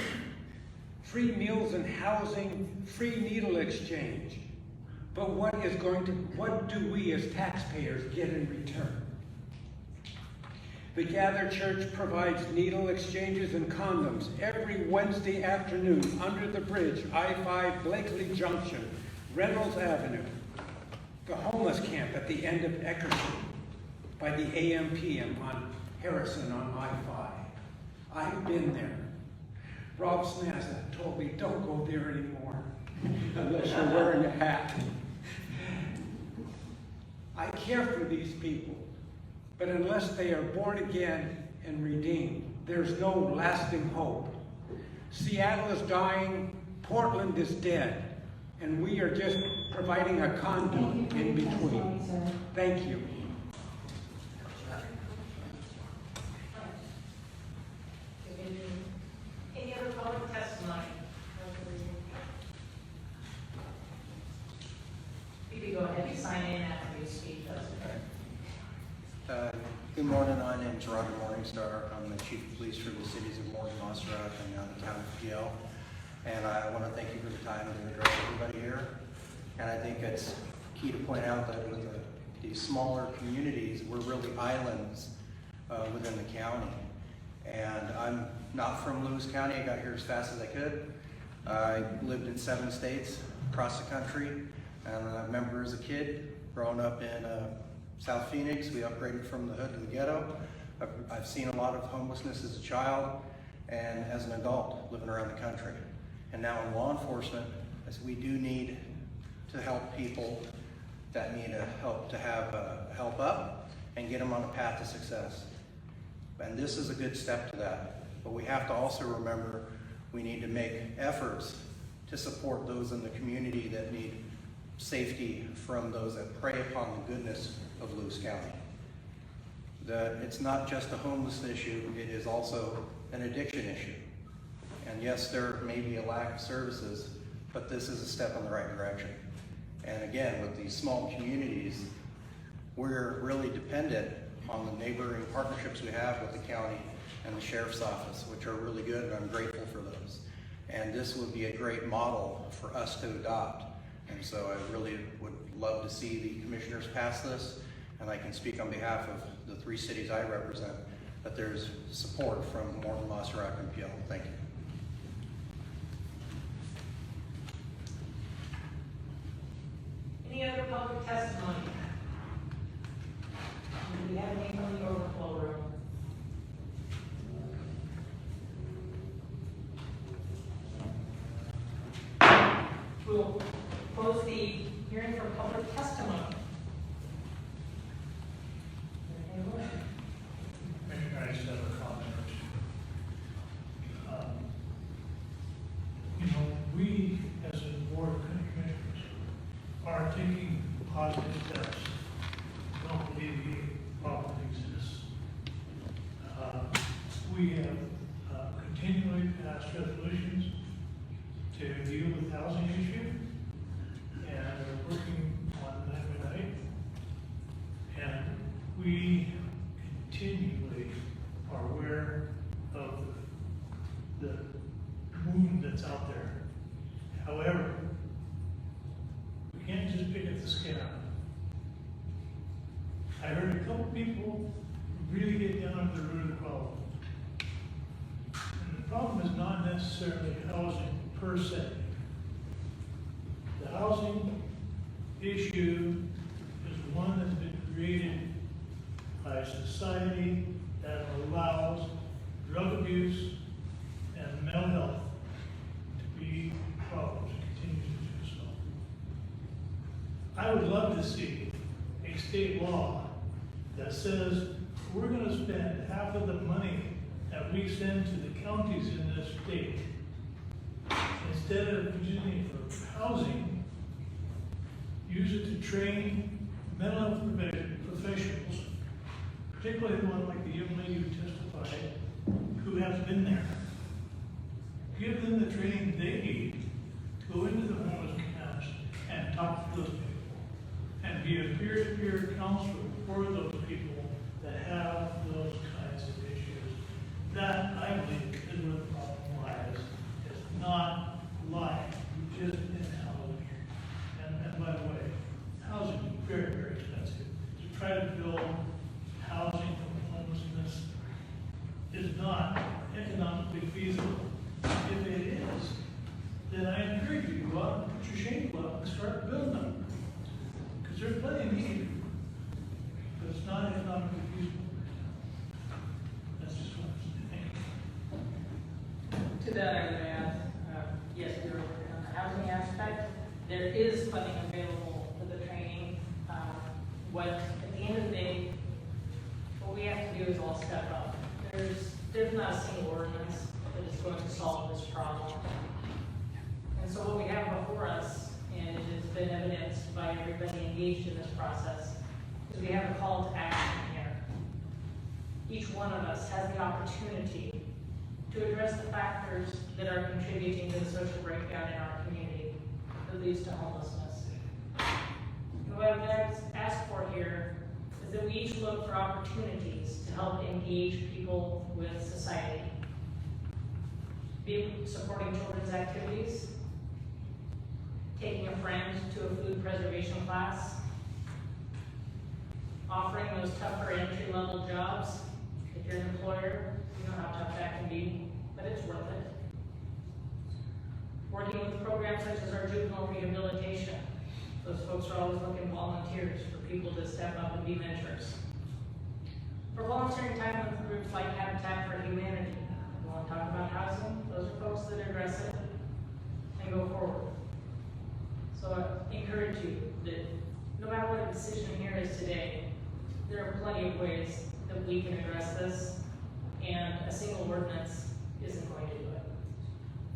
Free meals and housing, free needle exchange. But what do we as taxpayers get in return? The Gather Church provides needle exchanges and condoms every Wednesday afternoon under the bridge, I-5 Blakely Junction, Reynolds Avenue. The homeless camp at the end of Eckerson by the AM/PM on Harrison on I-5. I've been there. Rob Snazza told me, don't go there anymore unless you're wearing a hat. I care for these people, but unless they are born again and redeemed, there's no lasting hope. Seattle is dying, Portland is dead, and we are just providing a conduit in between. Thank you. Any other public testimony? You can go ahead and sign in after you speak. That's okay. Good morning, my name is Roger Morningstar. I'm the Chief of Police for the cities of Morgan, Montserrat, and the town of PL. And I want to thank you for the time to address everybody here. And I think it's key to point out that with these smaller communities, we're really islands within the county. And I'm not from Lewis County. I got here as fast as I could. I lived in 7 states across the country. And I remember as a kid growing up in South Phoenix, we upgraded from the hood to the ghetto. I've seen a lot of homelessness as a child and as an adult living around the country. And now in law enforcement, as we do need to help people that need help to have help up and get them on a path to success. And this is a good step to that. But we have to also remember we need to make efforts to support those in the community that need safety from those that prey upon the goodness of Lewis County. That it's not just a homeless issue, it is also an addiction issue. And yes, there may be a lack of services, but this is a step in the right direction. And again, with these small communities, we're really dependent on the neighboring partnerships we have with the county and the sheriff's office, which are really good, and I'm grateful for those. And this would be a great model for us to adopt. And so I really would love to see the commissioners pass this, and I can speak on behalf of the 3 cities I represent, that there's support from Morgan, Montserrat, and PL. Thank you. Any other public testimony? Do we have any from the overflow room? We'll close the hearing for public testimony. I just have a comment or two. We as a board of commissioners are taking positive steps. Don't believe the problem exists. We have continually passed resolutions to deal with housing issue, and are working on that every night. And we continually are aware of the wound that's out there. However, necessarily housing per se. The housing issue is one that's been created by society that allows drug abuse and mental health to be problems, and continues to do so. I would love to see a state law that says we're going to spend half of the money that we send to the counties in this state, instead of using it for housing, use it to train mental health professionals, particularly the one like the young lady who testified, who has been there. Give them the training they need to go into the homeless camps and talk to those people, and be a peer-to-peer counselor for those people that have those kinds of issues. That, I believe, is where the problem lies. It's not lying, just in housing. And by the way, housing is very, very expensive. To try to build housing from homelessness is not economically feasible. If it is, then I encourage you to go out and put your shingle up and start building them. Because there's plenty of need, but it's not economically feasible. That's just what I'm saying. To that, I would add, yes, we are working on the housing aspect. There is funding available for the training. At the end of the day, what we have to do is all step up. There's not a single ordinance that is going to solve this problem. And so what we have before us, and it has been evidenced by everybody engaged in this process, is we have a call to action here. Each one of us has the opportunity to address the factors that are contributing to the social breakdown in our community that leads to homelessness. And what I would ask for here is that we each look for opportunities to help engage people with society. Be it supporting children's activities, taking a friend to a food preservation class, offering those tougher entry-level jobs. If you're an employer, you know how tough that can be, but it's worth it. Working with programs such as our juvenile rehabilitation. Those folks are always looking for volunteers, for people to step up and be mentors. For volunteering time with groups like Habitat for Humanity. You want to talk about housing? Those are folks that address it and go forward. So I encourage you that no matter what the decision here is today, there are plenty of ways that we can address this, and a single ordinance isn't going to do it.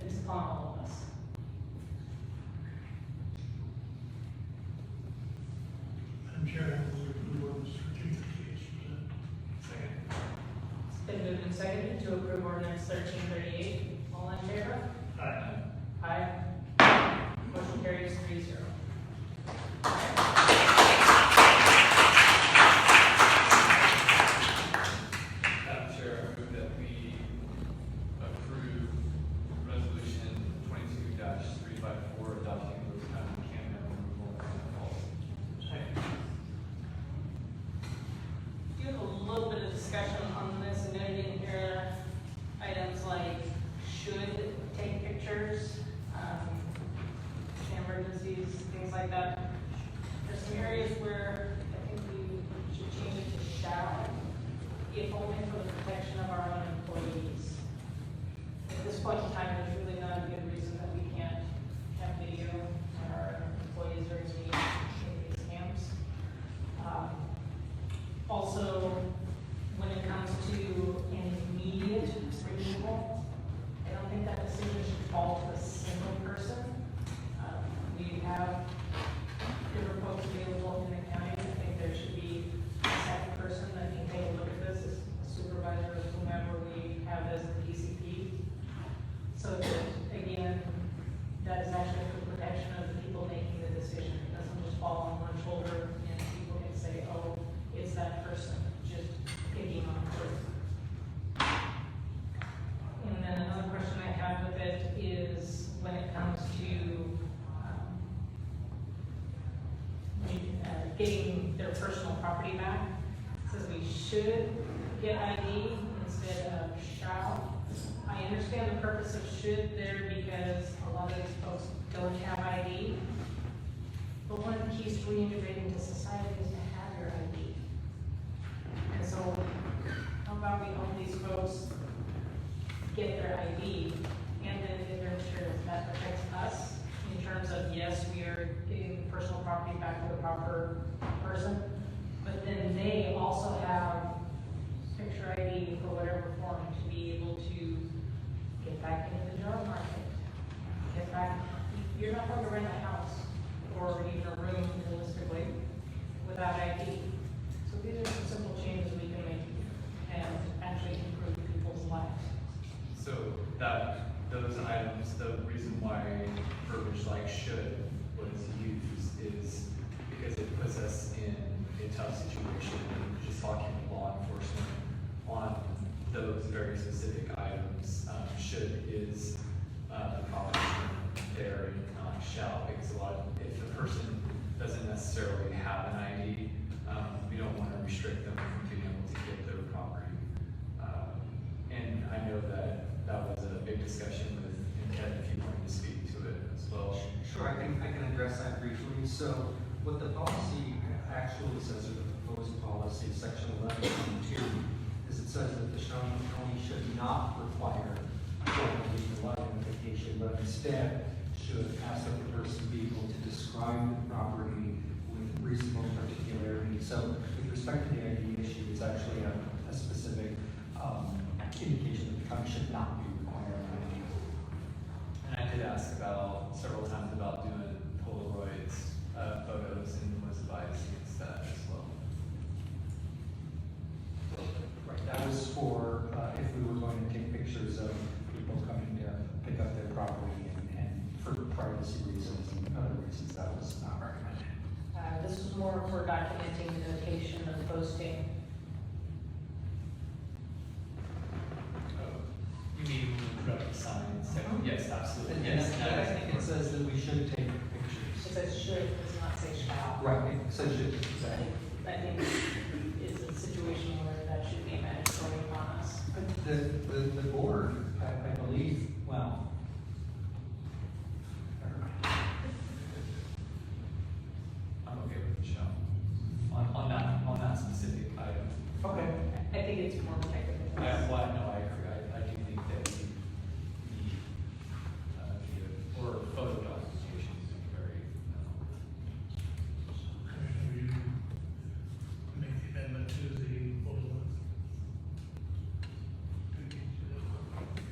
It's upon all of us. Madam Chair, I move to approve ordinance 1338. Second. It's been moved and seconded to approve ordinance 1338. All in favor? Aye. Aye. Motion carries 3-0. Madam Chair, I move that we approve resolution 22-354 adopting Lewis County encampment removal policy. Second. You have a little bit of discussion on this, and noted in here items like should take pictures, emergencies, things like that. There's some areas where I think we should change it to shall, if only for the protection of our own employees. At this point in time, there's really not a good reason that we can't have video when our employees are engaged in these camps. Also, when it comes to an immediate removal, I don't think that decision should fall to a single person. We have different folks available in the county. I think there should be a second person that can take a look at this, a supervisor or whomever we have as the PCP. So that, again, that is actually for protection of the people making the decision. It doesn't just fall on one shoulder and people can say, oh, it's that person, just picking on a person. And then another question I have with it is when it comes to getting their personal property back. It says we should get ID instead of shall. I understand the purpose of should there because a lot of these folks don't have ID. But one of the keys to reintegrating into society is to have your ID. And so, how about we help these folks get their ID and then get their insurance? That protects us in terms of, yes, we are getting personal property back to the proper person, but then they also have picture ID for whatever form to be able to get back into the job market. Get back, you're not going to rent a house or even a room realistically without ID. So these are some simple changes we can make and actually improve people's lives. So those items, the reason why verbiage like should was used is because it puts us in a tough situation. Just talking to law enforcement on those very specific items. Should is the proper term there, not shall, because if the person doesn't necessarily have an ID, we don't want to restrict them from being able to get their property. And I know that was a big discussion with Ted, if you wanted to speak to it as well. Sure, I can address that briefly. So what the policy actually says, or the proposed policy, section 11.2, is it says that the county should not require the identification, but instead should ask that the person be able to describe the property with reasonable particularity. So with respect to the ID issue, it's actually a specific indication that the county should not be requiring ID. And I did ask several times about doing Polaroids photos and was advised against that as well. Right, that was for if we were going to take pictures of people coming to pick up their property and for privacy reasons and other reasons, that was not recommended. This is more for documenting the notation of posting. You mean drug signs? Yes, absolutely. And Yes, I think it says that we should take It pictures. says should, it does not say shall. Right, it says should, exactly. I think it's a situation where that should be mandatory upon us. But the board, I believe, well, never mind. I'm okay with the show. On that specific item. Okay. I think it's more technical. No, I agree. I do think that the video or photo documentation is very. Commissioner, will you make the amendment to the proposal?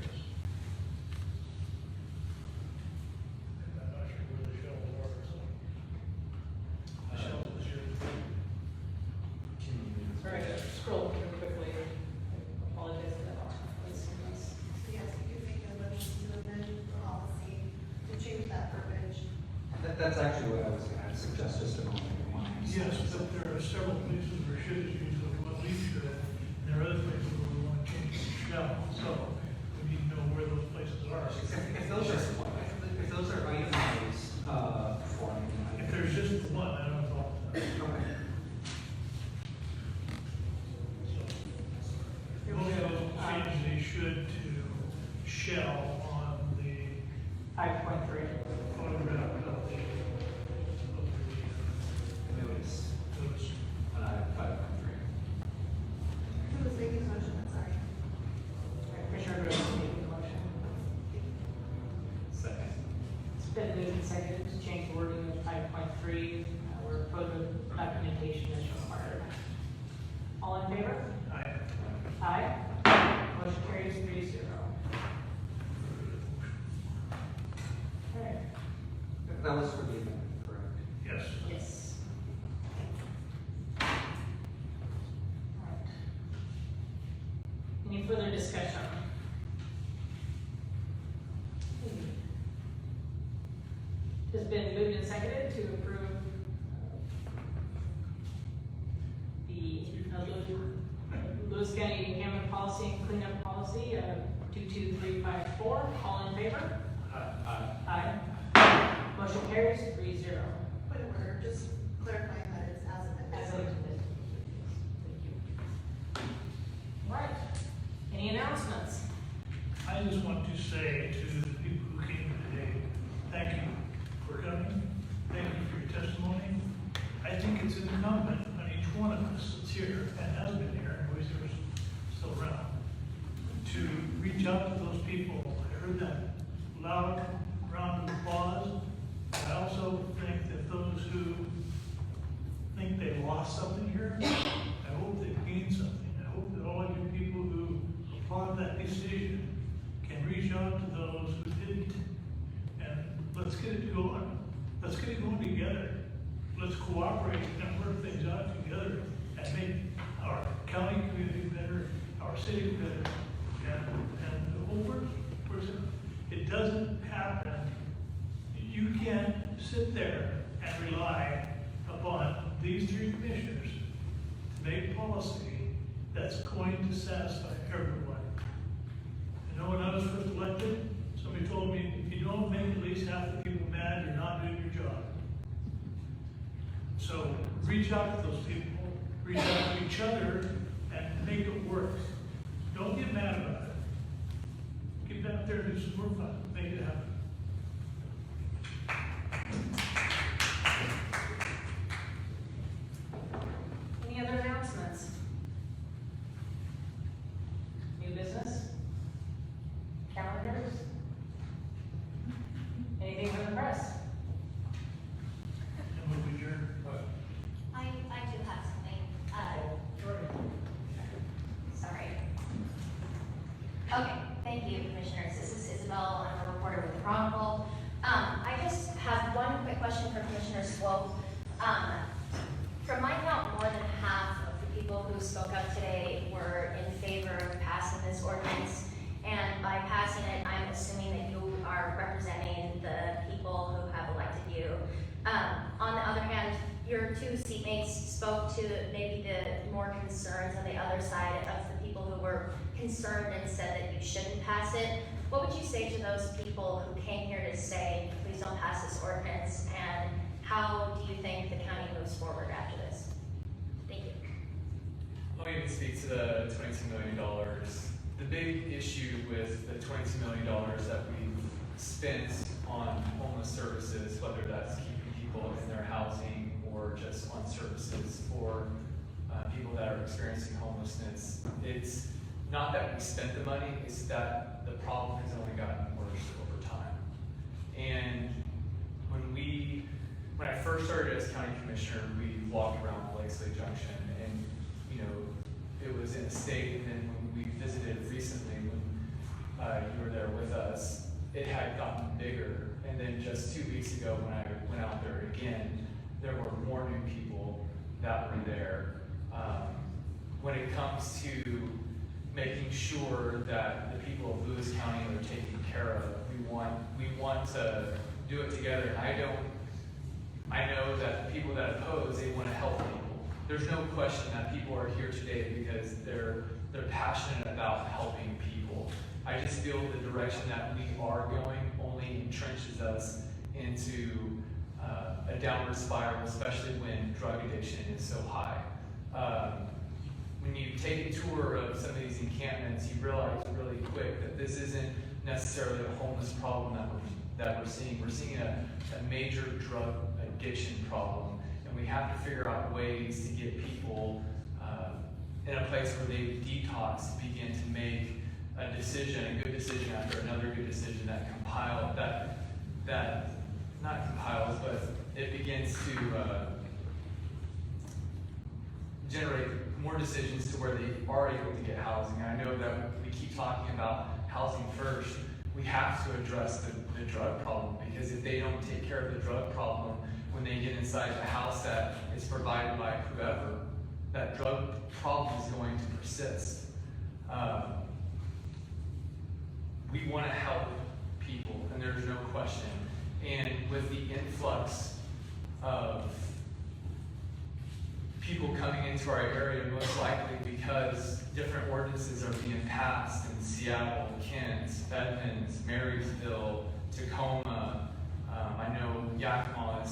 Yes. And I'm not sure where the shells are, so. Shells is yours. All right, scroll through quickly. I apologize for that. So yes, you could make a motion to amend the policy to change that verbiage. That's actually what I was going to suggest just a moment ago. Yes, but there are several places where should is used, so we want to leave should, and there are other places where we want to change it to shall, so we need to know where those places are. If those are itemized, If there's just the one, I don't know about that. Okay. So, we'll change the should to shall on the 5.3. photograph of the Notice. notice. And I have 5.3. Who was making the motion? I'm sorry. Commissioner Gross is making the motion. Second. It's been moved and seconded to change the wording of 5.3, where photo documentation is required. All in favor? Aye. Aye. Motion carries 3-0. Okay. That was for the amendment, correct? Yes. Yes. All right. Any further discussion? It's been moved and seconded to approve the Lewis County encampment policy and cleanup policy, 22354. All in favor? Aye. Motion carries 3-0. Point of order, just clarifying that it's as amended. As amended. Thank you. All right. Any announcements? I just want to say to the people who came today, thank you for coming. Thank you for your testimony. I think it's incumbent on each one of us that's here and has been here, and who's still around, to reach out to those people. I heard that loud round of applause. I also think that those who think they lost something here, I hope they gained something. I hope that all of you people who applaud that decision can reach out to those who didn't. And let's get it going. Let's get it going together. Let's cooperate and work things out together and make our county community better, our city better, and the whole world. It doesn't happen. You can't sit there and rely upon these three commissioners to make policy that's going to satisfy everyone. I know when I was first elected, somebody told me, if you don't make at least half the people mad, you're not doing your job. So reach out to those people, reach out to each other, and make it work. Don't get mad about it. Get out there and do some more fun. Make it happen. Any other announcements? New business? Calendars? Anything from the press? And we'll adjourn. I do have something. Sorry. Okay, thank you, Commissioners. This is Isabel. I'm a reporter with the Chronicle. I just have one quick question for Commissioner Swope. From my count, more than half of the people who spoke up today were in favor of passing this ordinance. And by passing it, I'm assuming that you are representing the people who have elected you. On the other hand, your two seatmates spoke to maybe the more concerns on the other side of the people who were concerned and said that you shouldn't pass it. What would you say to those people who came here to say, please don't pass this ordinance, and how do you think the county moves forward after this? Thank you. Let me speak to the $22 million. The big issue with the $22 million that we've spent on homeless services, whether that's keeping people in their housing or just on services for people that are experiencing homelessness, it's not that we spent the money, it's that the problem has only gotten worse over time. And when I first started as county commissioner, we walked around Blakesley Junction, and it was in a state. And then when we visited recently, when you were there with us, it had gotten bigger. And then just 2 weeks ago, when I went out there again, there were more new people that were there. When it comes to making sure that the people of Lewis County are taken care of, we want to do it together. And I know that the people that oppose, they want to help people. There's no question that people are here today because they're passionate about helping people. I just feel the direction that we are going only entrenches us into a downward spiral, especially when drug addiction is so high. When you take a tour of some of these encampments, you realize really quick that this isn't necessarily a homeless problem that we're seeing. We're seeing a major drug addiction problem, and we have to figure out ways to get people in a place where they detox, begin to make a good decision after another good decision that not compiles, but it begins to generate more decisions to where they are able to get housing. And I know that we keep talking about housing first. We have to address the drug problem, because if they don't take care of the drug problem when they get inside the house that is provided by whoever, that drug problem is going to persist. We want to help people, and there's no question. And with the influx of people coming into our area, most likely because different ordinances are being passed in Seattle, Kent, Edmonds, Marysville, Tacoma. I know Yakima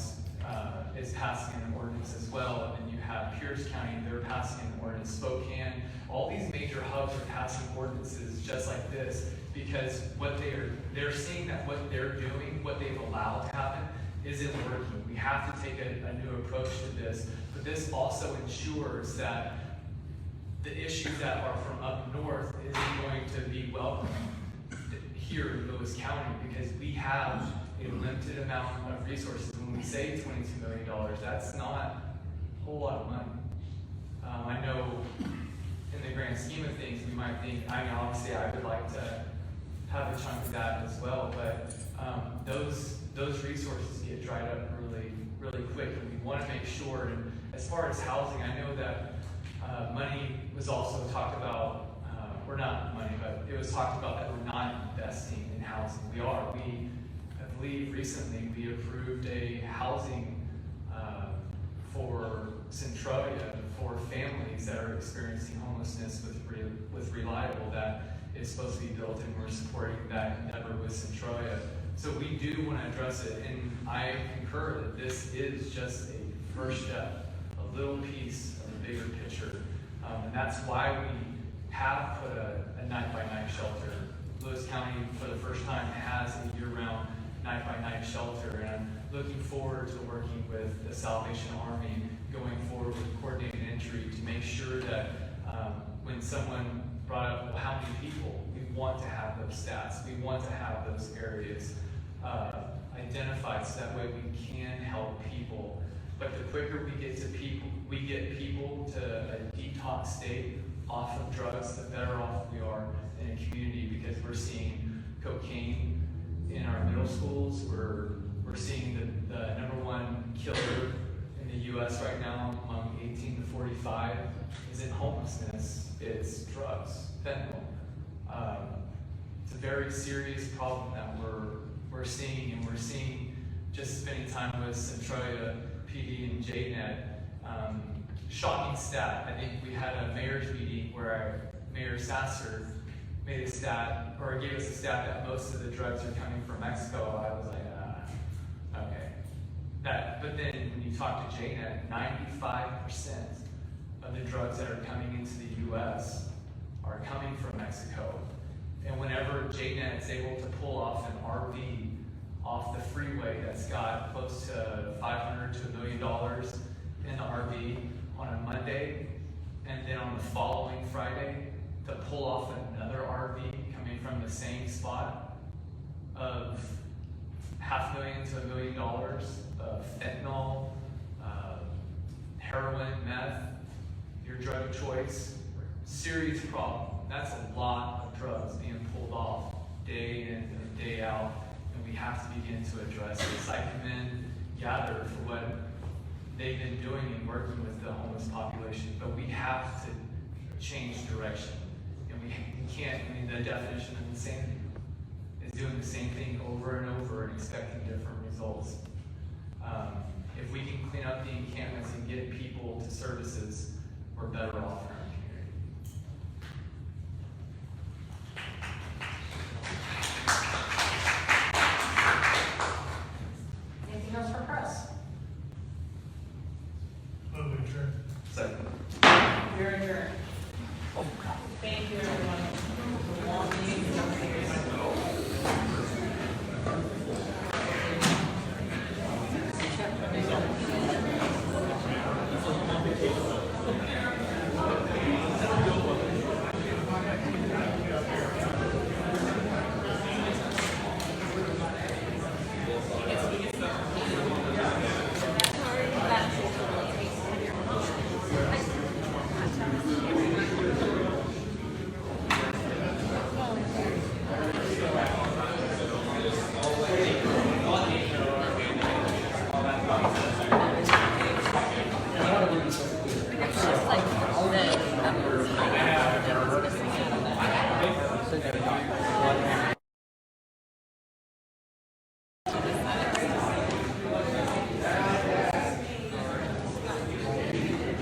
is passing an ordinance as well, and then you have Pierce County, they're passing an ordinance, Spokane, all these major hubs are passing ordinances just like this, because what they're seeing that what they're doing, what they've allowed to happen, isn't working. We have to take a new approach to this, but this also ensures that the issues that are from up north isn't going to be welcome here in Lewis County, because we have a limited amount of resources. When we say $22 million, that's not a whole lot of money. I know in the grand scheme of things, we might think, I mean, obviously I would like to have a chunk of that as well, but those resources get dried up really quick, and we want to make sure. And as far as housing, I know that money was also talked about, or not money, but it was talked about that we're not investing in housing. We are. I believe recently we approved a housing for Centralia for families that are experiencing homelessness with Reliable that is supposed to be built, and we're supporting that endeavor with Centralia. So we do want to address it, and I concur that this is just a first step, a little piece of a bigger picture. And that's why we have put a night-by-night shelter. Lewis County, for the first time, has a year-round night-by-night shelter, and I'm looking forward to working with the Salvation Army going forward with coordinated entry to make sure that when someone brought up, well, how many people, we want to have those stats, we want to have those areas identified, so that way we can help people. But the quicker we get people to a detox state off of drugs, the better off we are in a community, because we're seeing cocaine in our middle schools. We're seeing the #1 killer in the U.S. right now among 18 to 45 isn't homelessness, it's drugs, fentanyl. It's a very serious problem that we're seeing, and we're seeing, just spending time with Centralia PD and JNet, shocking stat. I think we had a mayor's meeting where Mayor Sasser made a stat, or gave us a stat that most of the drugs are coming from Mexico. I was like, okay. But then when you talk to JNet, 95% of the drugs that are coming into the U.S. are coming from Mexico. And whenever JNet is able to pull off an RV off the freeway that's got close to $500 to $1 million in the RV on a Monday, and then on the following Friday to pull off another RV coming from the same spot of $500,000 to $1 million of fentanyl, heroin, meth, your drug of choice, serious problem. That's a lot of drugs being pulled off day in and day out, and we have to begin to address this. I commend Gather for what they've been doing and working with the homeless population, but we have to change direction. And we can't, I mean, the definition of insanity is doing the same thing over and over and expecting different results. If we can clean up the encampments and get people to services, we're better off in our community. Anything else for press? Move adjourned. Second. You're adjourned. Thank you, everyone. Long meeting.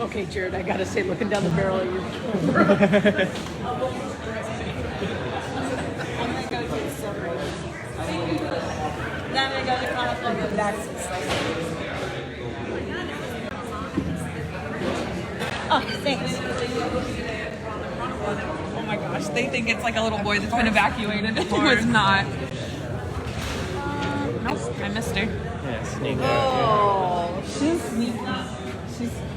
Okay, Jared, I gotta say, looking down the barrel of your camera. I'm gonna go to the silver. Then I'm gonna go to Chronicle and go back to the Thanks. Oh my gosh, they think it's like a little boy that's been evacuated. It was not. Nope, I missed her. Yeah, sneak. Oh, she's sneaky.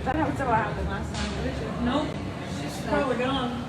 That's what happened last time. Nope, she's probably gone.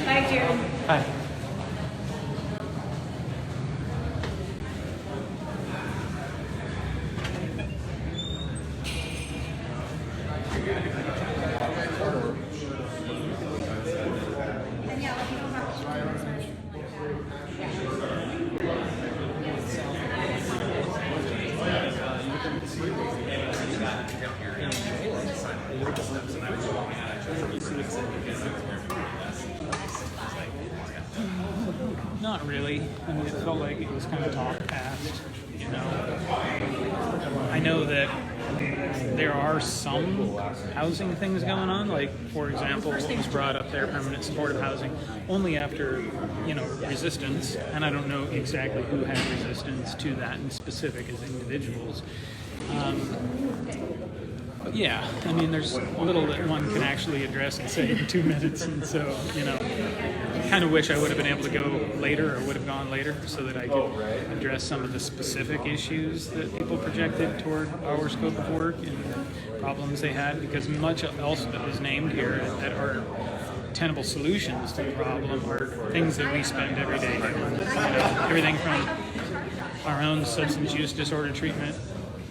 Hi, Jared. Hi. Not really. I mean, it felt like it was kind of talked past, you know. I know that there are some housing things going on, like, for example, what was brought up there, permanent supportive housing, only after, you know, resistance, and I don't know exactly who had resistance to that in specific as individuals. But yeah, I mean, there's little that one can actually address and say in 2 minutes, and so, you know, I kind of wish I would have been able to go later, or would have gone later, so that I could address some of the specific issues that people projected toward our scope of work and problems they had, because much else that was named here that are tenable solutions to the problem are things that we spend every day doing. You know, everything from our own substance use disorder treatment.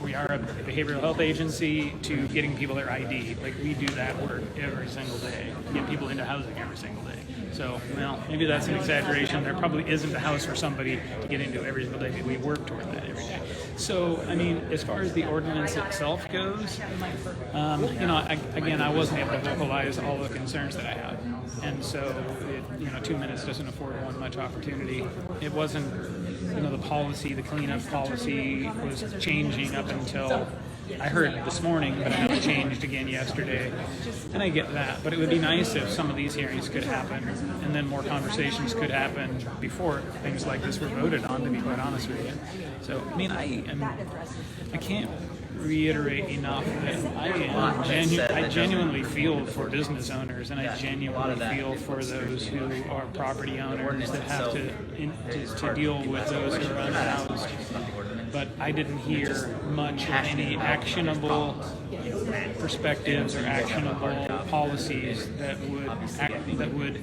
We are a behavioral health agency, to getting people their ID. Like, we do that work every single day, get people into housing every single day. So, well, maybe that's an exaggeration. There probably isn't a house for somebody to get into every single day, but we work toward that every day. So, I mean, as far as the ordinance itself goes, you know, I wasn't able to vocalize all the concerns that I have. And so, 2 minutes doesn't afford one much opportunity. It wasn't, you know, the policy, the cleanup policy was changing up until I heard this morning, but I know it changed again yesterday. And I get that, but it would be nice if some of these hearings could happen, and then more conversations could happen before things like this were voted on, to be quite honest with you. So, I mean, I can't reiterate enough that I genuinely feel for business owners, and I genuinely feel for those who are property owners that have to deal with those who are unhoused. But I didn't hear much of any actionable perspectives or actionable policies that would